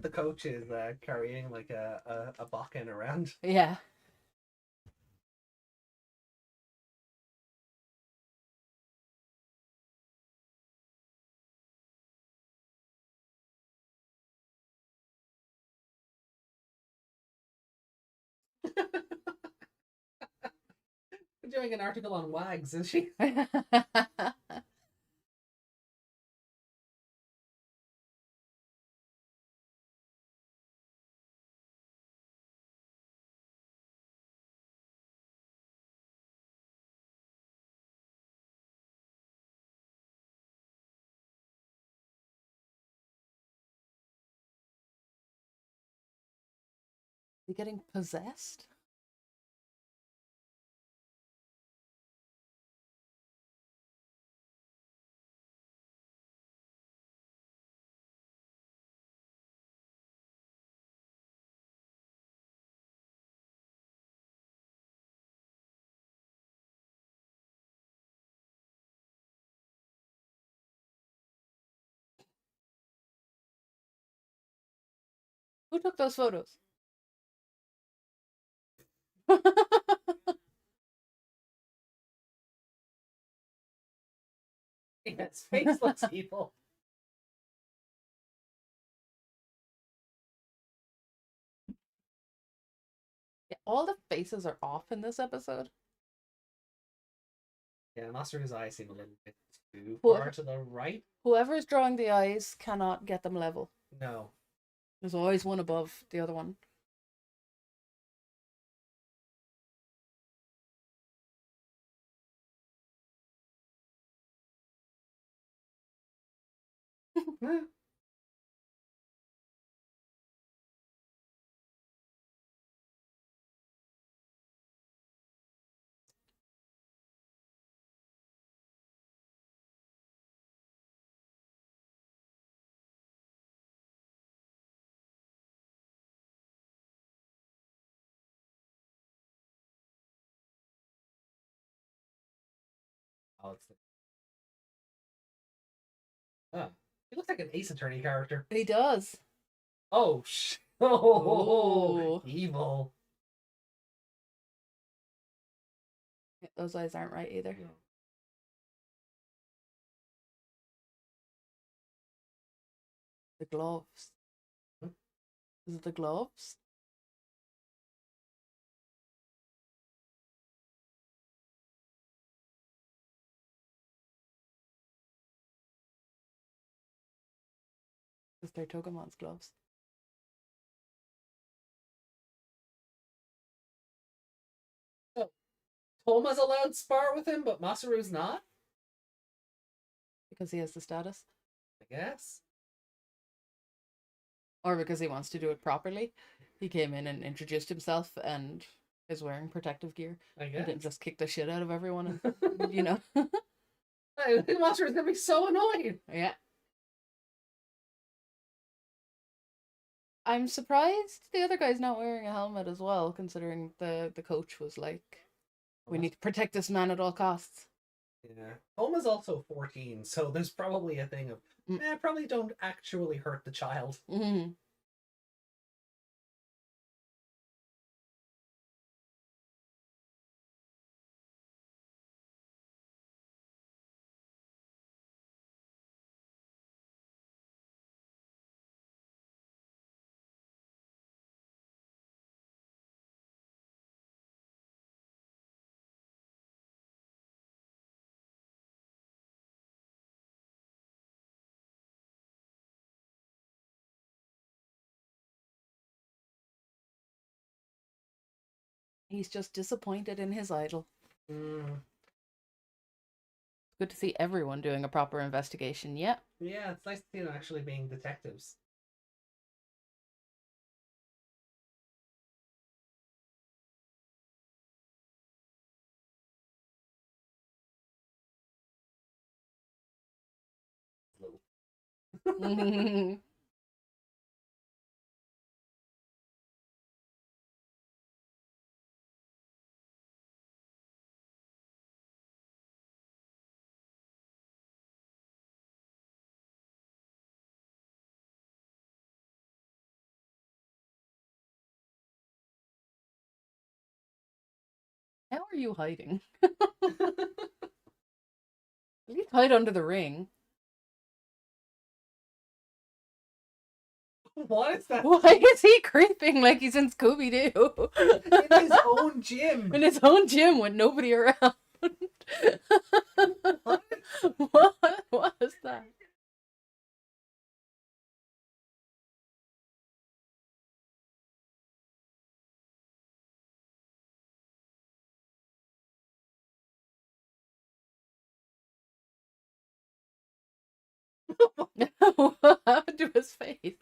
coach is carrying like a Bakken around. Yeah. Doing an article on wags, is she? he getting possessed? Who took those photos? It's faceless people. Yeah, all the faces are off in this episode. Yeah, Masaru's eyes seem a little bit too Whoever- far to the right. Whoever's drawing the eyes cannot get them level. No. There's always one above the other one. Oh, it's he looks like an Ace Attorney character. He does. Oh, Oh. Evil. Yeah, those eyes aren't right either. No. The gloves. Is it the gloves? Because they're Togemon's gloves. Tohma's allowed to spar with him, but Masaru's not? Because he has the status. I guess. Or because he wants to do it properly. He came in and introduced himself and is wearing protective gear. I And guess. didn't just kick the shit out of everyone and, you know. I think Masaru's gonna be so annoyed. Yeah. I'm surprised the other guy's not wearing a helmet as well, considering the coach was like, we need to protect this man at all costs. Yeah. Tohma's also 14, so there's probably a thing of, probably don't actually hurt the child. Mm-hmm. He's just disappointed in his idol. Mm. Good to see everyone doing a proper investigation. Yeah. Yeah, it's nice to see them actually being detectives. How are you hiding? At least hide under the ring. What is that? Why is he creeping like he's in Scooby-Doo? In his own gym. In his own gym with nobody around. What? What was that? What happened to his face?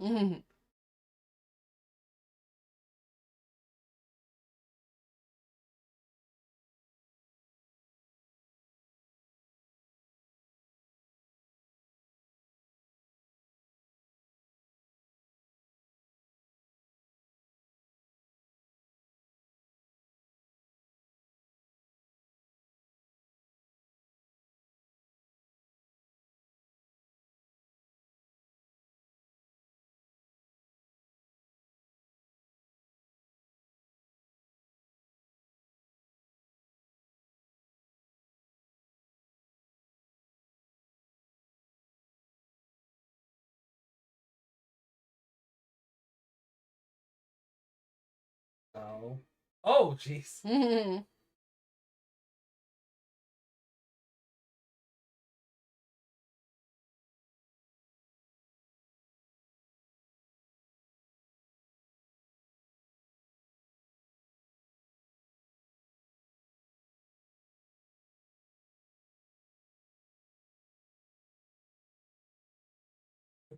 Mhm. Oh. Oh, jeez. Mhm.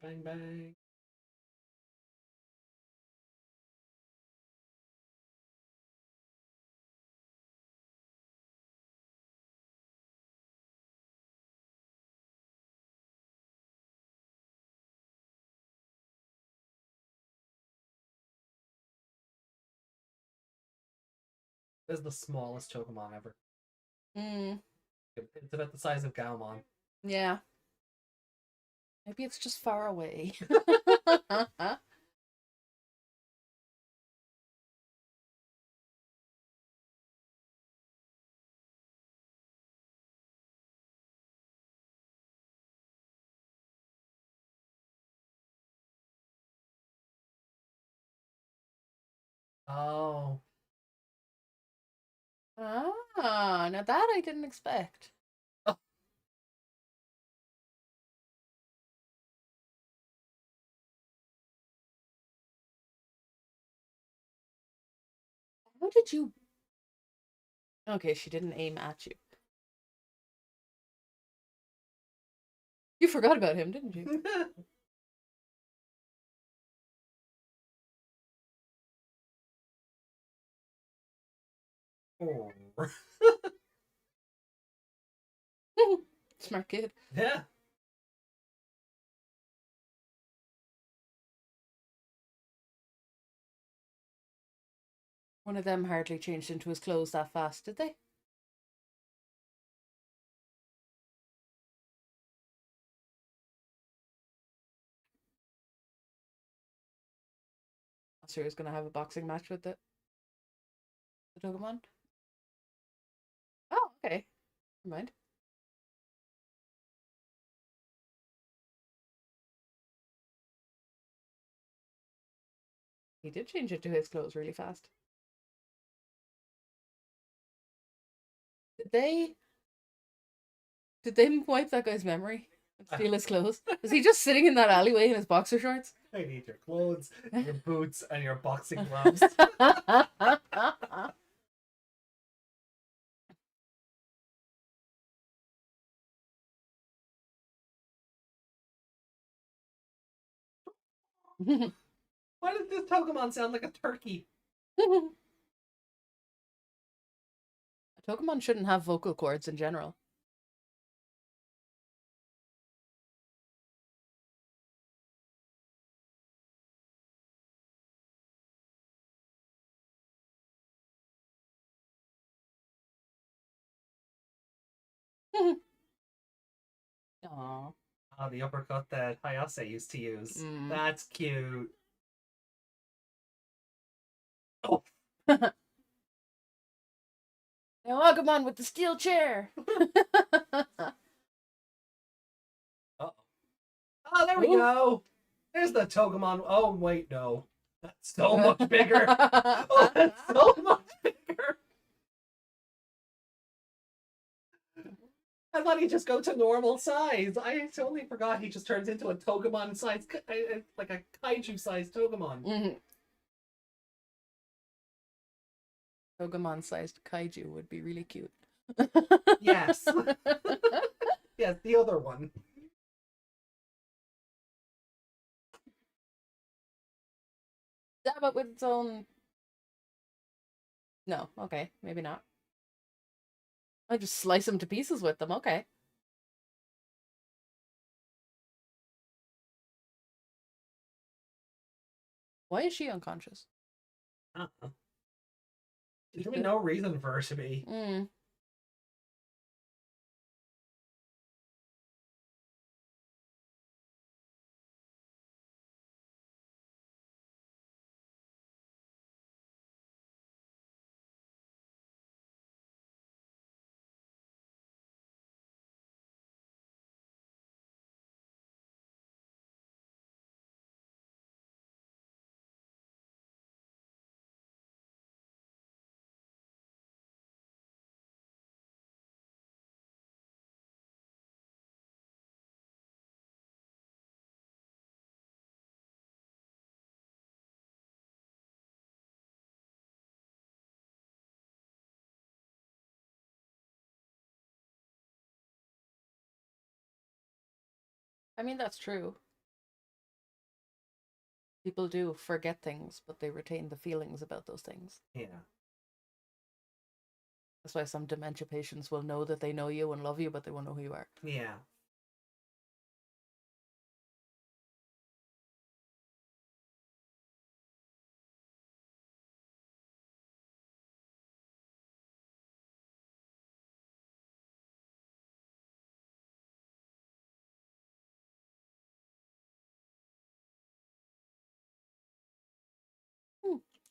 Bang, bang. This is the smallest Togemon ever. Mm. It's about the size of Gaomon. Yeah. Maybe it's just far away. Oh. Ah, now that I didn't expect. Oh. How did you? Okay, she didn't aim at you. You forgot about him, didn't you? Oh. Smart kid. Yeah. One of them hardly changed into his clothes that fast, did they? So he was going to have a boxing match with the Togemon. Oh, okay. Never mind. He did change into his clothes really fast. Did they? Did they wipe that guy's memory and steal his clothes? Is he just sitting in that alleyway in his boxer shorts? I need your clothes, your boots, and your boxing gloves. Why does this Togemon sound like a turkey? A Togemon shouldn't have vocal cords in general. Aww. Ah, the uppercut that Hayase used to use. Mm. That's cute. Oh. Now Agumon with the steel chair. Uh-oh. Oh, there we Ooh. go. There's the Togemon. Oh, wait, no. That's so much bigger. Oh, that's so much bigger. I thought he'd just go to normal size. I totally forgot he just turns into a Togemon size, like a kaiju sized Togemon. Mhm. Togemon sized kaiju would be really cute. Yes. Yes, the other one. Stab it with its own. No, okay, maybe not. I just slice him to pieces with them. Okay. Why is she unconscious? Uh-uh. There's really no reason for her to be. Mm. I mean, that's true. People do forget things, but they retain the feelings about those things. Yeah. That's why some dementia patients will know that they know you and love you, but they won't know who you are. Yeah.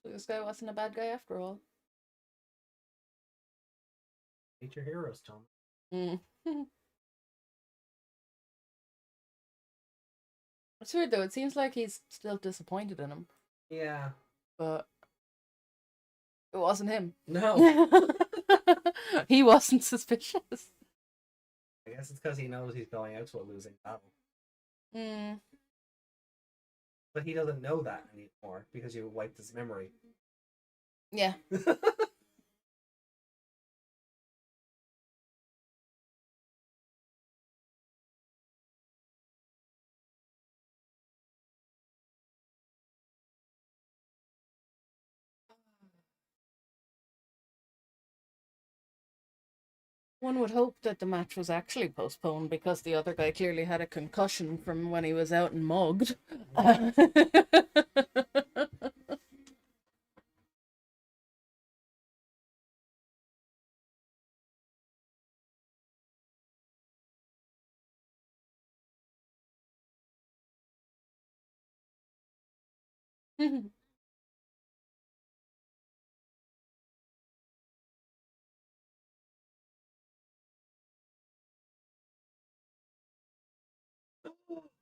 So this guy wasn't a bad guy after all. Meet your heroes, Tom. Mm. It's weird though. It seems like he's still disappointed in him, Yeah. but it wasn't him. No. He wasn't suspicious. I guess it's because he knows he's going out to a losing battle. Mm. But he doesn't know that anymore because you wiped his memory. Yeah. One would hope that the match was actually postponed because the other guy clearly had a concussion from when he was out and mugged.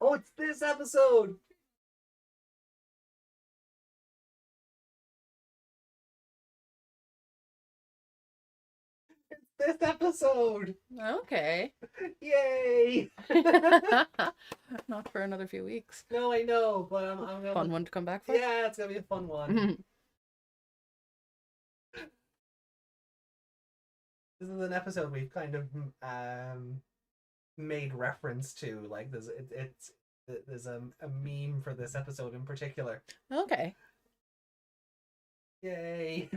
Oh, it's this episode! It's this episode! Okay. Yay! Not for another few weeks. No, I know, but I'm gonna... Fun one to come back for. Yeah, it's gonna be a fun one. This is an episode we've kind of made reference to. Like, there's a meme for this episode in particular. Okay. Yay!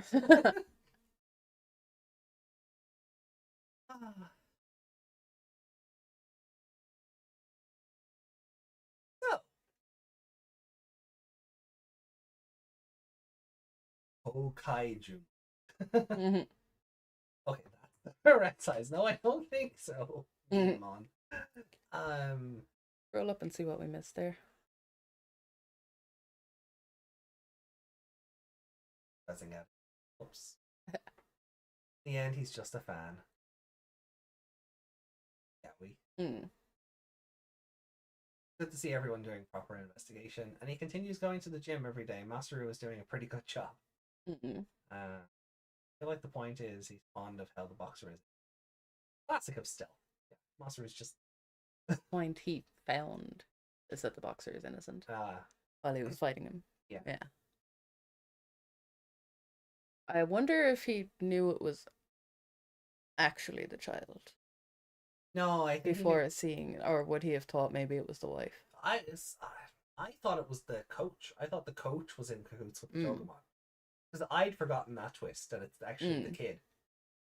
So, Kaiju. Mhm. Okay, that's the correct size. No, I don't think so. Mhm. Digimon. Scroll up and see what we missed there. Pressing it. Oops. In the end, he's just a fan. Yeah, good to see everyone doing proper investigation, and he continues going to the gym every day. Masaru is doing a pretty good job. I feel like the point is he's fond of how the boxer is. Classic of still. Yeah, Masaru's just... Point he found is that the boxer is innocent while he was fighting him. Yeah. I wonder if he knew it was actually the child. No, I think before seeing, or would he have thought maybe it was the wife? I thought it was the coach. I thought the coach was in cahoots with the Mm. Togemon. Because I'd forgotten that twist, and it's actually the kid.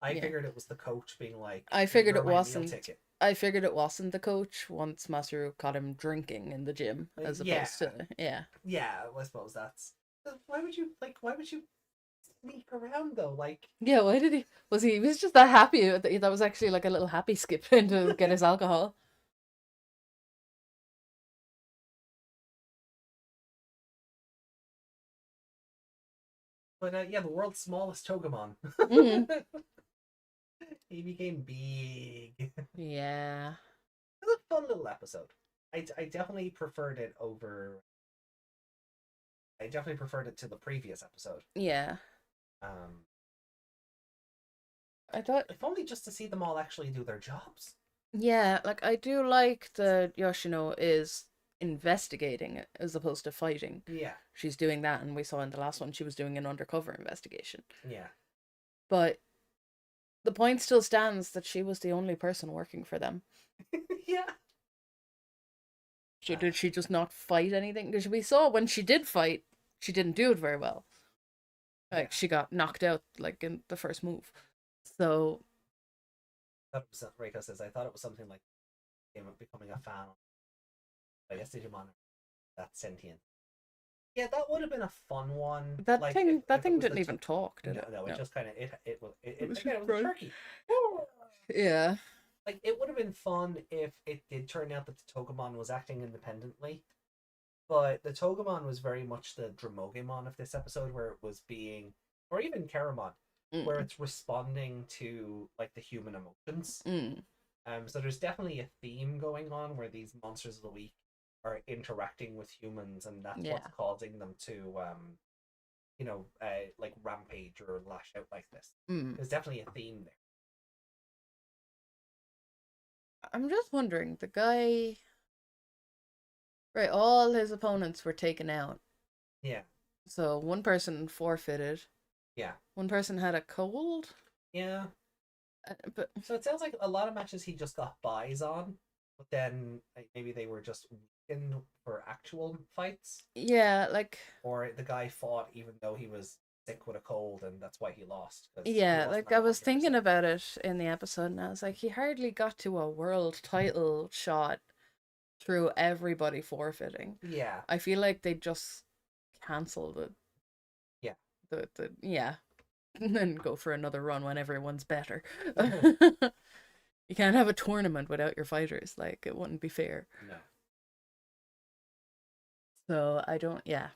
I Yeah. figured it was the coach being like, I figured "You're it my meal wasn't. ticket." I figured it wasn't the coach once Masaru caught him drinking in the gym, as opposed to yeah. Yeah, I suppose that's. Why would you sneak around though? Like, Yeah, why did he? He was just that happy that was actually like a little happy skip to get his alcohol. but yeah, the world's smallest Togemon. Mhm. He became big. Yeah. It was a fun little episode. I definitely preferred it over. I definitely preferred it to the previous episode. Yeah. Um, I thought. if only just to see them all actually do their jobs. Yeah, like I do like that Yoshino is investigating it as opposed to fighting. Yeah, She's doing that, and we saw in the last one she was doing an undercover investigation. yeah, But the point still stands that she was the only person working for them. yeah. Did she just not fight anything? Because we saw when she did fight, she didn't do it very well. Like Yeah. she got knocked out like in the first move. So That was Reiko says I thought it was something like becoming a fan. I guess Digimon that's sentient. Yeah, that would have been a fun one. that like, thing if it was didn't the even talk, did no, it? no, it just kind of it was again, just it was a grunting. turkey. Yeah. Like it would have been fun if it did turn out that the Togemon was acting independently, but the Togemon was very much the Dramogemon of this episode, where it was being, or even Karamon, where it's responding to like the human emotions. So there's definitely a theme going on where these monsters of the week are interacting with humans, and that's Yeah. what's causing them to like rampage or lash out like this. There's definitely a theme there. I'm just wondering, the guy, right, all his opponents were taken out. Yeah. So one person forfeited. Yeah. One person had a cold. Yeah. But So it sounds like a lot of matches he just got buys on, but then maybe they were just weakened for actual fights. yeah, like Or the guy fought even though he was sick with a cold, and that's why he lost. yeah, like I was thinking about it in the episode, and I was like, he hardly got to a world title shot through everybody forfeiting. Yeah. I feel like they just cancelled it. Yeah. The yeah. And then go for another run when everyone's better. You can't have a tournament without your fighters. Like, it wouldn't be fair. No. So I don't, yeah.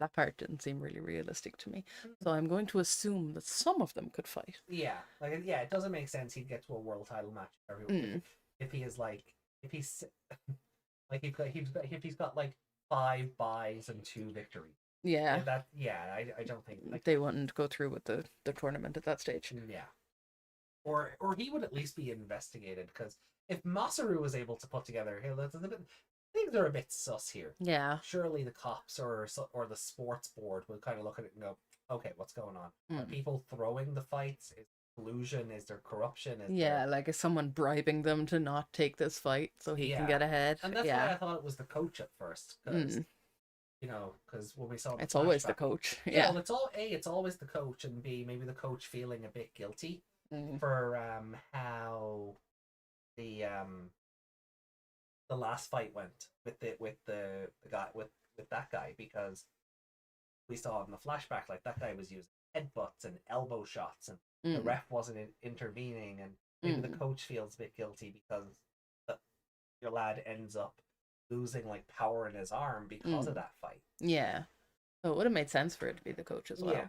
That part didn't seem really realistic to me. So I'm going to assume that some of them could fight. Yeah, it doesn't make sense he'd get to a world title match if he is like if he's like if he's got like 5 buys and 2 victories. Yeah. I don't think they wouldn't go through with the tournament at that stage. Yeah. Or he would at least be investigated, because if Masaru was able to put together, hey, things are a bit sus here. Yeah. Surely the cops or the sports board would kind of look at it and go, okay, what's going on? Are people throwing the fights? Is there collusion? Is there corruption? Like, is someone bribing them to not take this fight so he can get ahead? And that's why I thought it was the coach at first, because because when we saw it's always the coach. Well, it's always the coach, and B, maybe the coach feeling a bit guilty for how the last fight went with the guy with that guy, because we saw in the flashback like that guy was using headbutts and elbow shots, and the ref wasn't intervening, and maybe the coach feels a bit guilty because your lad ends up losing like power in his arm because of that fight. Yeah, so it would have made sense for it to be the coach as well. Yeah,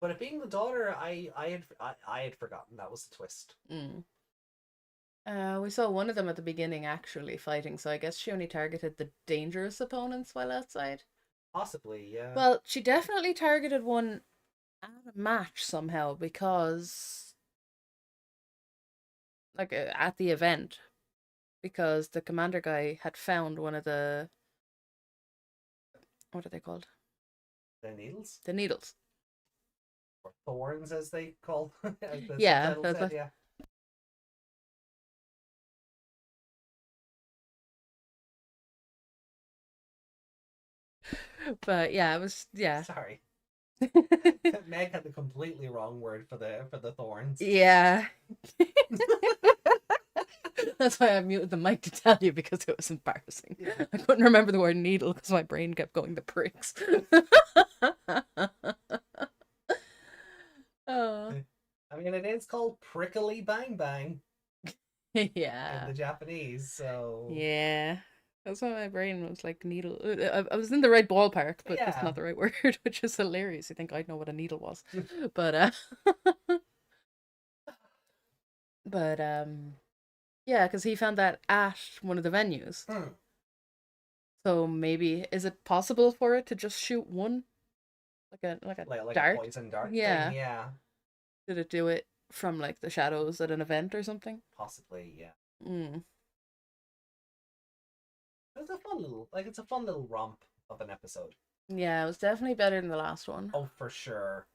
but it being the daughter, I had forgotten that was the twist. We saw one of them at the beginning actually fighting, so I guess she only targeted the dangerous opponents while outside. Possibly, yeah. Well, she definitely targeted one at a match somehow, because like at the event, because the commander guy had found one of the, what are they called? The needles? The needles. Or thorns, as they call. As the Yeah, subtitle said, yeah. But yeah, it was Sorry. Meg had the completely wrong word for the thorns. Yeah. That's why I muted the mic to tell you, because it was embarrassing. Yeah. I couldn't remember the word needle because my brain kept going the pricks. Oh. I mean, it is called prickly bang bang in Yeah. the Japanese, so Yeah. That's why my brain was like needle. I was in the right ballpark, but that's Yeah. not the right word, which is hilarious. You think I'd know what a needle was. But yeah, because he found that at one of the venues. So maybe, is it possible for it to just shoot one? Like a dart? a poison dart Yeah. thing, yeah. Did it do it from like the shadows at an event or something? Possibly, yeah. Mm. It's a fun little romp of an episode. Yeah, it was definitely better than the last one. Oh, for sure.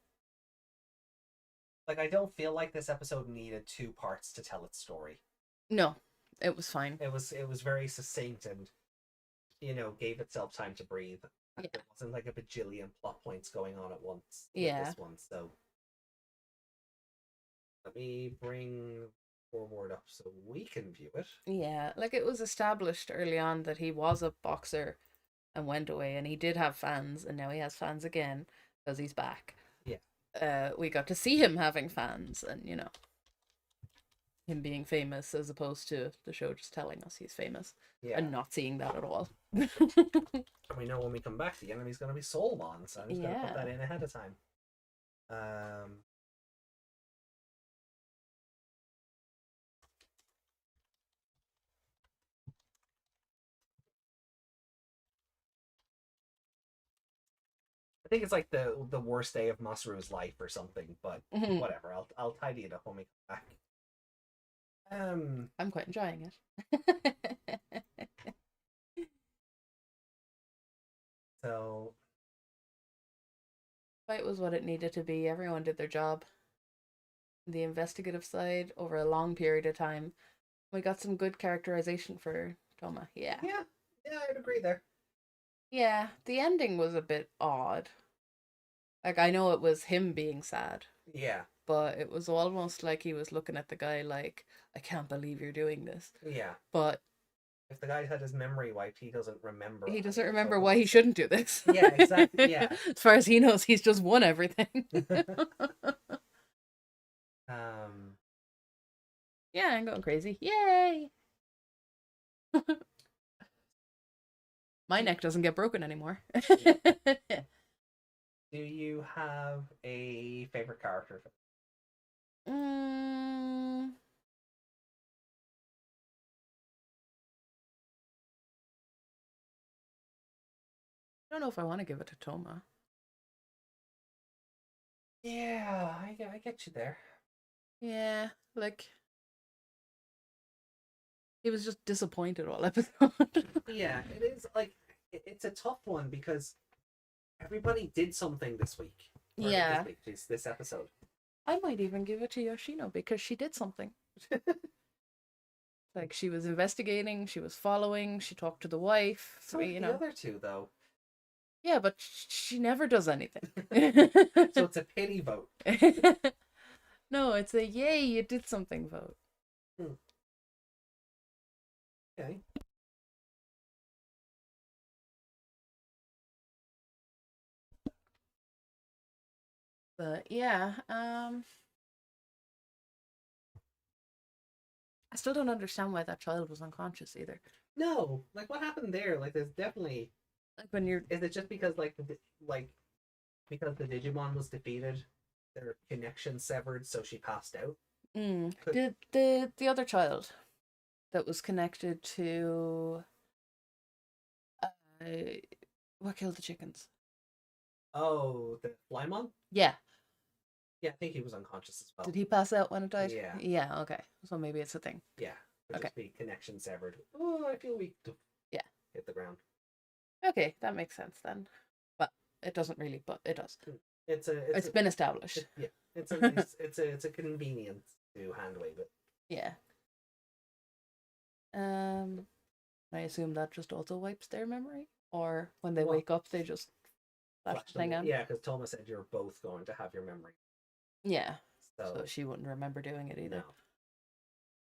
Like, I don't feel like this episode needed 2 parts to tell its story. No, it was fine. It was very succinct and, gave itself time to breathe. Yeah. It wasn't like a bajillion plot points going on at once with Yeah. this one, so let me bring forward up so we can view it. Yeah, like it was established early on that he was a boxer and went away, and he did have fans, and now he has fans again because he's back. Yeah. We got to see him having fans, and him being famous, as opposed to the show just telling us he's famous and not seeing that at all. And we know when we come back, the enemy's going to be Soulmon, so I'm just going to put that in ahead of time. I think it's like the worst day of Masaru's life or something, but whatever. I'll tidy it up when we come back. I'm quite enjoying it. So fight was what it needed to be. Everyone did their job. The investigative side over a long period of time. We got some good characterization for Tohma. Yeah, I'd agree there. Yeah, the ending was a bit odd. Like, I know it was him being sad. Yeah. But it was almost like he was looking at the guy like, I can't believe you're doing this. Yeah. But if the guy had his memory wiped, he doesn't remember. He doesn't remember why he shouldn't do this. Yeah, exactly. Yeah. As far as he knows, he's just won everything. Yeah, I'm going crazy. Yay! My neck doesn't get broken anymore. Do you have a favorite character? I don't know if I want to give it to Tohma. Yeah, I get you there. Yeah, like he was just disappointed all episode. Yeah, it is like it's a tough one because everybody did something this week. Yeah, this episode. I might even give it to Yoshino because she did something. Like, she was investigating, she was following, she talked to the wife. So the other two, though. Yeah, but she never does anything. So it's a pity vote. No, it's a yay, you did something vote. Okay. But yeah, I still don't understand why that child was unconscious either. No, like what happened there? Like, there's definitely like when you're. Is it just because because the Digimon was defeated, their connection severed, so she passed out? Did the other child that was connected to what killed the chickens? Oh, the Flymon? Yeah. Yeah, I think he was unconscious as well. Did he pass out when it died? Yeah. Yeah, okay. So maybe it's a thing. Yeah. Okay. Just be connection severed. Oh, I feel weak. Yeah. Hit the ground. Okay, that makes sense then. But it doesn't really, but it does. It's been established. Yeah. It's a nice, it's a convenience to hand wave it. Yeah. I assume that just also wipes their memory? Or when they wake up they just flash the thing on. Yeah, because Tohma said you're both going to have your memory. Yeah. So So she wouldn't remember doing it either.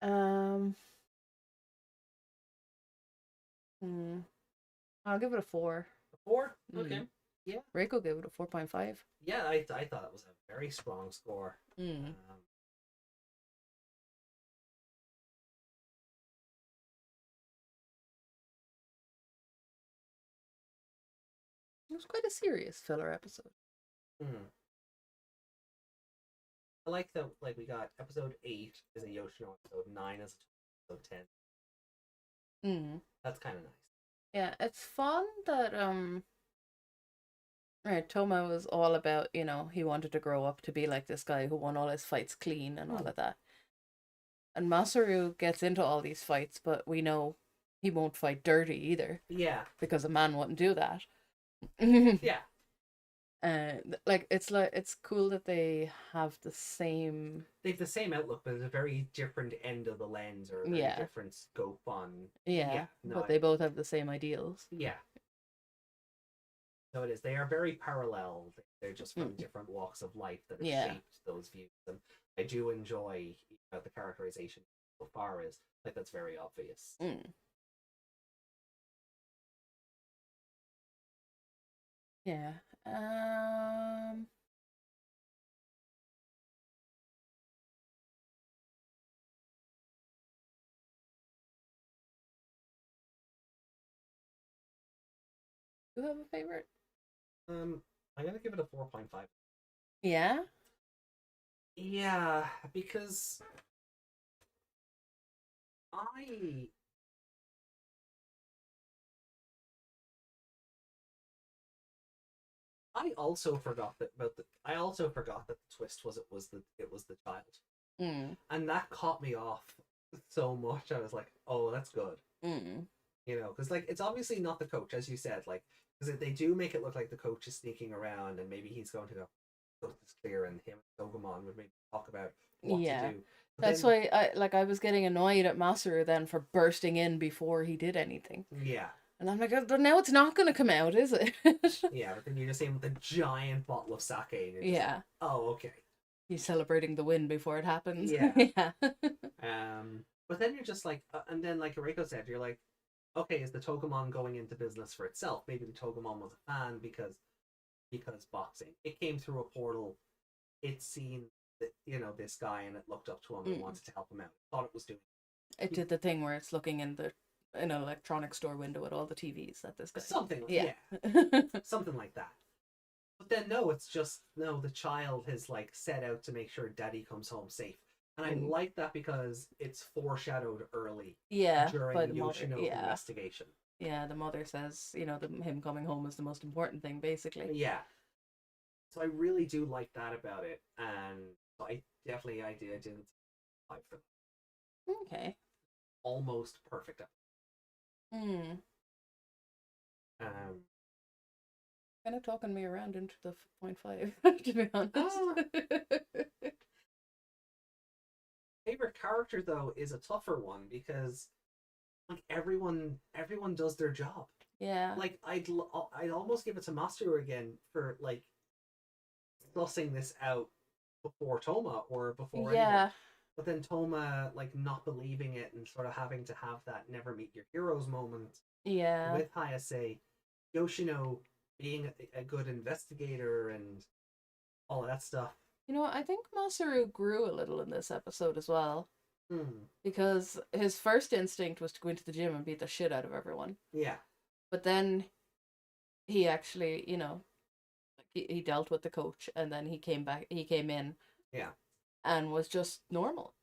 No. I'll give it a 4. 4? Okay. Yeah. Reiko gave it a 4.5. Yeah, I thought it was a very strong score. It was quite a serious filler episode. I like that. Like we got episode 8 is a Yoshino episode, 9 is episode 10. That's kind of nice. Yeah, it's fun that right, Tohma was all about, you know, he wanted to grow up to be like this guy who won all his fights clean and all of that. And Masaru gets into all these fights, but we know he won't fight dirty either. Yeah. Because a man wouldn't do that. Yeah. Like it's cool that they have the same. They have the same outlook, but it's a very different end of the lens or a very different scope on. Yeah. But they both have the same ideals. Yeah. So it is. They are very parallel. They're just from different walks of life that have shaped those views. And I do enjoy the characterization so far is like that's very obvious. Yeah. Do you have a favorite? I'm gonna give it a 4.5. Yeah? Yeah, because I also forgot that the twist was it was the child. And that caught me off so much. I was like, "Oh, that's good." You know, because like it's obviously not the coach, as you said, like because they do make it look like the coach is sneaking around and maybe he's going to go, "Coast is clear," and him and Togemon would maybe talk about what to do. But that's why I was getting annoyed at Masaru then for bursting in before he did anything. Yeah. And I'm like, now it's not going to come out, is it? Yeah, but then you just see him with a giant bottle of sake. And you're just like, oh, okay. He's celebrating the win before it happens. Yeah. Yeah. But then you're just like, and then like Reiko said, you're like, okay, is the Togemon going into business for itself? Maybe the Togemon was a fan because boxing. It came through a portal. It seen that, this guy and it looked up to him and wanted to help him out. Thought it was doing. It did the thing where it's looking in an electronic store window at all the TVs that this guy. Something. Yeah. Something like that. But then no, it's just the child has like set out to make sure Daddy comes home safe. And I like that because it's foreshadowed early. Yeah. During the Yoshino investigation. Yeah, the mother says, him coming home is the most important thing, basically. Yeah. So I really do like that about it, and I didn't like for that. Okay. Almost perfect. Kind of talking me around into the 0.5, to be honest. Favorite character though is a tougher one because like everyone does their job. Yeah. Like I'd almost give it to Masaru again for like sussing this out before Tohma or before anyone. But then Tohma like not believing it and sort of having to have that never meet your heroes moment. Yeah. With Hayase, Yoshino being a good investigator and all of that stuff. I think Masaru grew a little in this episode as well. Because his first instinct was to go into the gym and beat the shit out of everyone. Yeah. But then he actually, he dealt with the coach and then he came in. Yeah. And was just normal.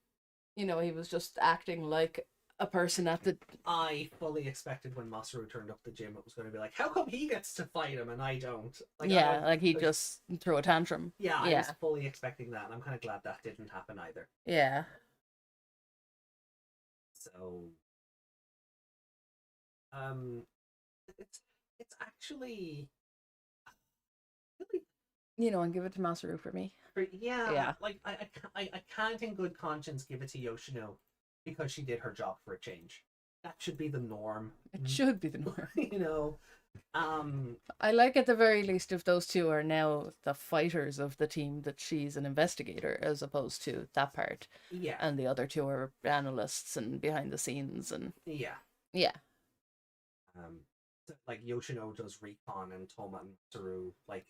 He was just acting like a person at the... I fully expected when Masaru turned up the gym, it was going to be like, how come he gets to fight him and I don't? Like, he'd just throw a tantrum. Yeah, I was fully expecting that, and I'm kind of glad that didn't happen either. Yeah. So, it's actually really... and give it to Masaru for me. Yeah. Like, I can't in good conscience give it to Yoshino because she did her job for a change. That should be the norm. It should be the norm. I like at the very least if those two are now the fighters of the team that she's an investigator as opposed to that part. Yeah. And the other two are analysts and behind the scenes and Yeah. yeah. So, like Yoshino does recon and Tohma and Masaru like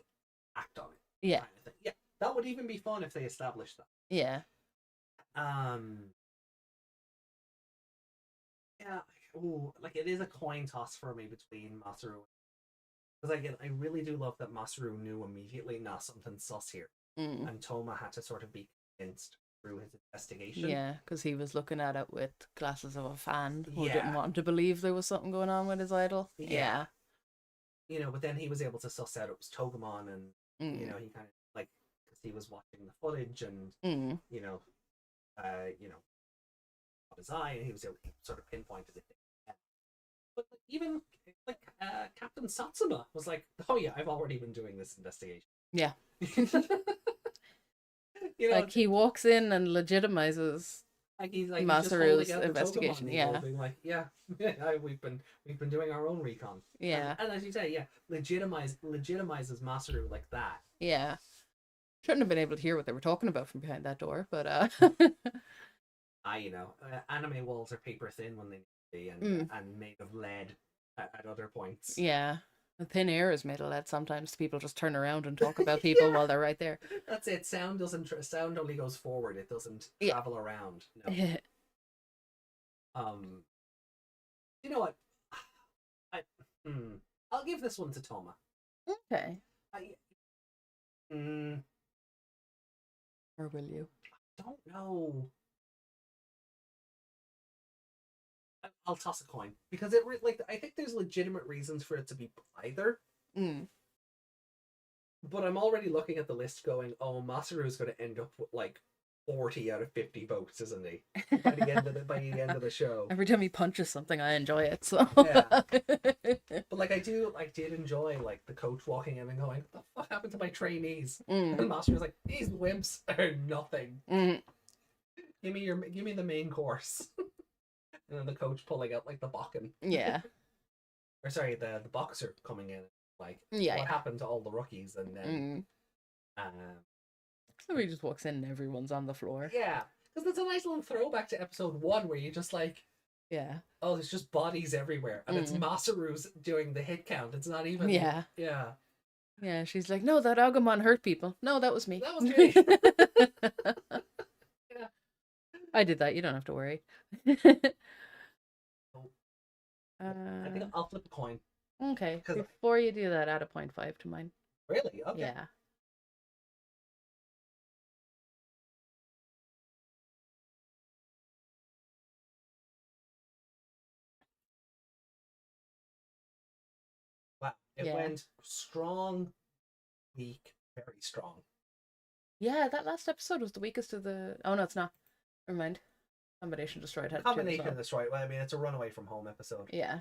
act on it. Yeah. Kind of thing. Yeah. That would even be fun if they established that. Yeah. Yeah. Oh, like it is a coin toss for me between Masaru. Because again, I really do love that Masaru knew immediately, nah, something's sus here. And Tohma had to sort of be convinced through his investigation. Yeah, because he was looking at it with glasses of a fan who didn't want to believe there was something going on with his idol. Yeah. You know, but then he was able to suss out it was Togemon, and you know, he kind of like because he was watching the footage and you know, got his eye, and he was able to sort of pinpoint it. But like, even like Captain Satsuma was like, "Oh yeah, I've already been doing this investigation." Yeah. You know, like he walks in and legitimizes like he's like Masaru's he's investigation. Yeah. being like, yeah, we've been doing our own recon. Yeah. And as you say, yeah, legitimizes Masaru like that. Yeah. Shouldn't have been able to hear what they were talking about from behind that door, but you know, anime walls are paper thin when they need to be, and made of lead at other points. Yeah. The thin air is made of lead. Sometimes people just turn around and talk about people while they're right there. That's it. Sound only goes forward. It doesn't travel around. No. You know what? I'll give this one to Tohma. Okay. Or will you? I don't know. I'll toss a coin because I think there's legitimate reasons for it to be either. But I'm already looking at the list going, oh, Masaru's going to end up with like 40 out of 50 votes, isn't he? By the end of the show. Every time he punches something, I enjoy it. So yeah. But like I did enjoy like the coach walking in and going, what the fuck happened to my trainees? And Masaru's like, these wimps are nothing. Give me the main course. And then the coach pulling out like the bokken. Yeah. Or sorry, the boxer coming in. Like, what happened to all the rookies? And then so he just walks in and everyone's on the floor. Yeah. Because it's a nice little throwback to episode 1 where you just like, oh, there's just bodies everywhere. And it's Masaru's doing the hit count. It's not even. Yeah. Yeah. Yeah, she's like, no, that Agumon hurt people. No, that was me. That was me. Yeah. I did that. You don't have to worry. I think I'll flip a coin. Okay. Before you do that, add a 0.5 to mine. Really? Okay. Yeah. Wow. It went strong, weak, very strong. Yeah, that last episode was the weakest of the... Oh, no, it's not. Never mind. Combination Destroyed had Combination Destroyed. Well, I mean, it's a runaway from home episode. Yeah.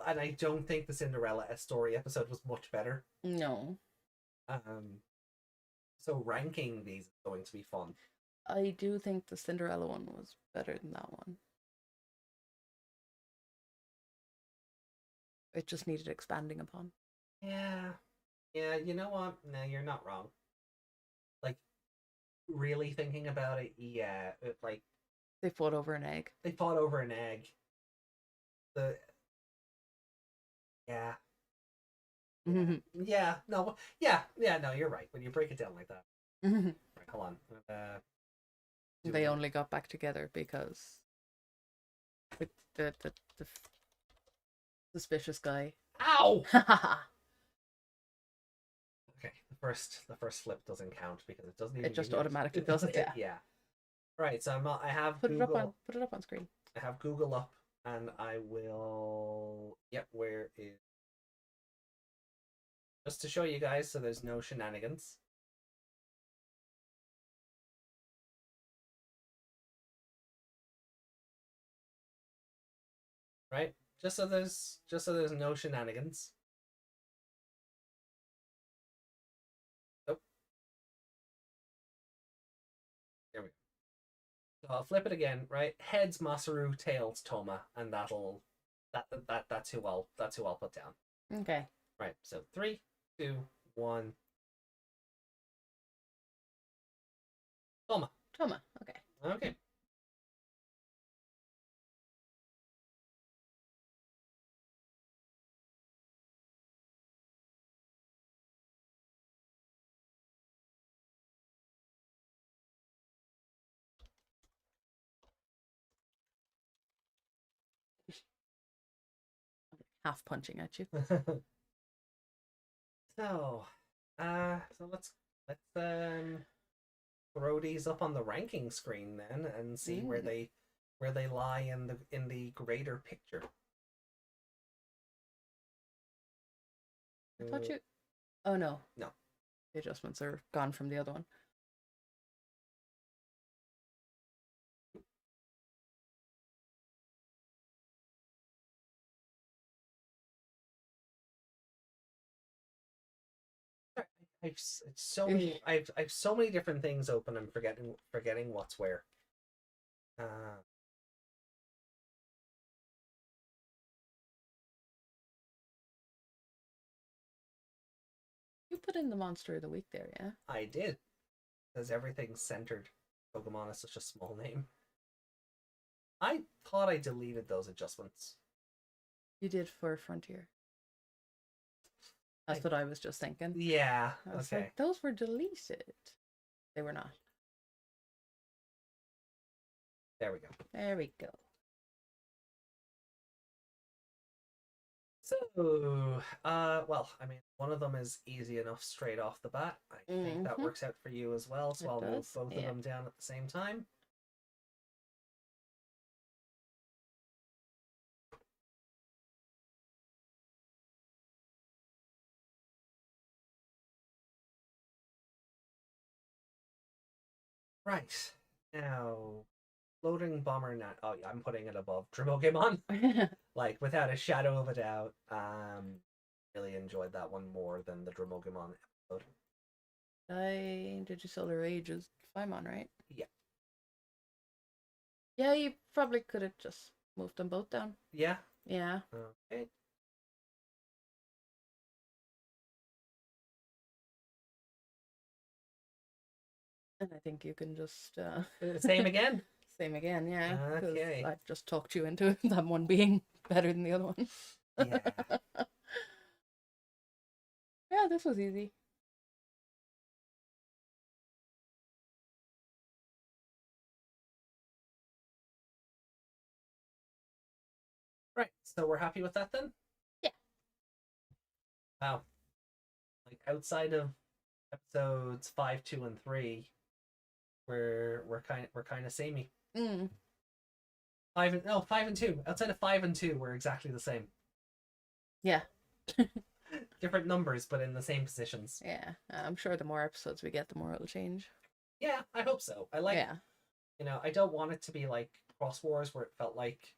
And I don't think the Cinderella story episode was much better. No. So ranking these is going to be fun. I do think the Cinderella one was better than that one. It just needed expanding upon. Yeah. Yeah, you know what? No, you're not wrong. Like, really thinking about it, yeah. They fought over an egg. Yeah. Yeah, no, you're right. When you break it down like that. Right, hold on. They only got back together because with the suspicious guy. Ow! Okay, the first flip doesn't count because it doesn't even. It just automatically does it. Yeah. Yeah. Right, so I have put Google. Put it up on screen. I have Google up, and I will. Yep, where is? Just to show you guys, so there's no shenanigans. Right, just so there's no shenanigans. Nope. There we go. So I'll flip it again. Right, heads Masaru, tails Tohma, and that's who I'll put down. Okay. Right, so 3, 2, 1. Tohma. Tohma. Okay. Okay. Half punching at you. So, let's throw these up on the ranking screen then and see where they lie in the greater picture. I thought you. Oh no. No. The adjustments are gone from the other one. I've so many different things open. I'm forgetting what's where. You put in the monster of the week there, yeah? I did, because everything's centered. Togemon is such a small name. I thought I deleted those adjustments. You did for Frontier. That's what I was just thinking. Yeah. Okay. Like, those were deleted. They were not. There we go. There we go. So, well, I mean, one of them is easy enough straight off the bat. I think that works out for you as well, so I'll move both of them down at the same time. Right. Now, Loading Bomber now. Oh yeah, I'm putting it above Togemon. Like, without a shadow of a doubt. Really enjoyed that one more than the Togemon episode. Did you sell their ages? Wikimon, right? Yeah. Yeah, you probably could have just moved them both down. Yeah? Yeah. Okay. And I think you can just... Same again? Same again, yeah. Okay. I just talked you into that one being better than the other one. Yeah. Yeah, this was easy. Right, so we're happy with that then? Yeah. Wow. Like, outside of episodes 5, 2, and 3, we're kind of samey. 5 and 2. Outside of 5 and 2, we're exactly the same. Yeah. Different numbers, but in the same positions. Yeah. I'm sure the more episodes we get, the more it'll change. Yeah, I hope so. I like, yeah. You know, I don't want it to be like Cross Wars where it felt like,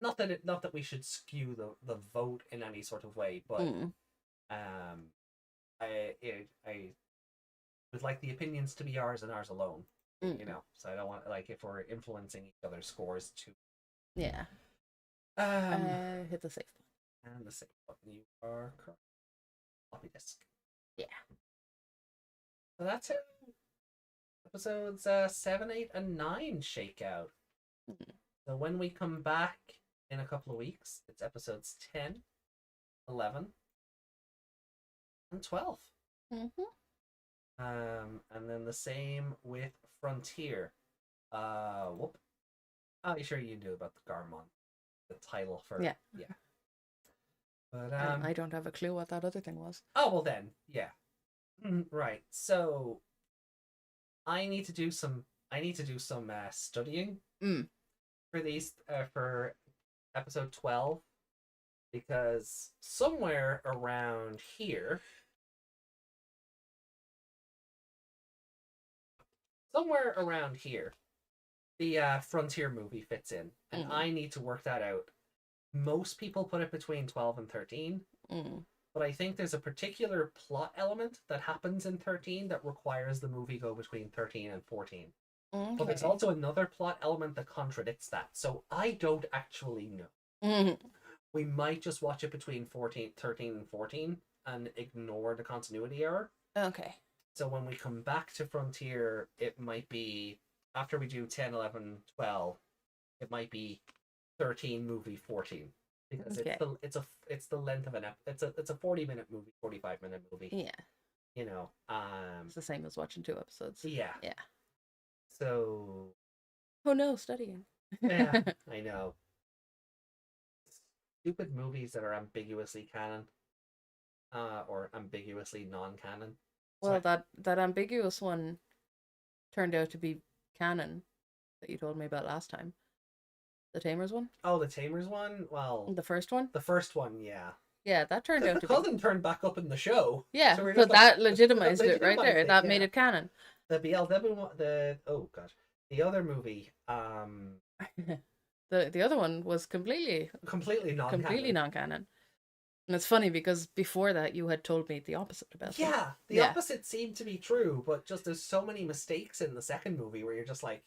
not that we should skew the vote in any sort of way, but I would like the opinions to be ours and ours alone. You know, so I don't want, like, if we're influencing each other's scores to. Yeah. Hit the safe button. And the safe button. You are correct. Floppy disk. Yeah. So that's it. Episodes 7, 8, and 9 shake out. So when we come back in a couple of weeks, it's episodes 10, 11, and 12. And then the same with Frontier. Whoop. Oh, sure you knew about the Garmon, the title for yeah. But I don't have a clue what that other thing was. Oh well, then yeah. Right. So I need to do some studying for these for episode 12, because somewhere around here. The Frontier movie fits in, and I need to work that out. Most people put it between 12 and 13, but I think there's a particular plot element that happens in 13 that requires the movie go between 13 and 14. Okay. But there's also another plot element that contradicts that, so I don't actually know. we might just watch it between 13 and 14 and ignore the continuity error. Okay. So when we come back to Frontier, it might be, after we do 10, 11, 12, it might be 13 movie 14. Because Okay. it's the length of an it's a 40-minute movie, 45-minute movie. Yeah. You know, It's the same as watching 2 episodes. yeah. Yeah. So Oh no, studying. yeah, I know. Stupid movies that are ambiguously canon, or ambiguously non-canon. Well, that ambiguous one turned out to be canon that you told me about last time. The Tamers one? Oh, the Tamers one? Well, The first one? the first one, yeah. Yeah, that turned out The to be. cousin turned back up in the show. Yeah, we're so just that like, legitimized it right legitimized there. it, That yeah. made it canon. The Beelzebub one, oh god, the other movie, The other one was completely completely non-canon. And it's funny because before that you had told me the opposite about them. Yeah, the Yeah. opposite seemed to be true, but just there's so many mistakes in the second movie where you're just like,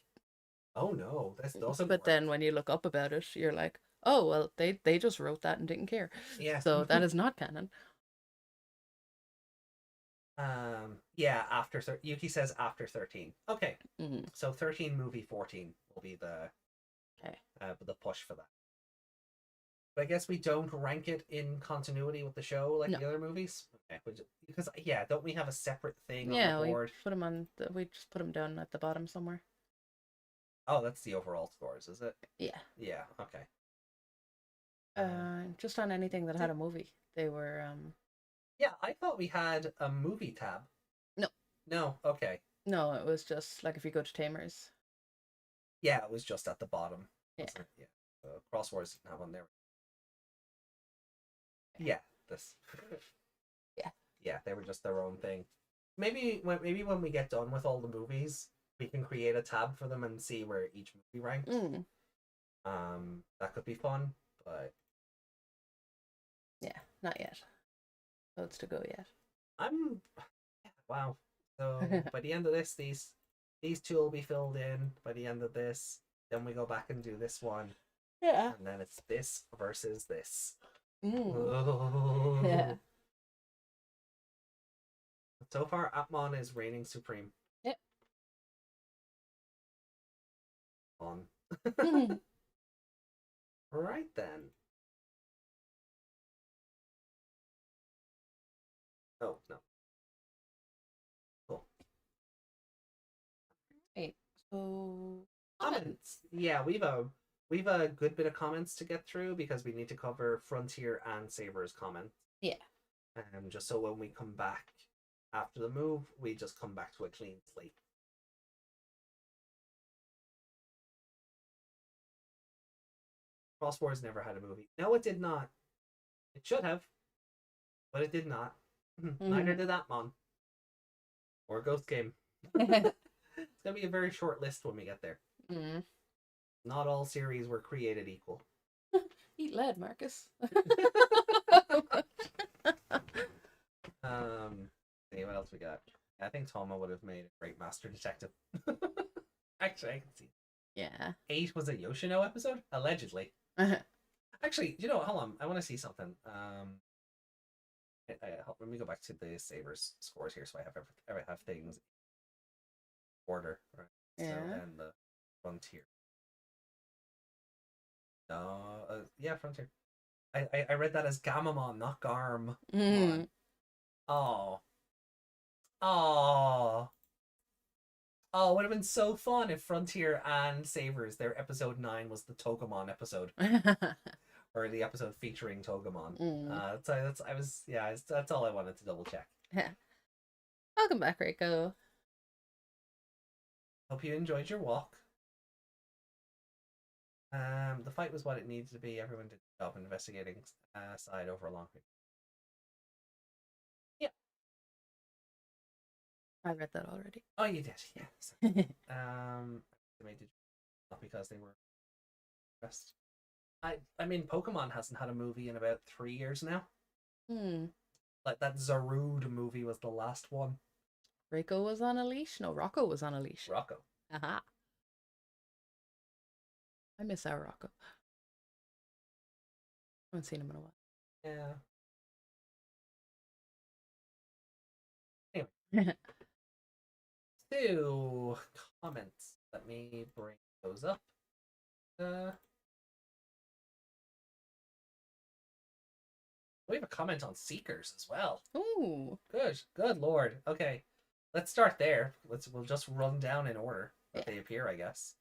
oh no, this doesn't But work. then when you look up about it, you're like, oh well, they just wrote that and didn't care. Yeah. So that is not canon. Yeah, Yuki says after 13. Okay. Mhm. So 13 movie 14 will be the push for that. But I guess we don't rank it in continuity with the show like No. the other movies. Okay, because don't we have a separate thing Yeah, on the board? we just put them down at the bottom somewhere. Oh, that's the overall scores, is it? Yeah. Yeah. Okay. Just on anything that had a movie, they were Yeah, I thought we had a movie tab. No. No. Okay. No, it was just like if you go to Tamers. Yeah, it was just at the bottom. Yeah. Wasn't it? Yeah. Crosswords didn't have one there. Yeah. This. Yeah. Yeah, they were just their own thing. Maybe when we get done with all the movies, we can create a tab for them and see where each movie ranks. That could be fun, but yeah, not yet. Loads to go yet. Wow. So by the end of this, these two will be filled in by the end of this. Then we go back and do this one. Yeah. And then it's this versus this. Yeah. So far, Atmon is reigning supreme. Yep. On. Right then. Oh no. Cool. Wait. So Comments. Yeah, we've a good bit of comments to get through because we need to cover Frontier and Saber's comments. Yeah. Just so when we come back after the move, we just come back to a clean slate. Cross Wars never had a movie. No, it did not. It should have, but it did not. Neither did Atmon. Or Ghost Game. It's gonna be a very short list when we get there. Not all series were created equal. Eat lead, Marcus. See what else we got. I think Tohma would have made a great Master Detective. Actually, I can see. Yeah. 8 was a Yoshino episode, allegedly. Actually, hold on. I want to see something. Let me go back to the Sabers scores here, so I have things in order. Right. Yeah. So, and the Frontier. Yeah, Frontier. I read that as Gamamon, not Garm. Oh. Oh. Oh, it would have been so fun if Frontier and Sabers, their episode 9 was the Togemon episode. Or the episode featuring Togemon. That's all I wanted to double check. Yeah. Welcome back, Reiko. Hope you enjoyed your walk. The fight was what it needed to be. Everyone did a job investigating side over a long period. Yeah. I read that already. Oh, you did, yes. They made it not because they were best. I mean, Pokemon hasn't had a movie in about 3 years now. Like that Zarude movie was the last one. Reiko was on a leash? No, Rocco was on a leash. Rocco. Aha. I miss our Rocco. haven't seen him in a while. Yeah. Anyway. 2 comments. Let me bring those up. We have a comment on Seekers as well. Ooh. Good lord. Okay, let's start there. We'll just run down in order that they appear, I guess.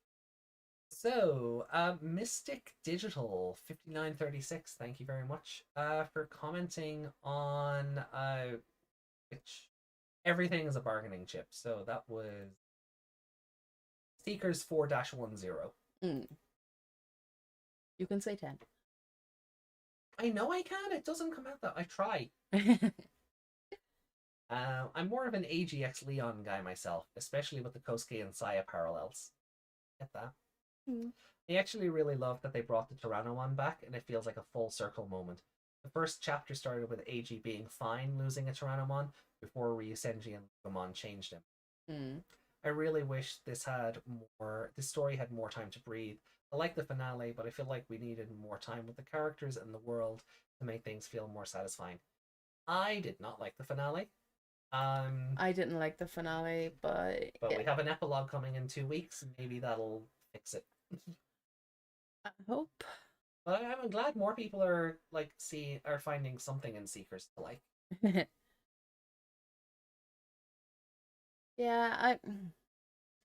So, Mystic Digital 5936, thank you very much for commenting on which everything is a bargaining chip. So that was Seekers 4-10. You can say 10. I know I can. It doesn't come out that I try. I'm more of an AGX Leon guy myself, especially with the Kosuke and Saya parallels. Get that? I actually really love that they brought the Tyrannomon back, and it feels like a full circle moment. The first chapter started with AG being fine losing a Tyrannomon before Ryusenji and Wikimon changed him. I really wish this story had more time to breathe. I like the finale, but I feel like we needed more time with the characters and the world to make things feel more satisfying. I did not like the finale. I didn't like the finale, but we have an epilogue coming in 2 weeks, and maybe that'll fix it. I hope. But I'm glad more people are finding something in Seekers to like. Yeah,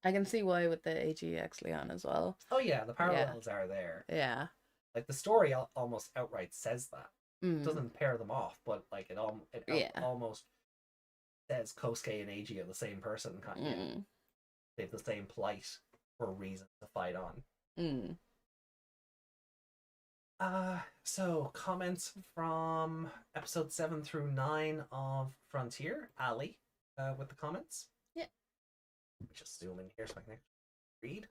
I can see why with the AGX Leon as well. Oh yeah, the parallels are there. Yeah. Like the story almost outright says that. It doesn't pair them off, but like it almost says Kosuke and AG are the same person, kind of. They have the same plight or reason to fight on. So comments from episode 7 through 9 of Frontier. Ali, with the comments. Yeah. Just zoom in here so I can read.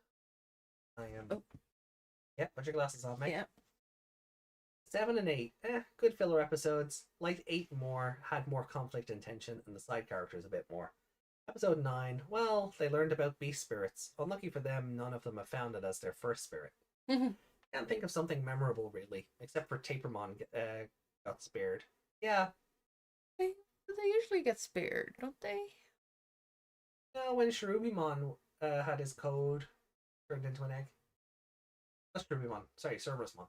I am. Oh. Yeah, put your glasses on, mate. Yeah. 7 and 8, good filler episodes. Liked 8 more, had more conflict and tension, and the side characters a bit more. Episode 9, well, they learned about beast spirits. Unlucky for them, none of them have found it as their first spirit. Can't think of something memorable, really, except for Tapermon got spared. Yeah. They usually get spared, don't they? Yeah, when Cherubimon had his code turned into an egg. That's Cherubimon. Sorry, Cerberusmon.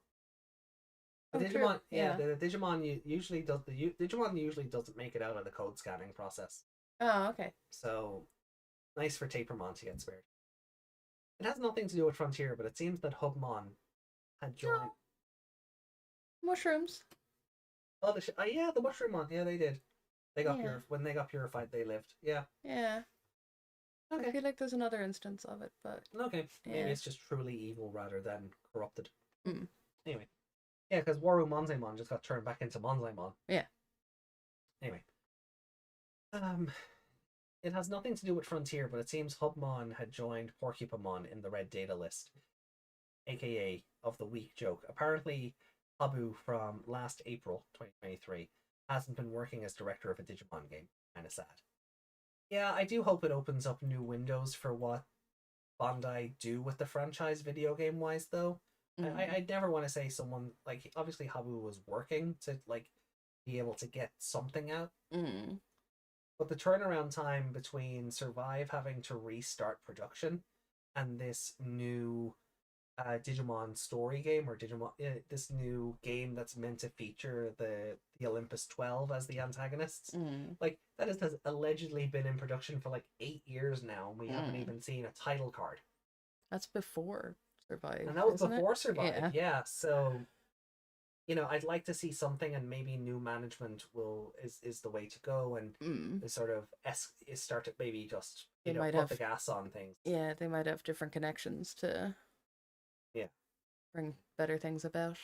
The Digimon, the Digimon usually does. The Digimon usually doesn't make it out of the code scanning process. Oh, okay. So nice for Tapermon to get spared. It has nothing to do with Frontier, but it seems that Hubmon had joined. Mushrooms. Oh, the Mushroomon. Yeah, they did. They got when they got purified, they lived. Yeah. Yeah. Okay. I feel like there's another instance of it, but okay, maybe it's just truly evil rather than corrupted. Anyway. Yeah, because Waru Monzaemon just got turned back into Monzaemon. Yeah. Anyway. It has nothing to do with Frontier, but it seems Hubmon had joined Porcupamon in the red data list, aka of the week joke. Apparently, Habu from last April 2023 hasn't been working as director of a Digimon game. Kind of sad. Yeah, I do hope it opens up new windows for what Bandai do with the franchise video game wise, though. I'd never want to say someone, like, obviously Habu was working to, like, be able to get something out. But the turnaround time between Survive having to restart production and this new Digimon story game, or Digimon, this new game that's meant to feature the Olympus 12 as the antagonists, like, that has allegedly been in production for like 8 years now, and we haven't even seen a title card. That's before Survive. And that was before Survive, yeah. So, you know, I'd like to see something, and maybe new management is the way to go, and sort of start to maybe just put the gas on things. Yeah, they might have different connections to bring better things about,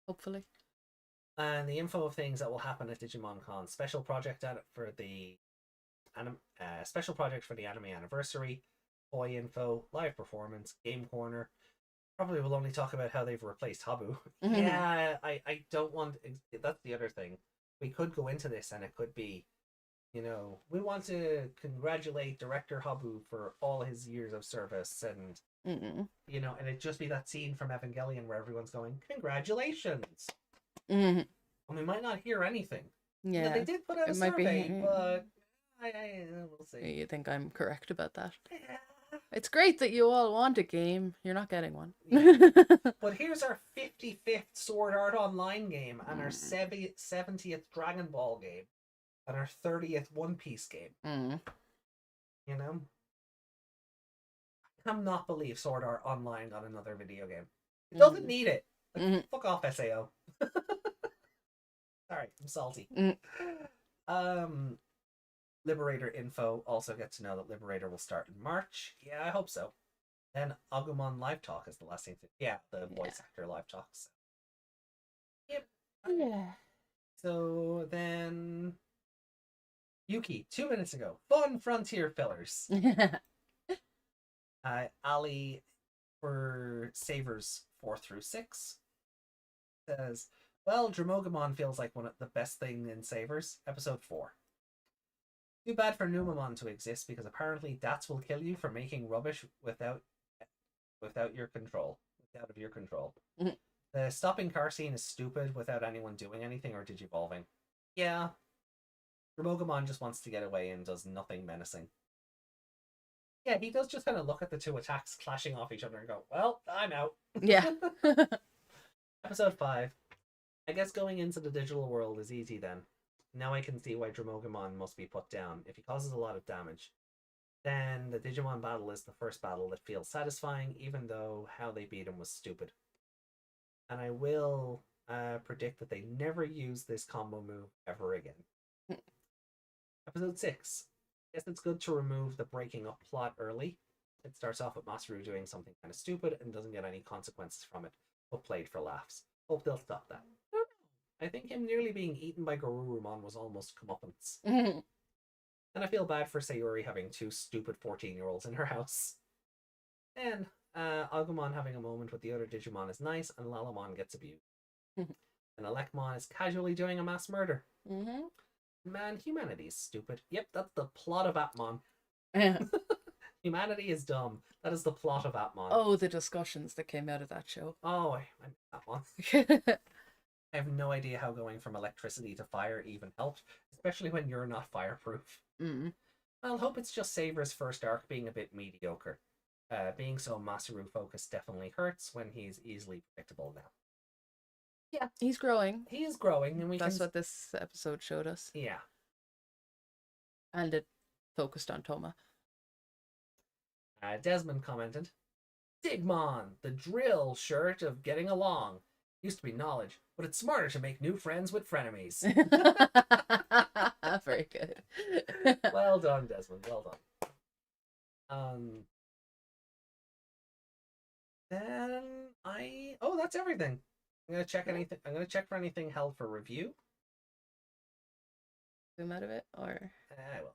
hopefully. And the info of things that will happen at Digimon Con: special project for the anime anniversary, toy info, live performance, game corner. Probably will only talk about how they've replaced Habu. Yeah, I don't want. That's the other thing. We could go into this, and it could be, we want to congratulate director Habu for all his years of service, and and it'd just be that scene from Evangelion where everyone's going, congratulations. Hmm. And we might not hear anything. Yeah. They did put out a It might be- survey, but we'll see. You think I'm correct about that? Yeah. It's great that you all want a game. You're not getting one. Yeah. But here's our 55th Sword Art Online game, and our 70th Dragon Ball game, and our 30th One Piece game. Mm. You know? I cannot believe Sword Art Online got another video game. It doesn't need it. Like, fuck off, SAO. Sorry, I'm salty. Liberator info also get to know that Liberator will start in March. Yeah, I hope so. Then Agumon Live Talk is the last thing to... Yeah, the voice actor Live Talks. Yep. Yeah. So then... Yuki, 2 minutes ago. Fun Frontier fillers. Ali for Savers 4 through 6 says, well, Dramogamon feels like one of the best thing in Savers. Episode 4. Too bad for Numamon to exist because apparently Dats will kill you for making rubbish without your control. Out of your control. Mm-hmm. The stopping car scene is stupid without anyone doing anything or digivolving. Yeah. Dramogamon just wants to get away and does nothing menacing. Yeah, he does just kind of look at the two attacks clashing off each other and go, well, I'm out. Yeah. Episode 5. I guess going into the digital world is easy then. Now I can see why Dramogamon must be put down. If he causes a lot of damage, then the Digimon battle is the first battle that feels satisfying, even though how they beat him was stupid. And I will predict that they never use this combo move ever again. Episode 6. I guess it's good to remove the breaking up plot early. It starts off with Masaru doing something kind of stupid and doesn't get any consequences from it, but played for laughs. Hope they'll stop that. I think him nearly being eaten by Garurumon was almost comeuppance. And I feel bad for Sayuri having 2 stupid 14-year-olds in her house. And Agumon having a moment with the other Digimon is nice, and Lalamon gets abused. And Elecmon is casually doing a mass murder. Man, humanity is stupid. Yep, that's the plot of Atmon. Humanity is dumb. That is the plot of Atmon. Oh, the discussions that came out of that show. Oh, I missed that one. I have no idea how going from electricity to fire even helped, especially when you're not fireproof. I'll hope it's just Saber's first arc being a bit mediocre. Being so Masaru focused definitely hurts when he's easily predictable now. Yeah, he's growing. He is growing, and that's what this episode showed us. Yeah, and it focused on Tohma. Desmond commented, "Digimon, the drill shirt of getting along. Used to be knowledge, but it's smarter to make new friends with frenemies." Very good. Well done, Desmond. Well done. Then that's everything. I'm gonna check anything. I'm gonna check for anything held for review. Zoom out of it, or I will.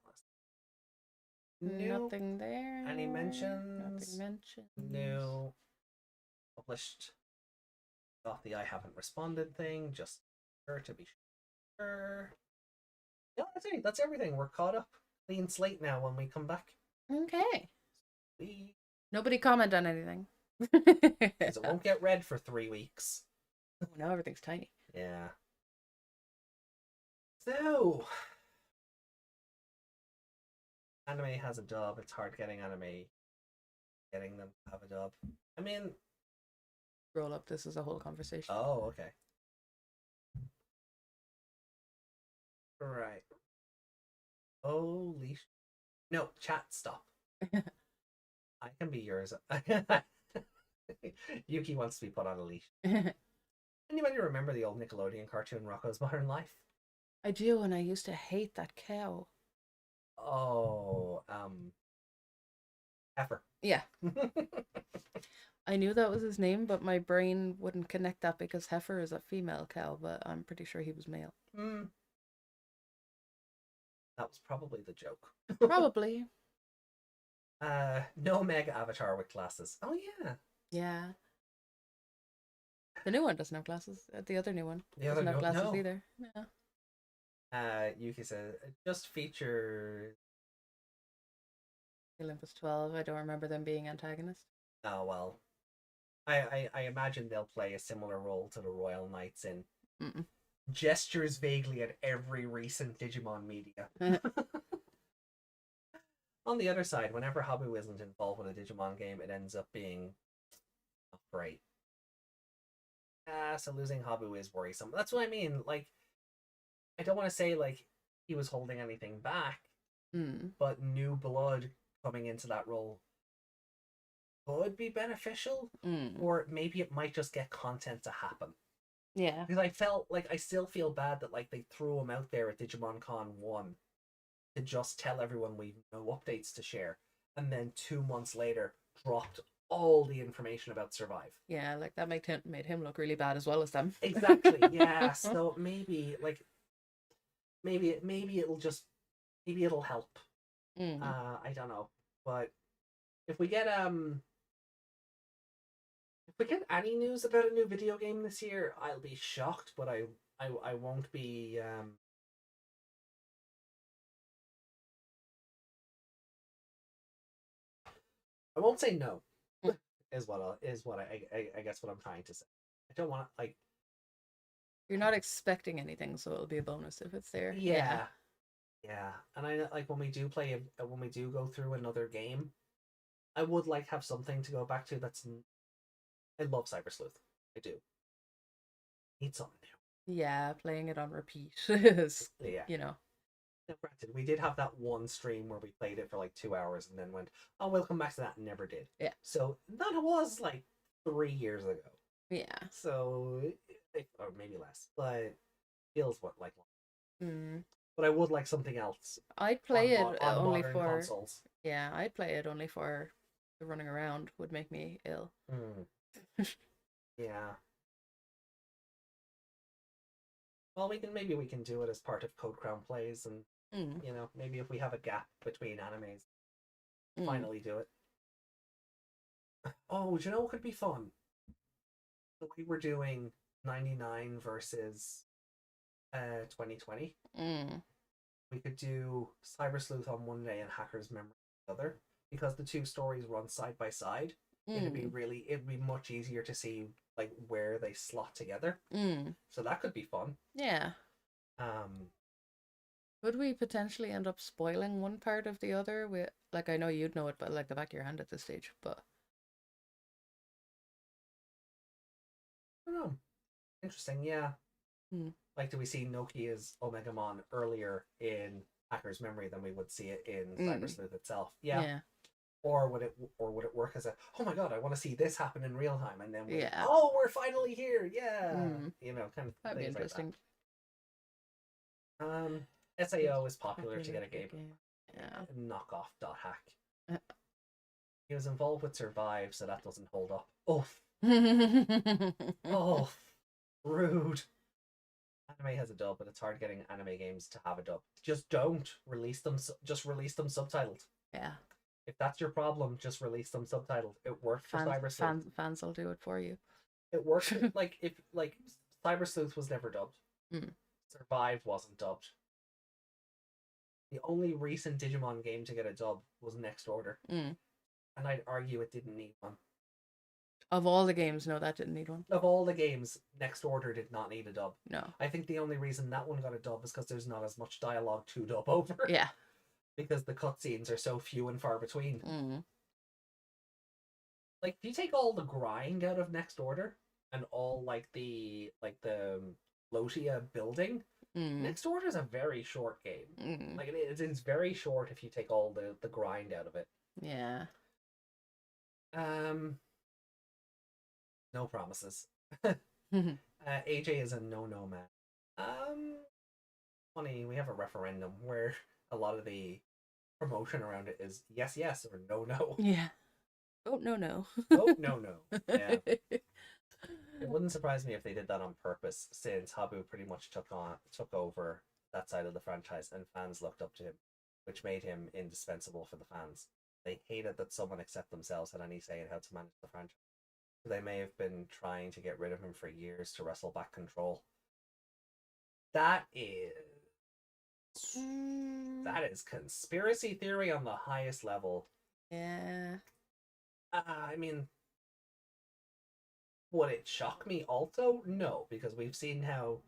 Nothing there. Any mentions? Nothing mentioned. No. Published. Off the I haven't responded thing. Just to be sure. Yeah, that's it. That's everything. We're caught up. Clean slate now. When we come back. Okay. Nobody comment on anything. Because it won't get read for 3 weeks. Oh, now everything's tiny. Yeah. So, anime has a dub. It's hard getting them to have a dub. I mean, roll up. This is a whole conversation. Oh, okay. Right. Holy no, chat, stop. I can be yours. Yuki wants to be put on a leash. Anybody remember the old Nickelodeon cartoon Rocko's Modern Life? I do, and I used to hate that cow. Oh, Heifer. Yeah. I knew that was his name, but my brain wouldn't connect that because Heifer is a female cow, but I'm pretty sure he was male. That was probably the joke. Probably. No Meg avatar with glasses. Oh, yeah. Yeah. The new one doesn't have glasses. The other new one doesn't have glasses either. Yeah. Yuki says, it just features Olympus 12. I don't remember them being antagonists. Oh, well. I imagine they'll play a similar role to the Royal Knights in Mm-mm. Gestures vaguely at every recent Digimon media. On the other side, whenever Habu isn't involved with a Digimon game, it ends up being not great. So losing Habu is worrisome. That's what I mean. Like, I don't want to say like he was holding anything back, but new blood coming into that role could be beneficial, or maybe it might just get content to happen. Yeah. Because I felt like I still feel bad that like they threw him out there at Digimon Con 1 to just tell everyone we've no updates to share, and then 2 months later dropped all the information about Survive. Yeah, like that made him look really bad as well as them. Exactly. Yeah. So maybe it'll help. I don't know, but if we get any news about a new video game this year, I'll be shocked, but I won't be I won't say no. Is what I guess what I'm trying to say. I don't want to like. You're not expecting anything, so it'll be a bonus if it's there. Yeah. And I like when we do go through another game, I would like have something to go back to. I love Cyber Sleuth. I do. Need something new. Yeah, playing it on repeat is, you know. Now, granted, we did have that one stream where we played it for like 2 hours and then went, "Oh, we'll come back to that," and never did. Yeah. So that was like 3 years ago. Yeah. So, or maybe less, but feels like. Mm. But I would like something else. I'd play it on only modern for consoles. Yeah, I'd play it only for the running around would make me ill. Yeah. Well, maybe we can do it as part of Code Crown Plays, and you know, maybe if we have a gap between animes, finally do it. Oh, do you know what could be fun? The way we're doing 99 versus 2020. We could do Cyber Sleuth on one day and Hacker's Memory on the other, because the two stories run side by side. It'd be much easier to see like where they slot together. So that could be fun. Yeah. Would we potentially end up spoiling one part of the other? Like, I know you'd know it, but like the back of your hand at this stage. But I don't know. Interesting, yeah. Like, do we see Nokia's Omegamon earlier in Hacker's Memory than we would see it in Cyber Sleuth itself? Yeah. Or would it work as oh my god, I want to see this happen in real time, and then we're finally here, you know, kind of that'd be interesting. Like that. SAO is popular to get a game. Yeah. Knockoff .hack. He was involved with Survive, so that doesn't hold up. Oh. Oh, rude. Anime has a dub, but it's hard getting anime games to have a dub. Just don't release them. Just release them subtitled. Yeah. If that's your problem, just release them subtitled. It worked for Cyber Sleuth. Fans will do it for you. It worked. if Cyber Sleuth was never dubbed. Survive wasn't dubbed. The only recent Digimon game to get a dub was Next Order. And I'd argue it didn't need one. Of all the games, no, that didn't need one. Of all the games, Next Order did not need a dub. No. I think the only reason that one got a dub is because there's not as much dialogue to dub over. Yeah. Because the cutscenes are so few and far between. Like, if you take all the grind out of Next Order and all the Lotia building, Next Order is a very short game. Like, it's very short if you take all the grind out of it. Yeah. No promises. AJ is a no man. Funny, we have a referendum where a lot of the promotion around it is yes or no. Yeah. Oh no. Oh no. Yeah. It wouldn't surprise me if they did that on purpose, since Habu pretty much took over that side of the franchise and fans looked up to him, which made him indispensable for the fans. They hated that someone except themselves had any say in how to manage the franchise. They may have been trying to get rid of him for years to wrestle back control. That is conspiracy theory on the highest level. Yeah. I mean, would it shock me also? No, because we've seen how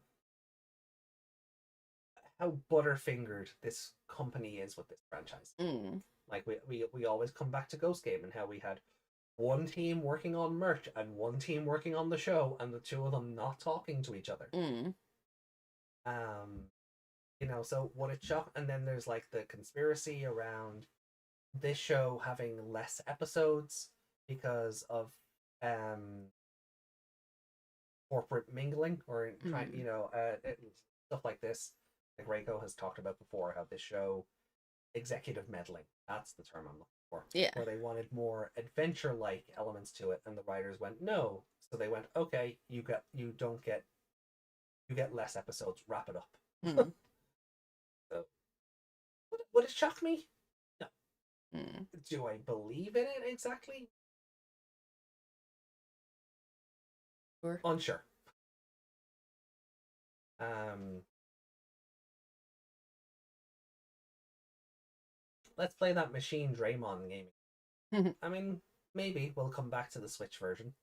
how butterfingered this company is with this franchise. Like we always come back to Ghost Game and how we had one team working on merch and one team working on the show, and the two of them not talking to each other. You know, so what it shocked, and then there's like the conspiracy around this show having less episodes because of corporate mingling or trying, you know, stuff like this. Like Reiko has talked about before, how this show executive meddling. That's the term I'm looking for. Yeah. Where they wanted more adventure-like elements to it, and the writers went no. So they went, okay, you get less episodes. Wrap it up. So, would it shock me? No. Do I believe in it exactly? Sure. Unsure. Let's play that Machine Draymond gaming. I mean, maybe we'll come back to the Switch version.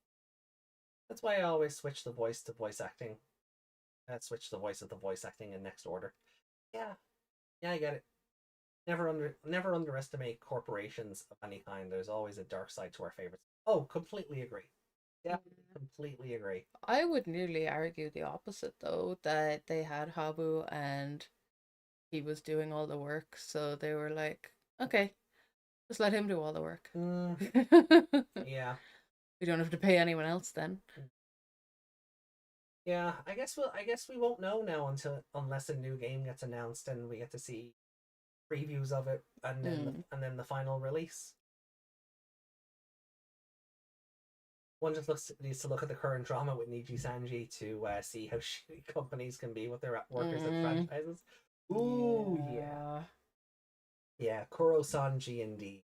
That's why I always switch the voice to voice acting. Switch the voice of the voice acting in next order. Yeah, I get it. Never underestimate corporations of any kind. There's always a dark side to our favorites. Oh, completely agree. Yeah, completely agree. I would nearly argue the opposite, though, that they had Habu and he was doing all the work, so they were like, okay, just let him do all the work. Yeah. We don't have to pay anyone else then. Yeah, I guess we won't know now unless a new game gets announced and we get to see previews of it and then the final release. One just needs to look at the current drama with Niji Sanji to see how shitty companies can be with their workers and franchises. Ooh, yeah. Kuro Sanji indeed.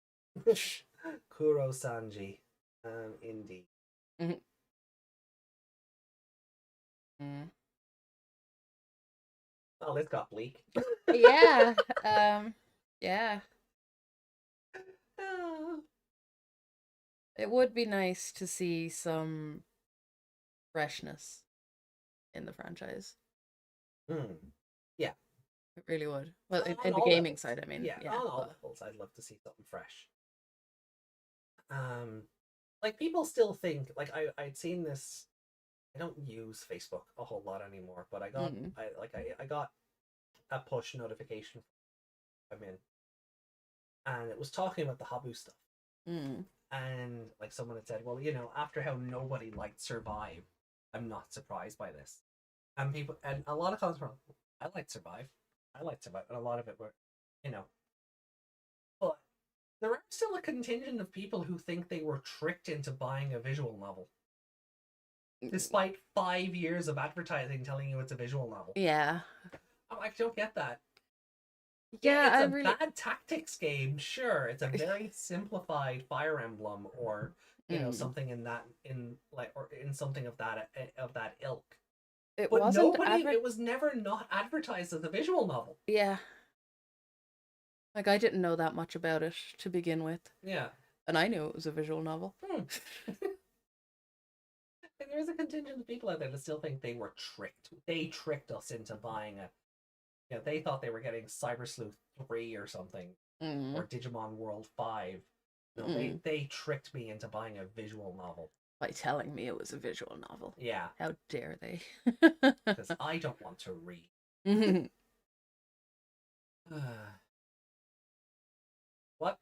Kuro Sanji, indeed. Well, this got bleak. Yeah. Yeah. It would be nice to see some freshness in the franchise. Yeah. It really would. Well, in the gaming levels. Side, I mean. Yeah, on all levels, I'd love to see something fresh. Like people still think, like I'd seen this. I don't use Facebook a whole lot anymore, but I got I got a push notification I'm in, and it was talking about the Habu stuff. And like someone had said, well, you know, after how nobody liked Survive, I'm not surprised by this. And a lot of comments were, I liked Survive, and a lot of it were, you know, but there are still a contingent of people who think they were tricked into buying a visual novel. Despite 5 years of advertising telling you it's a visual novel. Yeah. I don't get that. Yeah, it's a bad tactics game, sure. It's a very simplified Fire Emblem or you know something in something of that ilk. It was never not advertised as a visual novel. Yeah. Like I didn't know that much about it to begin with. Yeah. And I knew it was a visual novel. There's a contingent of people out there that still think they were tricked. They tricked us into buying a. You know, they thought they were getting Cyber Sleuth 3 or something, or Digimon World 5. You know, they tricked me into buying a visual novel. By telling me it was a visual novel. Yeah. How dare they? Because I don't want to read. What?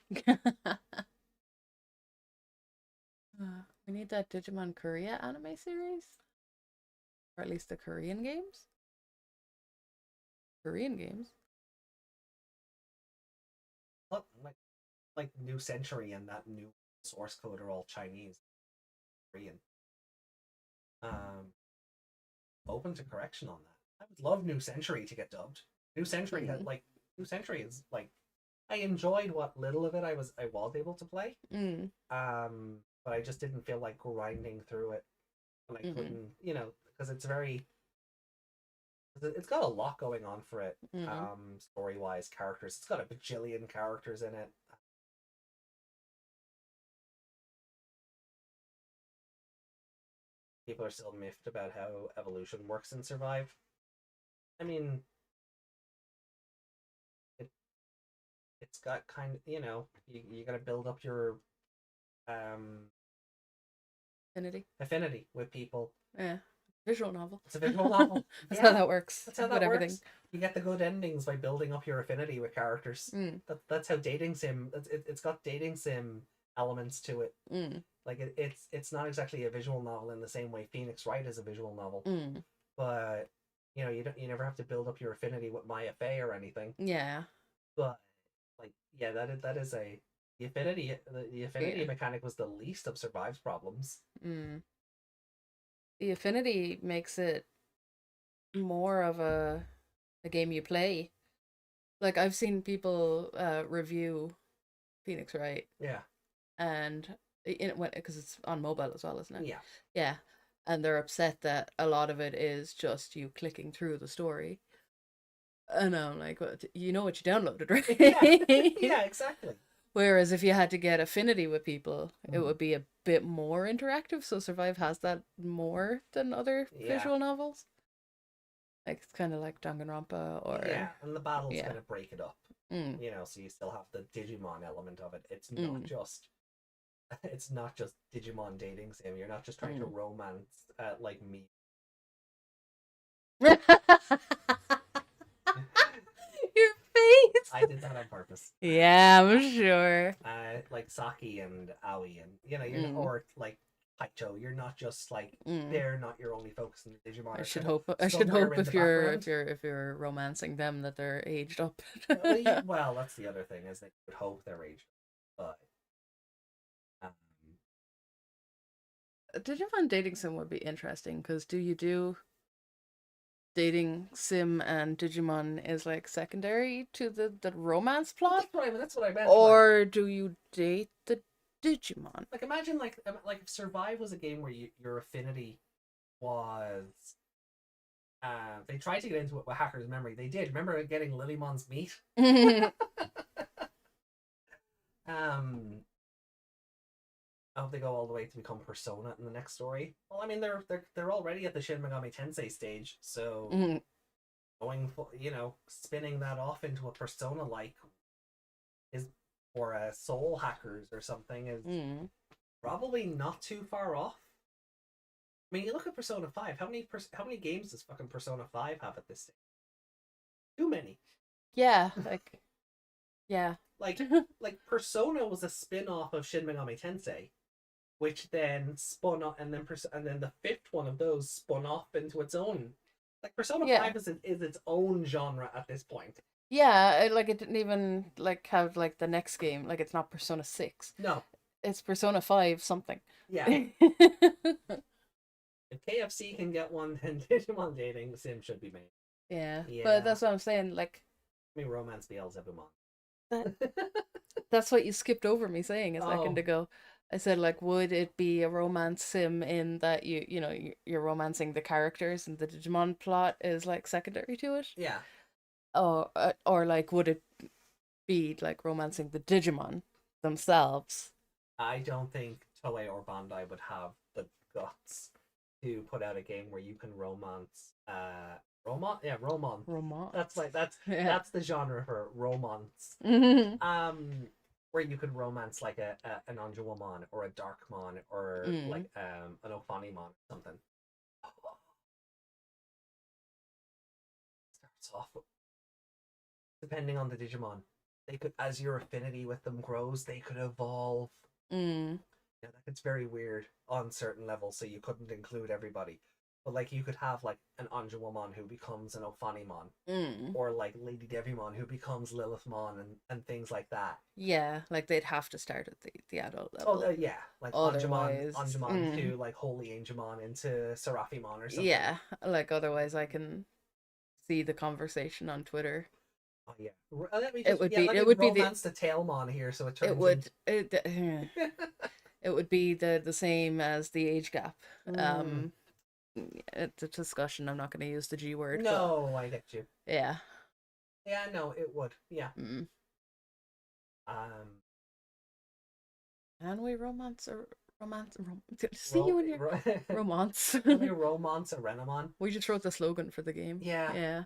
We need that Digimon Korea anime series. Or at least the Korean games. Korean games. Look, like New Century and that new source code are all Chinese. Korean. Open to correction on that. I would love New Century to get dubbed. New Century is like I enjoyed what little of it I was able to play. But I just didn't feel like grinding through it. And I couldn't, you know, because it's got a lot going on for it. Story-wise, characters. It's got a bajillion characters in it. People are still miffed about how evolution works in Survive. I mean, it's got kind of, you got to build up your affinity with people. Yeah. Visual novel. It's a visual novel. That's how that works. That's how that works. You get the good endings by building up your affinity with characters. That's how dating sim. It's got dating sim elements to it. Like it's not exactly a visual novel in the same way Phoenix Wright is a visual novel. But you never have to build up your affinity with Maya Fey or anything. Yeah. But like that is a the affinity mechanic was the least of Survive's problems. The affinity makes it more of a game you play. Like I've seen people review Phoenix Wright. Yeah. And because it's on mobile as well, isn't it? Yeah. Yeah. And they're upset that a lot of it is just you clicking through the story. And I'm like, well, you know what you downloaded, right? Yeah, exactly. Whereas if you had to get affinity with people, it would be a bit more interactive. So Survive has that more than other visual novels. Like it's kind of like Danganronpa or and the battle's gonna break it up. So you still have the Digimon element of it. It's not just Digimon dating sim. You're not just trying to romance like me. Your face. I did that on purpose. Yeah, I'm sure. Like Saki and Aoi, and you're or like Haicho. You're not just like they're not your only focus in the Digimon. I should hope if you're romancing them that they're aged up. Well, that's the other thing is that you would hope they're aged up, but Digimon dating sim would be interesting because do you do dating sim and Digimon is like secondary to the romance plot? That's what I meant. Or do you date the Digimon? Like imagine like if Survive was a game where your affinity was they tried to get into it with Hacker's Memory. They did. Remember getting Lilymon's meat? I hope they go all the way to become Persona in the next story. Well, I mean they're already at the Shin Megami Tensei stage, so going for spinning that off into a Persona like is or a Soul Hackers or something is probably not too far off. I mean, you look at Persona 5. How many games does fucking Persona 5 have at this stage? Too many. Yeah, like Persona was a spin-off of Shin Megami Tensei, which then spun off, and then the fifth one of those spun off into its own. Like Persona 5 is its own genre at this point. Yeah, like it didn't even like have like the next game. Like it's not Persona 6. No. It's Persona 5 something. Yeah. If KFC can get one, then Digimon dating sim should be made. Yeah. But that's what I'm saying. Like, I mean, romance Beelzebumon. That's what you skipped over me saying a second ago. I said, like, would it be a romance sim in that you're romancing the characters and the Digimon plot is like secondary to it? Yeah. Or like, would it be like romancing the Digimon themselves? I don't think Toei or Bandai would have the guts to put out a game where you can romance romance. That's the genre for romance. Where you could romance like an Anjouamon or a Darkmon or like an Ophanimon or something. Starts off with, depending on the Digimon, they could, as your affinity with them grows, they could evolve. Yeah, that gets very weird on certain levels, so you couldn't include everybody. But like you could have like an Anjouamon who becomes an Ophanimon, or like Lady Devimon who becomes Lilithmon and things like that. Yeah, like they'd have to start at the adult level. Oh yeah, like Anjouamon to like Holy Angemon into Seraphimon or something. Yeah, like otherwise I can see the conversation on Twitter. Oh yeah, it would be the Tailmon here, so it turns. It would be the same as the age gap. It's a discussion. I'm not going to use the G word. No, I get you. Yeah. Yeah, no, it would. Yeah. Can we romance? See you in your romance. Can we romance a Renamon? We just wrote the slogan for the game. Yeah. Yeah.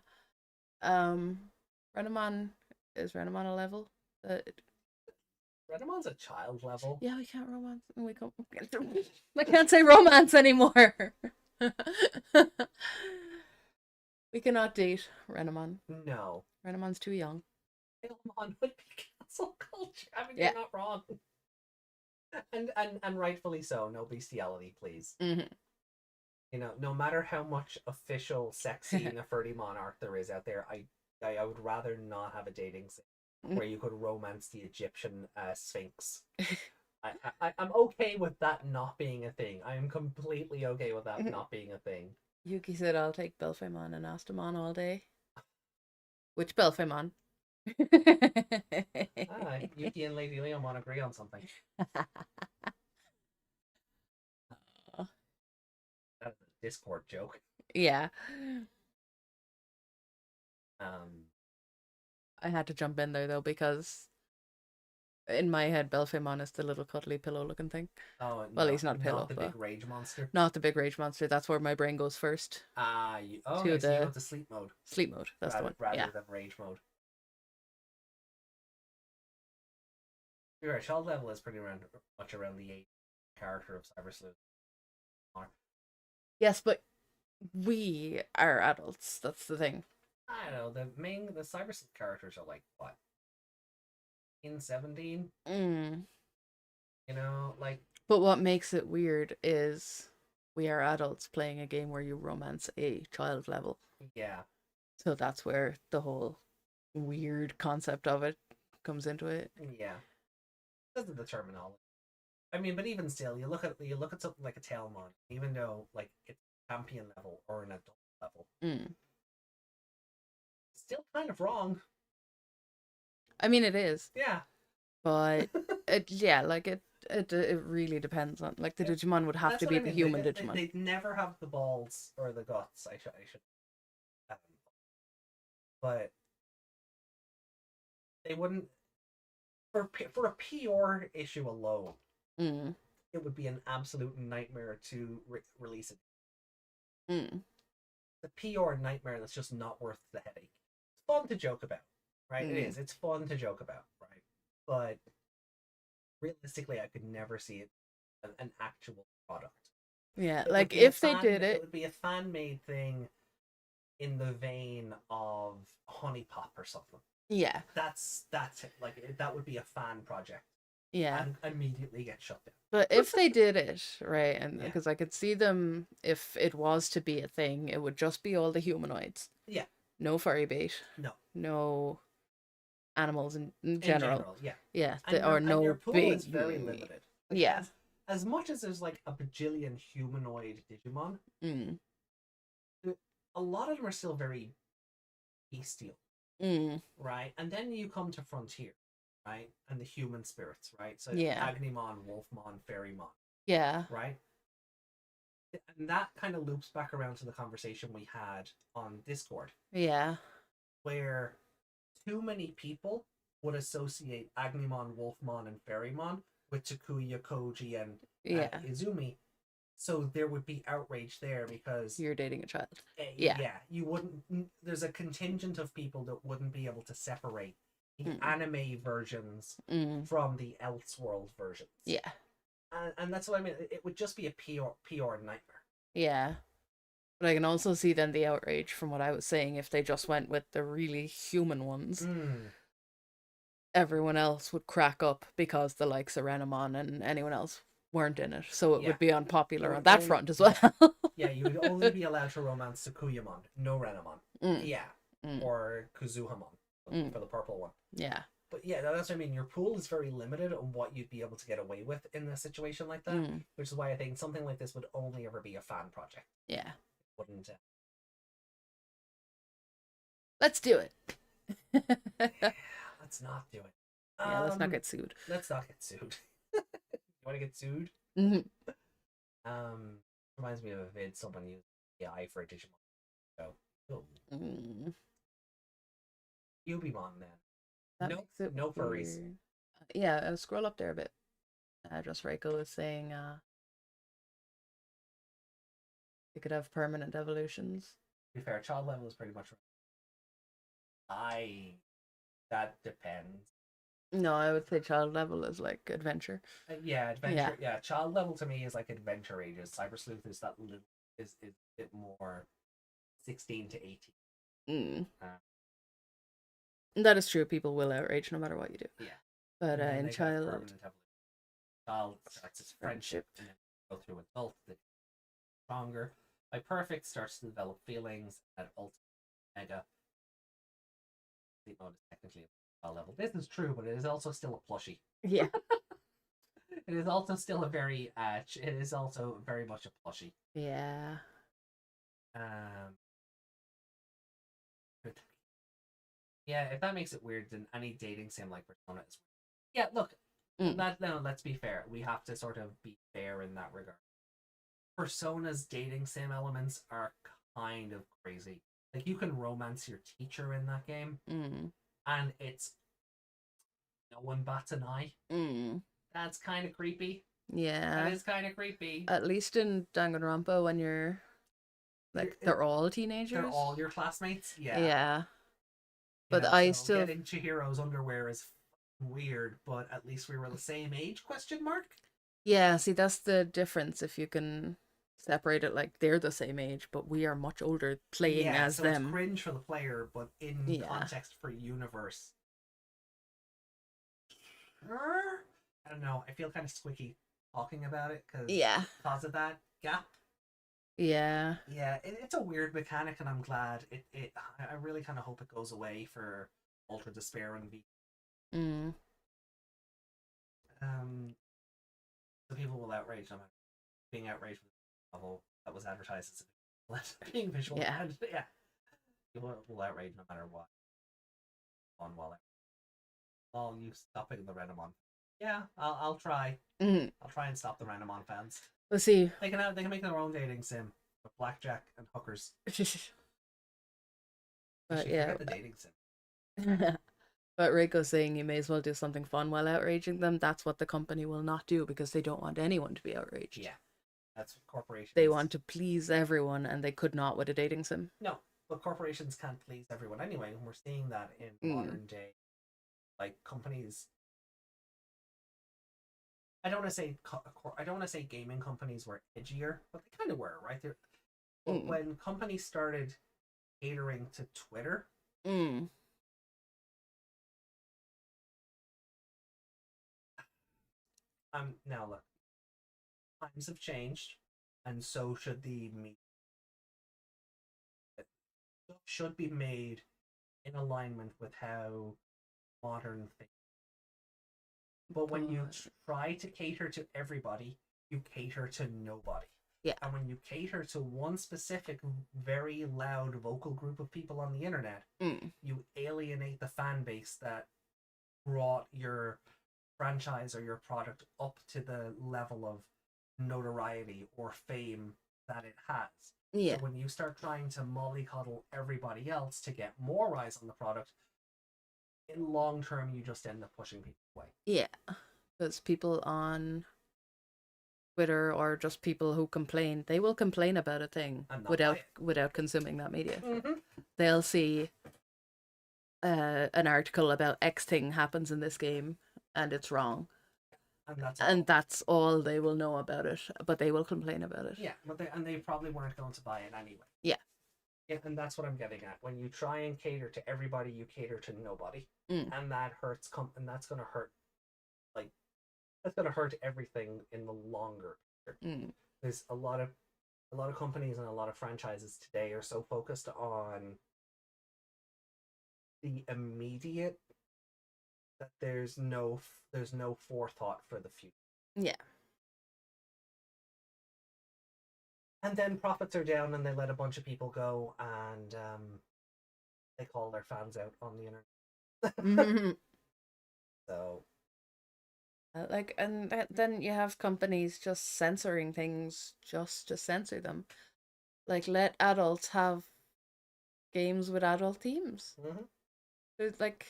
Renamon, is Renamon a level? Uh, Renamon's a child level. yeah, we can't romance. We can't. I can't say romance anymore. We cannot date Renamon. No. Renamon's too young. Digimon would be cancel culture. I mean, Yeah. you're not wrong. And rightfully so. No bestiality, please. Mm-hmm. You know, no matter how much official sexy Nefertimon art there is out there, I would rather not have a dating scene where you could romance the Egyptian Sphinx. I'm okay with that not being a thing. I am completely okay with that not being a thing. Yuki said, "I'll take Belphemon and Astamon all day." Which Belphemon? Yuki and Lady Leomon agree on something. That's a Discord joke. Yeah. Um, I had to jump in there though because in my head, Belphemon is the little cuddly pillow looking thing. oh, Well, not, he's not a pillow, not the but big rage monster. not the big rage monster. That's where my brain goes first. Oh, to okay, so you the- go to sleep mode Sleep mode. That's the one. rather Yeah. than rage mode. You're right. Child level is pretty much around the 8 character of Cyber Sleuth. Yes, but we are adults. That's the thing. I don't know. The Cyber Sleuth characters are like what? In 17? Mm. You know, like But what makes it weird is we are adults playing a game where you romance a child level. yeah. So that's where the whole weird concept of it comes into it. Yeah. Because of the terminology. I mean, but even still, you look at something like a Tailmon, even though like it's champion level or an adult level, Mm. still kind of wrong. I mean, it is, Yeah. but it really depends on, like, the Digimon would have That's to what be I the mean. human They- Digimon. They'd never have the balls or the guts. I should. But they wouldn't. For a PR issue alone, Mm. it would be an absolute nightmare to release it. Mm. The PR nightmare that's just not worth the headache. It's fun to joke about, right? It Mm. is. It's fun to joke about, right? But realistically, I could never see it an actual product. Yeah, It would like be a if they fan- did it it, would be a fan made thing in the vein of Honey Pop or something. yeah, That's it. Like that would be a fan project yeah. and immediately get shut down. But if they did it, right, and Yeah. because I could see them, if it was to be a thing, it would just be all the humanoids. Yeah. No furry bait. No. No animals in In general. yeah. Yeah. And or and no your pool big. is very limited. Like, Yeah. As much as there's like a bajillion humanoid Digimon, Mm. a lot of them are still very bestial, Mm. right? And then you come to Frontier, right? And the human spirits, right? So Yeah. Agnimon, Wolfmon, Fairymon, Yeah. right? And that kind of loops back around to the conversation we had on Discord, Yeah. where too many people would associate Agnimon, Wolfmon, and Fairymon with Takuya, Koji, and Yeah. Izumi. So there would be outrage there because You're dating a child. yeah. Yeah. You wouldn't. There's a contingent of people that wouldn't be able to separate the Mm. anime versions Mm. from the Elseworld versions. Yeah. And that's what I mean. It would just be a PR nightmare. Yeah. But I can also see then the outrage from what I was saying if they just went with the really human ones. Mm. Everyone else would crack up because the likes of Renamon and anyone else weren't in it. So it Yeah. would be unpopular It on would that only- front as well. Yeah, you would only be allowed to romance Tsukuyamon, no Renamon. Mm. Yeah. Mm. Or Kuzuhamon Mm. for the purple one. Yeah. But yeah, that's what I mean. Your pool is very limited on what you'd be able to get away with in a situation like that, Mm. which is why I think something like this would only ever be a fan project. Yeah. Wouldn't Let's do it. Let's not do it. Yeah, let's not get sued. Let's not get sued. You want to get sued? Mhm. Reminds me of a vid someone used AI for a Digimon. So, Mm. Yubimon then. That No- makes it no furries. weird. Yeah, scroll up there a bit. Just Reiko was saying you could have permanent evolutions. To be fair, child level is pretty much. That depends. No, I would say child level is like adventure. Yeah, adventure. Yeah, child level to me is like adventure ages. Cyber Sleuth is that little is a bit more 16 to 18. Mm. Uh, That is true. People will outrage no matter what you do. yeah, But and then in they have child, permanent evolution. Child starts as friendship, and then go through adult, they get stronger. By perfect starts to develop feelings at ultimate mega. Sleep mode is technically a child level. This is true, but it is also still a plushie. yeah, It is also still a very it is also very much a plushie. yeah, But yeah, if that makes it weird, then any dating sim like Persona is weird. Yeah, look, no, let's be fair. We have to sort of be fair in that regard. Persona's dating sim elements are kind of crazy. Like you can romance your teacher in that game, and it's no one bats an eye. That's kind of creepy. yeah. That is kind of creepy. At least in Danganronpa, when you're like they're all teenagers. They're all your classmates. Yeah. Yeah. You But know, I so still getting Chihiro's underwear is weird, but at least we were the same age? Question mark. Yeah, see that's the difference if you can separate it like they're the same age, but we are much older playing as so them. It's cringe for the player, but in context for universe. I don't know. I feel kind of squicky talking about it because of that gap. Yeah. Yeah, it's a weird mechanic, and I'm glad I really kind of hope it goes away for Ultra Despair and V. The people will outrage them. Being outraged with the novel that was advertised as being visual. Yeah. Yeah. People will outrage no matter what. On wallet. Oh, you stopping the Renamon. Yeah, I'll try. I'll try and stop the Renamon fans. We'll see. They can make their own dating sim with blackjack and hookers. But yeah, the dating sim. But Reiko's saying you may as well do something fun while outraging them. That's what the company will not do because they don't want anyone to be outraged. Yeah, that's what corporations. They want to please everyone, and they could not with a dating sim. No, but corporations can't please everyone anyway, and we're seeing that in modern day, like companies. I don't want to say gaming companies were edgier, but they kind of were, right? But when companies started catering to Twitter, now look, times have changed, and so should the media. Should be made in alignment with how modern things. But when you try to cater to everybody, you cater to nobody. Yeah. And when you cater to one specific, very loud vocal group of people on the internet, you alienate the fan base that brought your franchise or your product up to the level of notoriety or fame that it has. Yeah. So when you start trying to mollycoddle everybody else to get more eyes on the product, in long term, you just end up pushing people away. Yeah, because people on Twitter or just people who complain, they will complain about a thing without consuming that media. They'll see an article about X thing happens in this game and it's wrong. And that's all they will know about it, but they will complain about it. Yeah, but they probably weren't going to buy it anyway. Yeah. Yeah, and that's what I'm getting at. When you try and cater to everybody, you cater to nobody, and that hurts. And that's gonna hurt. Like, that's gonna hurt everything in the longer picture. There's a lot of companies and a lot of franchises today are so focused on the immediate that there's no forethought for the future. Yeah. And then profits are down, and they let a bunch of people go, and they call their fans out on the internet. So, and then you have companies just censoring things just to censor them. Like, let adults have games with adult themes. There's like.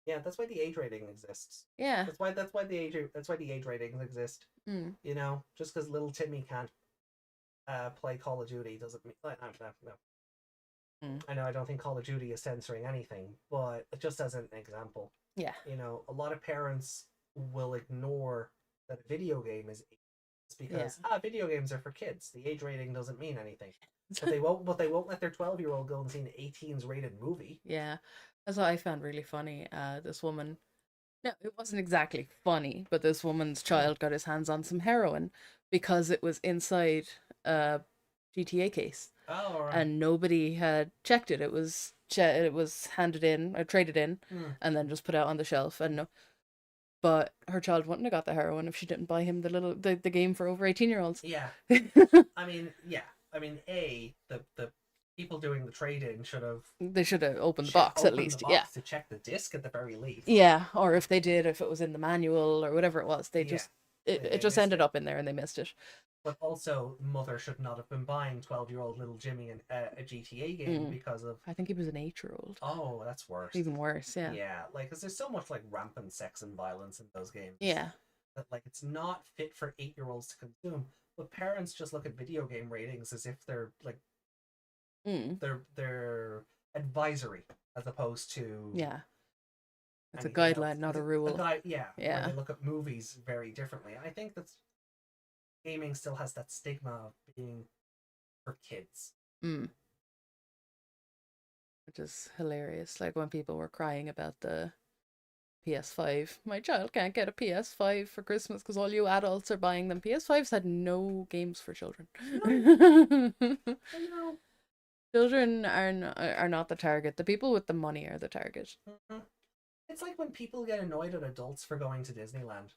Yeah, that's why the age rating exists. Yeah. That's why the age ratings exist. You know, just because little Timmy can't play Call of Duty doesn't mean no. I know I don't think Call of Duty is censoring anything, but just as an example, Yeah. You know, a lot of parents will ignore that a video game is it's because video games are for kids. The age rating doesn't mean anything. But they won't let their 12-year-old go and see an 18's rated movie. Yeah. That's what I found really funny. This woman, no, it wasn't exactly funny, but this woman's child got his hands on some heroin because it was inside a GTA case. Oh, all right. And nobody had checked it. It was handed in or traded in, and then just put out on the shelf. And no, but her child wouldn't have got the heroin if she didn't buy him the game for over 18-year-olds. Yeah. I mean, the people doing the trade-in should have. They should have opened the box at least. Yeah. To check the disc at the very least. Yeah, or if they did, if it was in the manual or whatever it was, they just it just ended up in there and they missed it. But also, mother should not have been buying 12-year-old little Jimmy a GTA game because of. I think he was an 8-year-old. Oh, that's worse. Even worse, yeah. Yeah, like, because there's so much like rampant sex and violence in those games. Yeah. That like it's not fit for 8-year-olds to consume. But parents just look at video game ratings as if they're like. They're advisory as opposed to. Yeah. It's a guideline, not a rule. Yeah. They look at movies very differently. I think that's. Gaming still has that stigma of being for kids. Which is hilarious. Like when people were crying about the PS5. My child can't get a PS5 for Christmas because all you adults are buying them. PS5s had no games for children. No. Children are not the target. The people with the money are the target. It's like when people get annoyed at adults for going to Disneyland.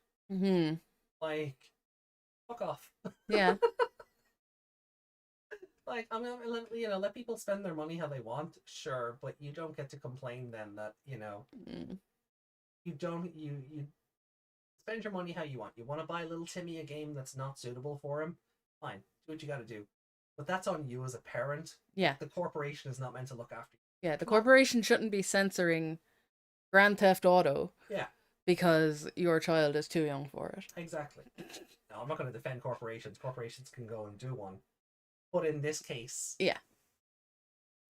Like, fuck off. Yeah. Like, I mean, let people spend their money how they want, sure, but you don't get to complain then that, you don't, you spend your money how you want. You want to buy little Timmy a game that's not suitable for him? Fine, do what you gotta do. But that's on you as a parent. Yeah. The corporation is not meant to look after you. Yeah, the corporation shouldn't be censoring Grand Theft Auto. Yeah. Because your child is too young for it. Exactly. No, I'm not going to defend corporations. Corporations can go and do one. But in this case, maybe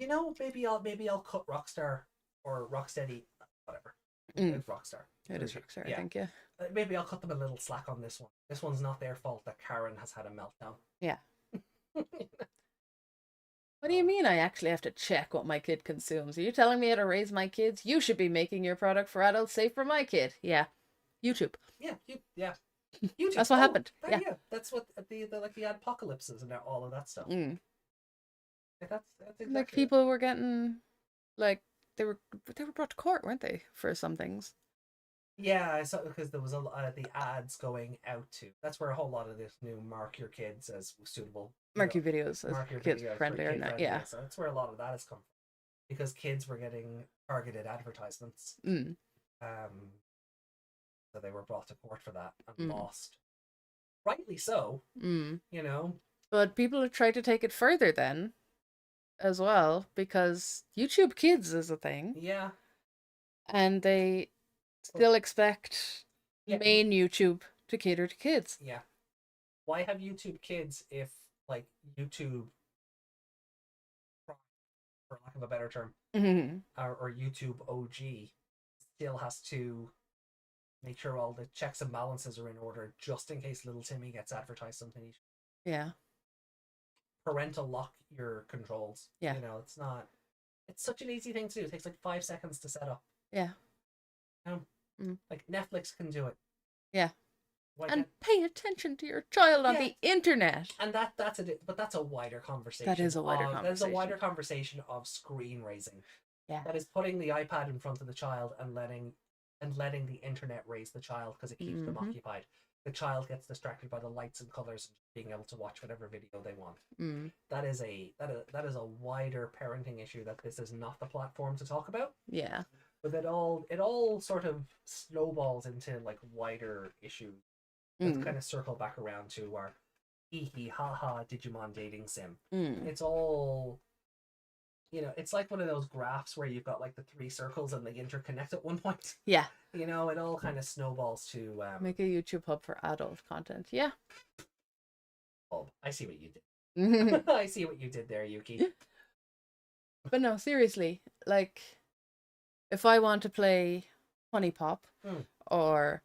I'll cut Rockstar or Rocksteady, whatever. It's Rockstar. It is Rockstar, I think, yeah. Maybe I'll cut them a little slack on this one. This one's not their fault that Karen has had a meltdown. Yeah. What do you mean I actually have to check what my kid consumes? Are you telling me how to raise my kids? You should be making your product for adults safe for my kid. Yeah. YouTube. Yeah. YouTube. That's what happened. Yeah. That's what the apocalypses and all of that stuff. That's exactly like people were getting they were brought to court, weren't they, for some things? Yeah, I saw because there was a lot of the ads going out to. That's where a whole lot of this new mark your kids as suitable. Mark your videos as kids friendly or not. Yeah. So that's where a lot of that has come from. Because kids were getting targeted advertisements. So they were brought to court for that and lost. Rightly so. But people have tried to take it further then as well, because YouTube Kids is a thing. Yeah. And they still expect main YouTube to cater to kids. Yeah. Why have YouTube Kids if, like, YouTube, for lack of a better term, or YouTube OG still has to make sure all the checks and balances are in order just in case little Timmy gets advertised something? Yeah. Parental lock your controls. Yeah. It's such an easy thing to do. It takes like 5 seconds to set up. Yeah. Like Netflix can do it. Yeah. Pay attention to your child on the internet. And that's a wider conversation. That is a wider conversation. That is a wider conversation of screen raising. Yeah. That is putting the iPad in front of the child and letting the internet raise the child because it keeps them occupied. The child gets distracted by the lights and colors and being able to watch whatever video they want. That is a wider parenting issue that this is not the platform to talk about. Yeah. But it all sort of snowballs into like wider issues. Let's kind of circle back around to our hee hee ha ha Digimon dating sim. It's all, it's like one of those graphs where you've got like the 3 circles and they interconnect at one point. Yeah. It all kind of snowballs to make a YouTube hub for adult content. Yeah. Oh, I see what you did. I see what you did there, Yuki. But no, seriously, like, if I want to play Honey Pop, Hmm. or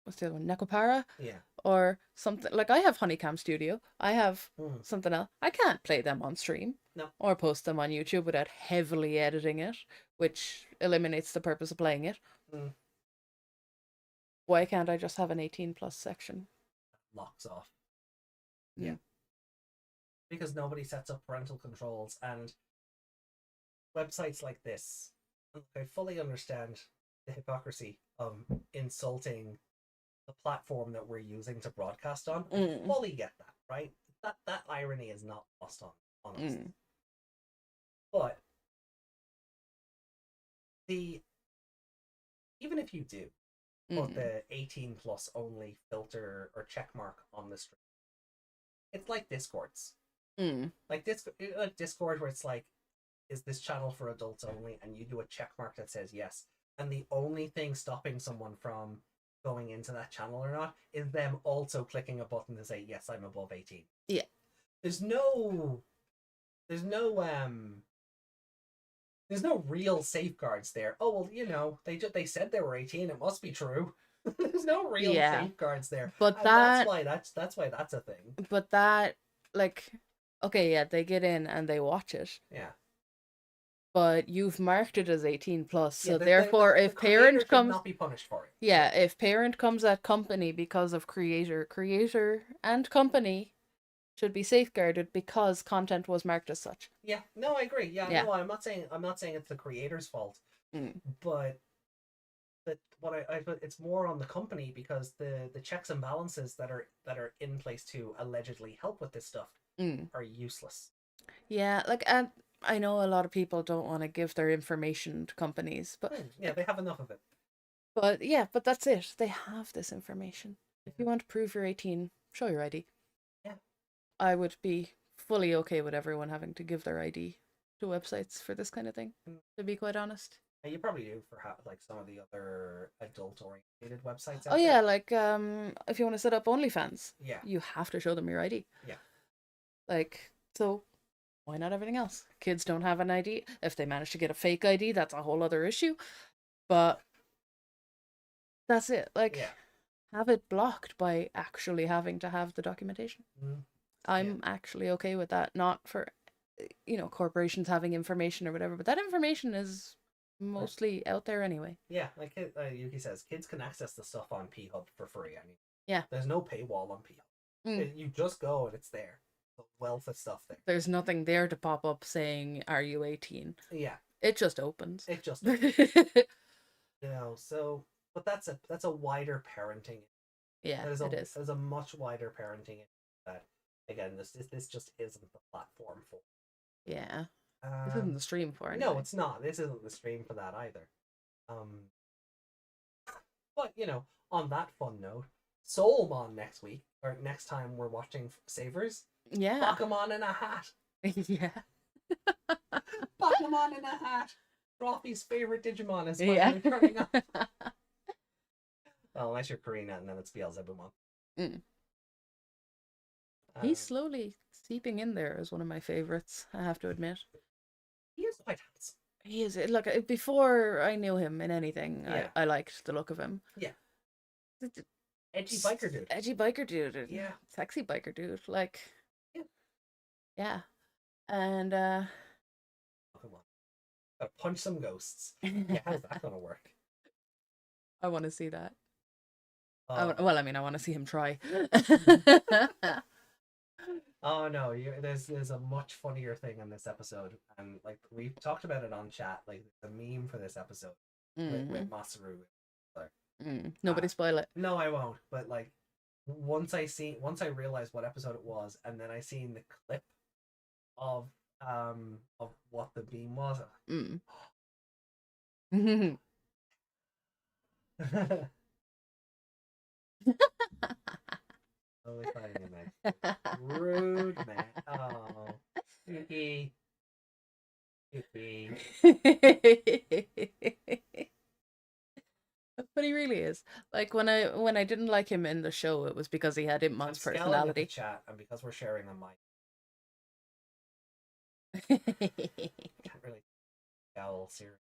what's the other one? Nekopara, Yeah. or something like I have Honeycam Studio. I have Hmm. something else. I can't play them on stream. No. Or post them on YouTube without heavily editing it, which eliminates the purpose of playing it. Hmm. Why can't I just have an 18 plus section? Locks off. Mm. Yeah. Because nobody sets up parental controls, and websites like this, I fully understand the hypocrisy of insulting the platform that we're using to broadcast on. I fully get that, right? That irony is not lost on us. But even if you do put the 18 plus only filter or check mark on the stream, it's like Discords. Like Discord, where it's like, is this channel for adults only? And you do a check mark that says yes. And the only thing stopping someone from going into that channel or not is them also clicking a button to say, yes, I'm above 18. Yeah. There's no real safeguards there. Oh, well, they said they were 18. It must be true. There's no real safeguards there. But and that's why that's a thing. But that, like, okay, yeah, they get in and they watch it. Yeah. But you've marked it as 18 plus, so the if parent comes, not be punished for it. Yeah, if parent comes at company because of creator and company should be safeguarded because content was marked as such. Yeah, no, I agree. Yeah, no, I'm not saying it's the creator's fault, but it's more on the company, because the checks and balances that are in place to allegedly help with this stuff are useless. Yeah, like, and I know a lot of people don't want to give their information to companies, but yeah, they have enough of it. But yeah, but that's it. They have this information. If you want to prove you're 18, show your ID. Yeah. I would be fully okay with everyone having to give their ID to websites for this kind of thing, to be quite honest. You probably do for like some of the other adult-oriented websites. Oh yeah, like if you want to set up OnlyFans, yeah, you have to show them your ID. Yeah. Like, so why not everything else? Kids don't have an ID. If they manage to get a fake ID, that's a whole other issue. But that's it. Like, have it blocked by actually having to have the documentation. I'm actually okay with that. Not for, corporations having information or whatever, but that information is mostly out there anyway. Yeah, like Yuki says, kids can access the stuff on P-Hub for free. I mean, yeah, there's no paywall on P-Hub. You just go and it's there. A wealth of stuff there. There's nothing there to pop up saying, "Are you 18?" Yeah, it just opens. It just so. But that's a wider parenting. Yeah, it is. There's a much wider parenting that, again, this just isn't the platform for. Yeah. This isn't the stream for it. No, it's not. This isn't the stream for that either. But on that fun note, Soulmon next week, or next time we're watching Savers. Yeah. Pokemon in a hat. Yeah. Pokemon in a hat. Rothy's favorite Digimon is finally turning up. Well, unless you're Karina, and then it's Beelzebumon. He's slowly seeping in there as one of my favorites, I have to admit. He is quite handsome. He is. Look, before I knew him in anything, I liked the look of him. Yeah. Edgy biker dude. Edgy biker dude. Yeah. Sexy biker dude. Like. Yeah. Yeah. And Come on. Gotta punch some ghosts. Yeah, how's that gonna work? I want to see that. Well, I mean, I want to see him try. Oh no, there's a much funnier thing in this episode, and like we talked about it on chat, like the meme for this episode with Masaru. Nobody spoil it. No, I won't. But like once I realized what episode it was, and then I seen the clip of what the beam was. Totally fighting him, man. Rude, man. Oh, Yuki. But he really is. Like when I didn't like him in the show, it was because he had Immon's personality. At the chat, and because we're sharing a mic. Can't really scowl seriously.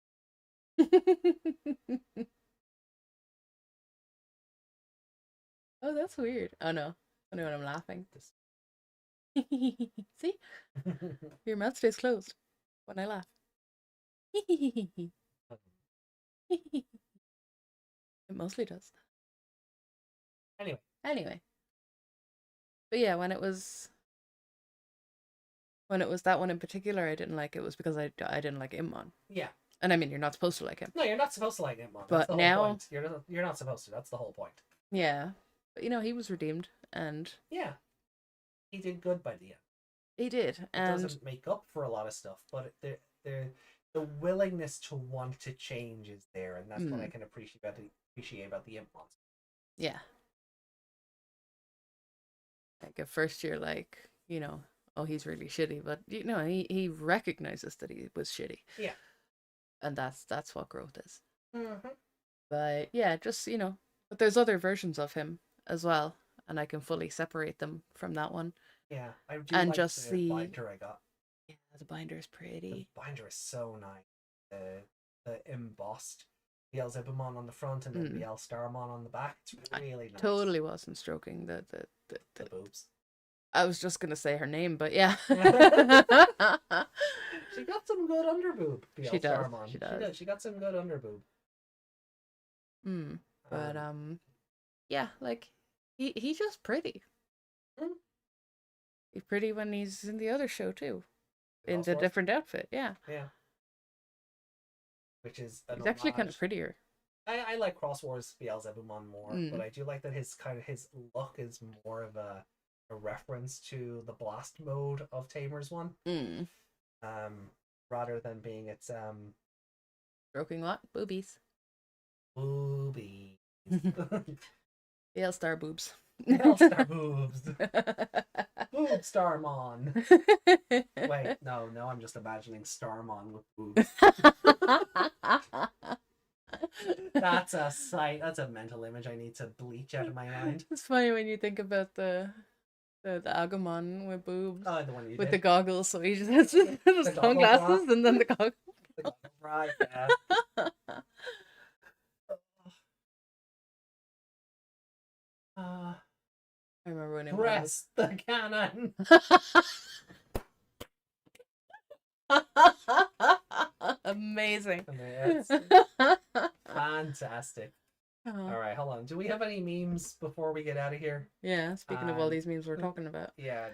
Oh, that's weird. Oh no. Only when I'm laughing. This- See? Your mouth stays closed when I laugh. It mostly does. Anyway, But yeah, when it was that one in particular, I didn't like it was because I didn't like Immon. yeah. And I mean, you're not supposed to like him. No, you're not supposed to like him, Mom. But That's the now- whole point. You're not supposed to. That's the whole point. Yeah. But you know, he was redeemed and Yeah, he did good by the end. he did. It And doesn't make up for a lot of stuff, but the willingness to want to change is there, and that's what I can appreciate about the Imp monster. yeah. Like at first you're like, you know, oh, he's really shitty, but you know, he recognizes that he was shitty. Yeah. And that's what growth is. Mm-hmm. But yeah, just, you know, but there's other versions of him as well, and I can fully separate them from that one. Yeah, I do And like just the the- binder I got. Yeah, the binder is The pretty. binder is so nice. The embossed Beelzebumon on the front and then Beelstarmon on the back. It's really nice. Totally wasn't stroking the The boobs. I was just gonna say her name, but yeah. She got some good underboob. She does, Beelstarmon. she does. She got some good underboob. But yeah, like he's just pretty. Mm. He's pretty when he's in the other show too, in the Crossword. different outfit. Yeah, Yeah. Which is he's actually kind of prettier. I like Cross Wars Beelzebumon more, Mm. but I do like that his look is more of a reference to the blast mode of Tamer's one. Rather than being its Stroking what? Boobies. boobies. Star boobs. Beelstar boobs. Boobstarmon. Wait, no, I'm just imagining Starmon with boobs. That's a sight. That's a mental image I need to bleach out of my mind. It's funny when you think about the Agumon with boobs. Oh, the one you With did. the goggles, so he just has his goggle sunglasses bra. and then the goggles. The goggle bra, yeah. I remember when it Press the cannon. Amazing. It's fantastic. All right, hold on. Do we have any memes before we get out of here? Yeah, speaking of all these memes we're talking about. Yeah.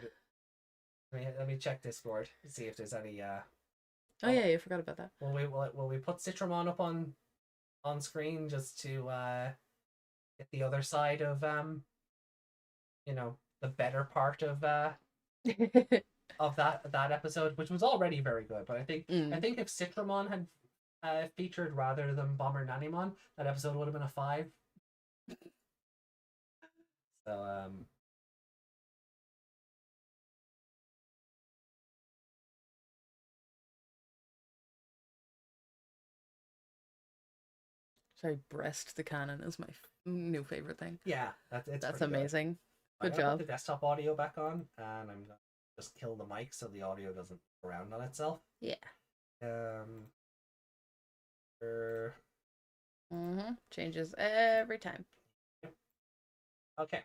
Let me check Discord to see if there's any. Oh yeah, you forgot about that. Will we put Citramon up on screen just to get the other side of you know, the better part of that episode, which was already very good. But I think if Citramon had featured rather than Bomber Nanimon, that episode would have been a 5. So Sorry, breast the cannon is my new favorite thing. yeah, that's pretty good. amazing. I'm Good gonna job. put the desktop audio back on, and I'm gonna just kill the mic so the audio doesn't go around on itself. Yeah. Changes every time. Okay.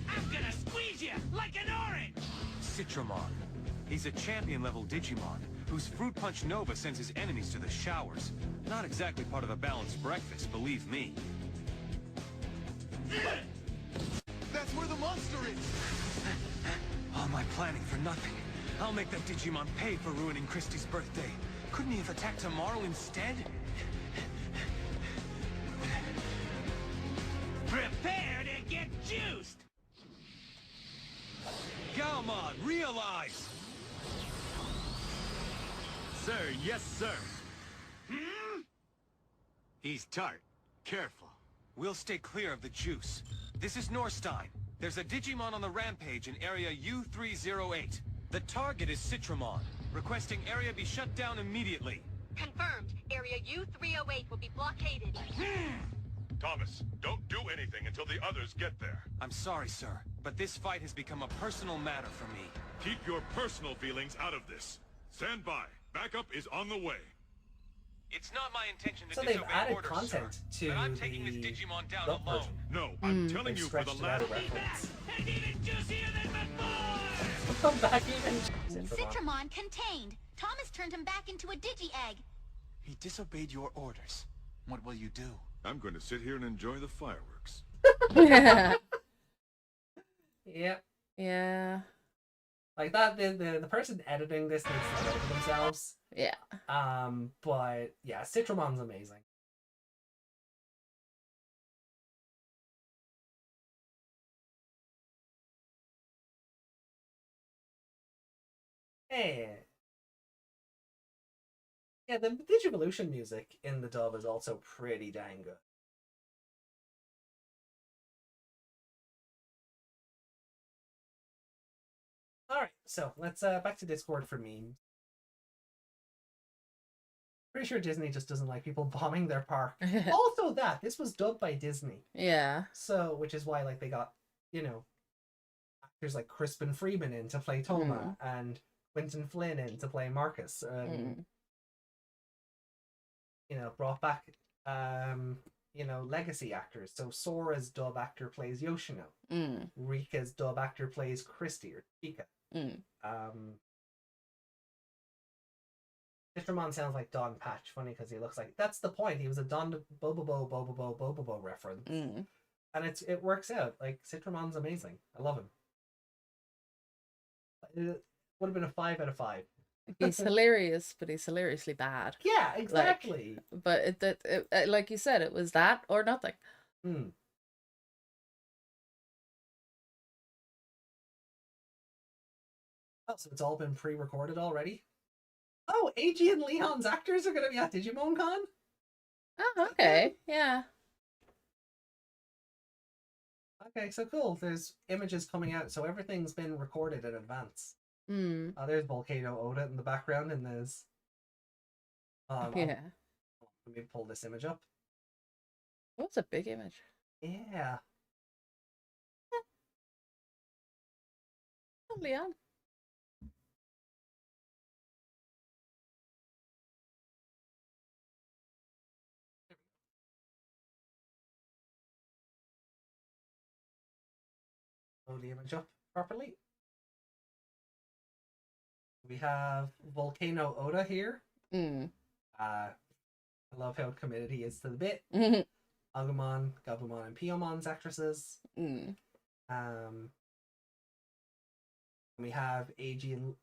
I'm gonna squeeze you like an orange! Citramon. He's a champion-level Digimon, whose Fruit Punch Nova sends his enemies to the showers. Not exactly part of a balanced breakfast, believe me. That's where the monster is! All my planning for nothing. I'll make that Digimon pay for ruining Christie's birthday. Couldn't he have attacked tomorrow instead? Prepare to get juiced! Galmon, realize! Sir, yes, sir. He's tart. Careful. We'll stay clear of the juice. This is Norstein. There's a Digimon on the rampage in area U308. The target is Citramon. Requesting area be shut down immediately. Confirmed. Area U308 will be blockaded. Thomas, don't do anything until the others get there. I'm sorry, sir, but this fight has become a personal matter for me. Keep your personal feelings out of this. Stand by. Backup is on the way. It's not my intention to So disobey they've added orders, content sir, to but I'm taking this the Digimon down dub alone. version. No, I'm telling They've you for the stretched it out last... a reference. Come back even. Citramon contained. Thomas turned him back into a Digi-Egg. He disobeyed your orders. What will you do? I'm going to sit here and enjoy the fireworks. Yep. Yeah. Like that, the person editing this needs to know for themselves. Yeah. But yeah, Citramon's amazing. Hey. Yeah, the Digivolution music in the dub is also pretty dang good. Alright, so let's back to Discord for memes. Pretty sure Disney just doesn't like people bombing their park. Also this was dubbed by Disney. Yeah. So, which is why like they got, you know, actors like Crispin Freeman in to play Tohma and Quentin Flynn in to play Marcus. You know, brought back you know, legacy actors. So Sora's dub actor plays Yoshino. Rika's dub actor plays Christy or Chika. Citramon sounds like Don Patch. Funny because he looks like, that's the point. He was a Don Bobobo reference. And it works out. Like, Citramon's amazing. I love him. It would have been a 5 out of 5. He's hilarious, but he's hilariously bad. Yeah, exactly. Like, but it like you said, it was that or nothing. Oh, so it's all been pre-recorded already? Oh, AJ and Leon's actors are going to be at Digimon Con? Oh, okay. Yeah. Okay, so cool. There's images coming out, so everything's been recorded in advance. Oh, there's Volcano Oda in the background, and there's... yeah. Let me pull this image up. What's a big image? Yeah. Oh, Leon. Load the image up properly. We have Volcano Oda here. I love how committed he is to the bit. Agumon, Gabumon, and Piyomon's actresses. We have AG and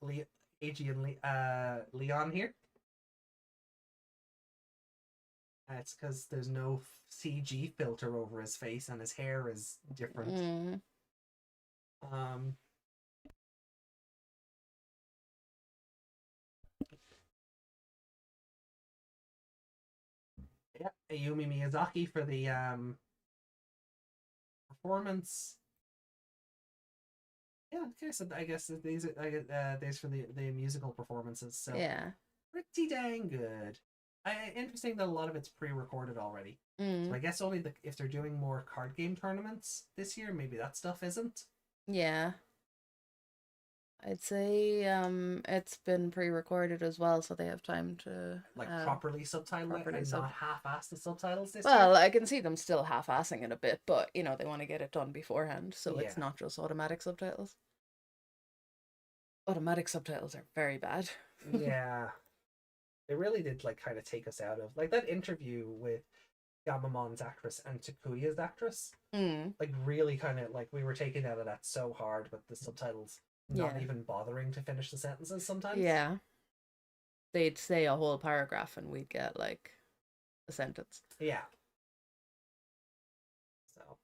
Leon here. It's because there's no CG filter over his face and his hair is different. Yeah, Ayumi Miyazaki for the performance. Yeah, okay, so I guess these are these for the musical performances. So Yeah. pretty dang good. Interesting that a lot of it's pre-recorded already. So I guess only if they're doing more card game tournaments this year, maybe that stuff isn't. Yeah. I'd say it's been pre-recorded as well, so they have time to Like properly subtitle it and not half-ass the subtitles this year. Well, I can see them still half-assing it a bit, but you know they want to get it done beforehand, so it's Yeah. not just automatic subtitles. Automatic subtitles are very bad. Yeah. They really did like kind of take us out of like that interview with Gamamon's actress and Takuya's actress. Like really kind of like we were taken out of that so hard with the subtitles not even bothering to finish the sentences sometimes. Yeah. They'd say a whole paragraph and we'd get like a sentence. Yeah. So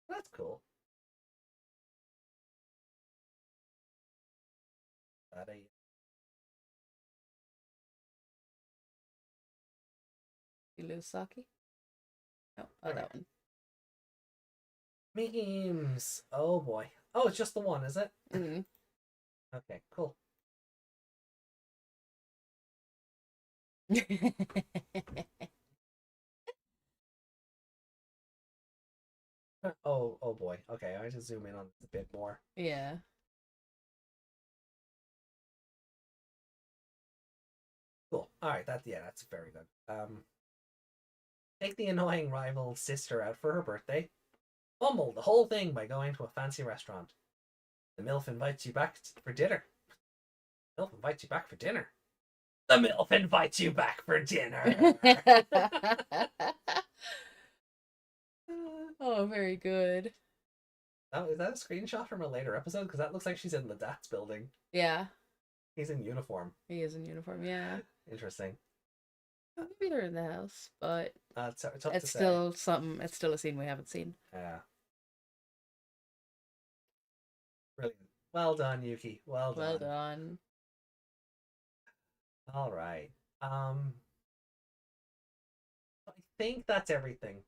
that's cool. You lose Saki? No, Alright. that one. Memes. Oh boy. Oh, it's just the one, is it? Okay, cool. Oh boy. Okay, I just zoom in on this a bit more. Yeah. Cool. All right, that's very good. Take the annoying rival sister out for her birthday. Fumble the whole thing by going to a fancy restaurant. The MILF invites you back for dinner. MILF invites you back for dinner. The MILF invites you back for dinner. Oh, very good. Is that a screenshot from a later episode? Because that looks like she's in the DATS building. Yeah. He's in uniform. He is in uniform, yeah. Interesting. Maybe they're in the house, but It's tough it's to still something. It's still a scene we haven't seen. say. Yeah. Brilliant. Well done, Yuki. Well done. Well done. All right. I think that's everything.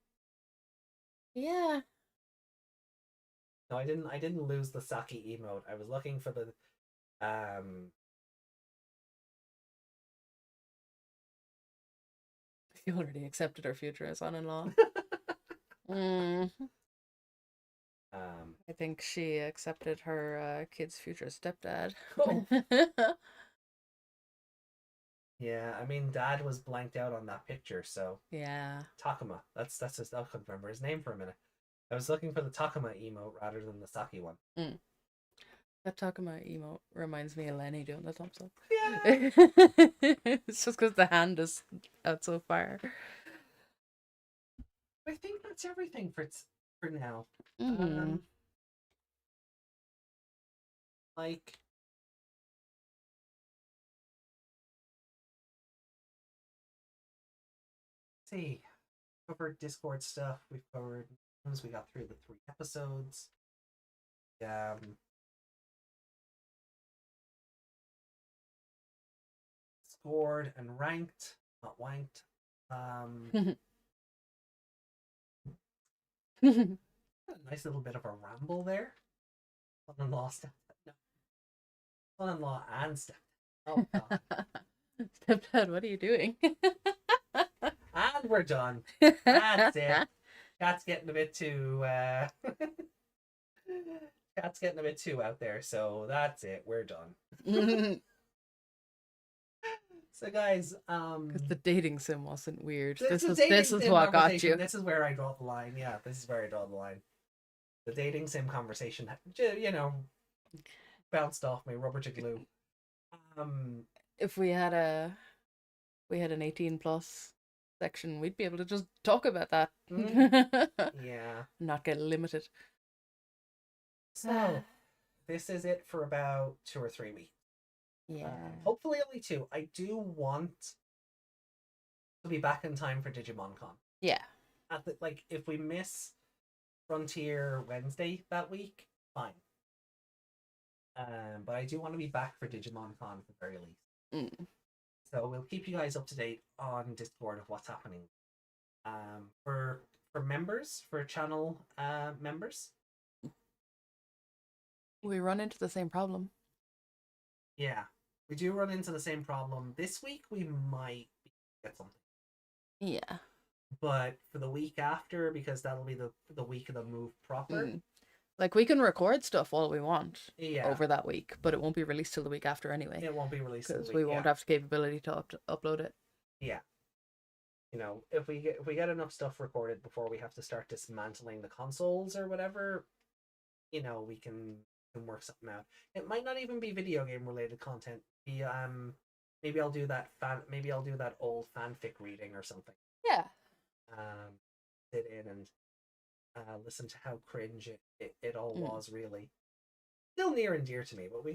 Yeah. No, I didn't lose the Saki emote. I was looking for the She already accepted her future as son-in-law. I think she accepted her kid's future stepdad. Oh. Yeah, I mean, Dad was blanked out on that picture, so Yeah. Takuma. That's just, I couldn't remember his name for a minute. I was looking for the Takuma emote rather than the Saki one. That Togemon emote reminds me of Lenny doing the thumbs up. Yeah. It's just because the hand is out so far. I think that's everything for now. Like, see, covered Discord stuff. We've covered news. We got through the 3 episodes. Scored and ranked, not wanked. A nice little bit of a ramble there. Son-in-law step. No. Son-in-law and step. Oh god. Stepdad, what are you doing? And we're done. That's it. Cat's getting a bit too Cat's getting a bit too out there, so that's it. We're done. So guys, Because the dating sim wasn't weird. this This dating is sim what got conversation, you. This is where I draw the line. Yeah, this is where I draw the line. The dating sim conversation, bounced off me, rubber to glue. If we had an 18 plus section, we'd be able to just talk about that. Yeah. Not get limited. So, this is it for about 2 or 3 weeks. Yeah. Hopefully only 2. I do want to be back in time for Digimon Con. Yeah. If we miss Frontier Wednesday that week, fine. But I do want to be back for Digimon Con at the very least. So we'll keep you guys up to date on Discord of what's happening. For members, for channel members, We run into the same problem. yeah, we do run into the same problem. This week we might get something. Yeah. But for the week after, because that'll be the week of the move proper. Like, we can record stuff all we want Yeah. over that week, but it won't be released till the week after anyway. It won't be released because we won't have the capability to upload it. Yeah. If we get enough stuff recorded before we have to start dismantling the consoles or whatever, we can work something out. It might not even be video game related content. Maybe I'll do that old fanfic reading or something. Yeah. Sit in and listen to how cringe it all was, really. Still near and dear to me, but we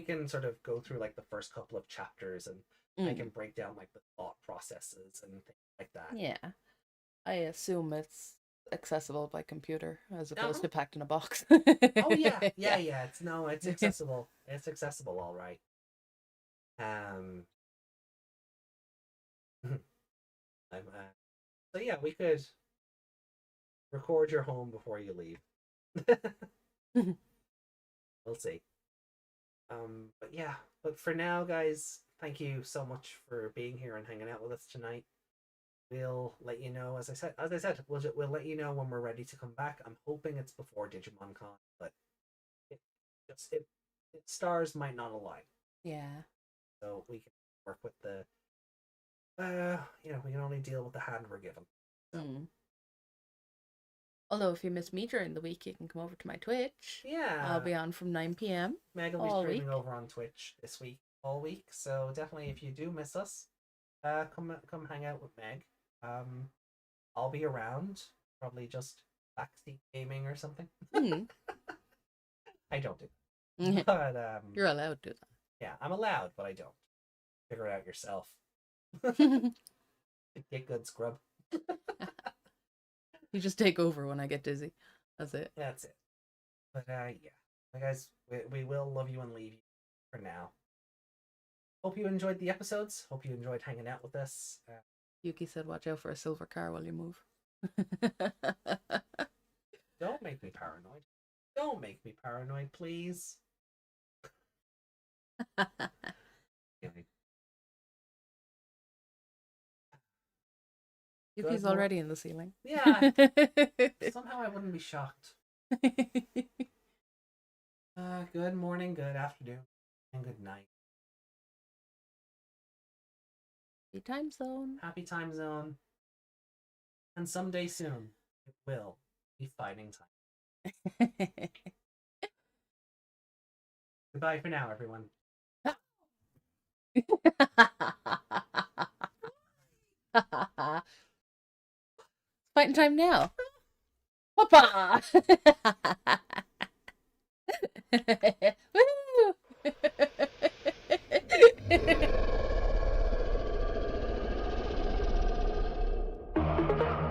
can sort of go through like the first couple of chapters and I can break down like the thought processes and things like that. Yeah. I assume it's accessible by computer as opposed to packed in a box. Oh yeah. It's accessible. It's accessible, all right. So yeah, we could record your home before you leave. We'll see. But for now, guys, thank you so much for being here and hanging out with us tonight. We'll let you know, as I said, we'll let you know when we're ready to come back. I'm hoping it's before Digimon Con, but stars might not align. Yeah. So we can work with the, we can only deal with the hand we're given. So. Although if you miss me during the week, you can come over to my Twitch. Yeah. I'll be on from 9 p.m. Meg will be streaming over on Twitch this week, all week. So definitely, if you do miss us, come hang out with Meg. I'll be around, probably just backseat gaming or something. I don't do that. But you're allowed to do that. Yeah, I'm allowed, but I don't. Figure it out yourself. Get good, scrub. You just take over when I get dizzy. That's it. That's it. But yeah, guys, we will love you and leave you for now. Hope you enjoyed the episodes. Hope you enjoyed hanging out with us. Yuki said, "Watch out for a silver car while you move." Don't make me paranoid. Don't make me paranoid, please. Yuki's already in the ceiling. Yeah. Somehow I wouldn't be shocked. Good morning, good afternoon, and good night. Happy time zone. Happy time zone. And someday soon, it will be fighting time. Goodbye for now, everyone. Fighting time now. Whoppa! Woo!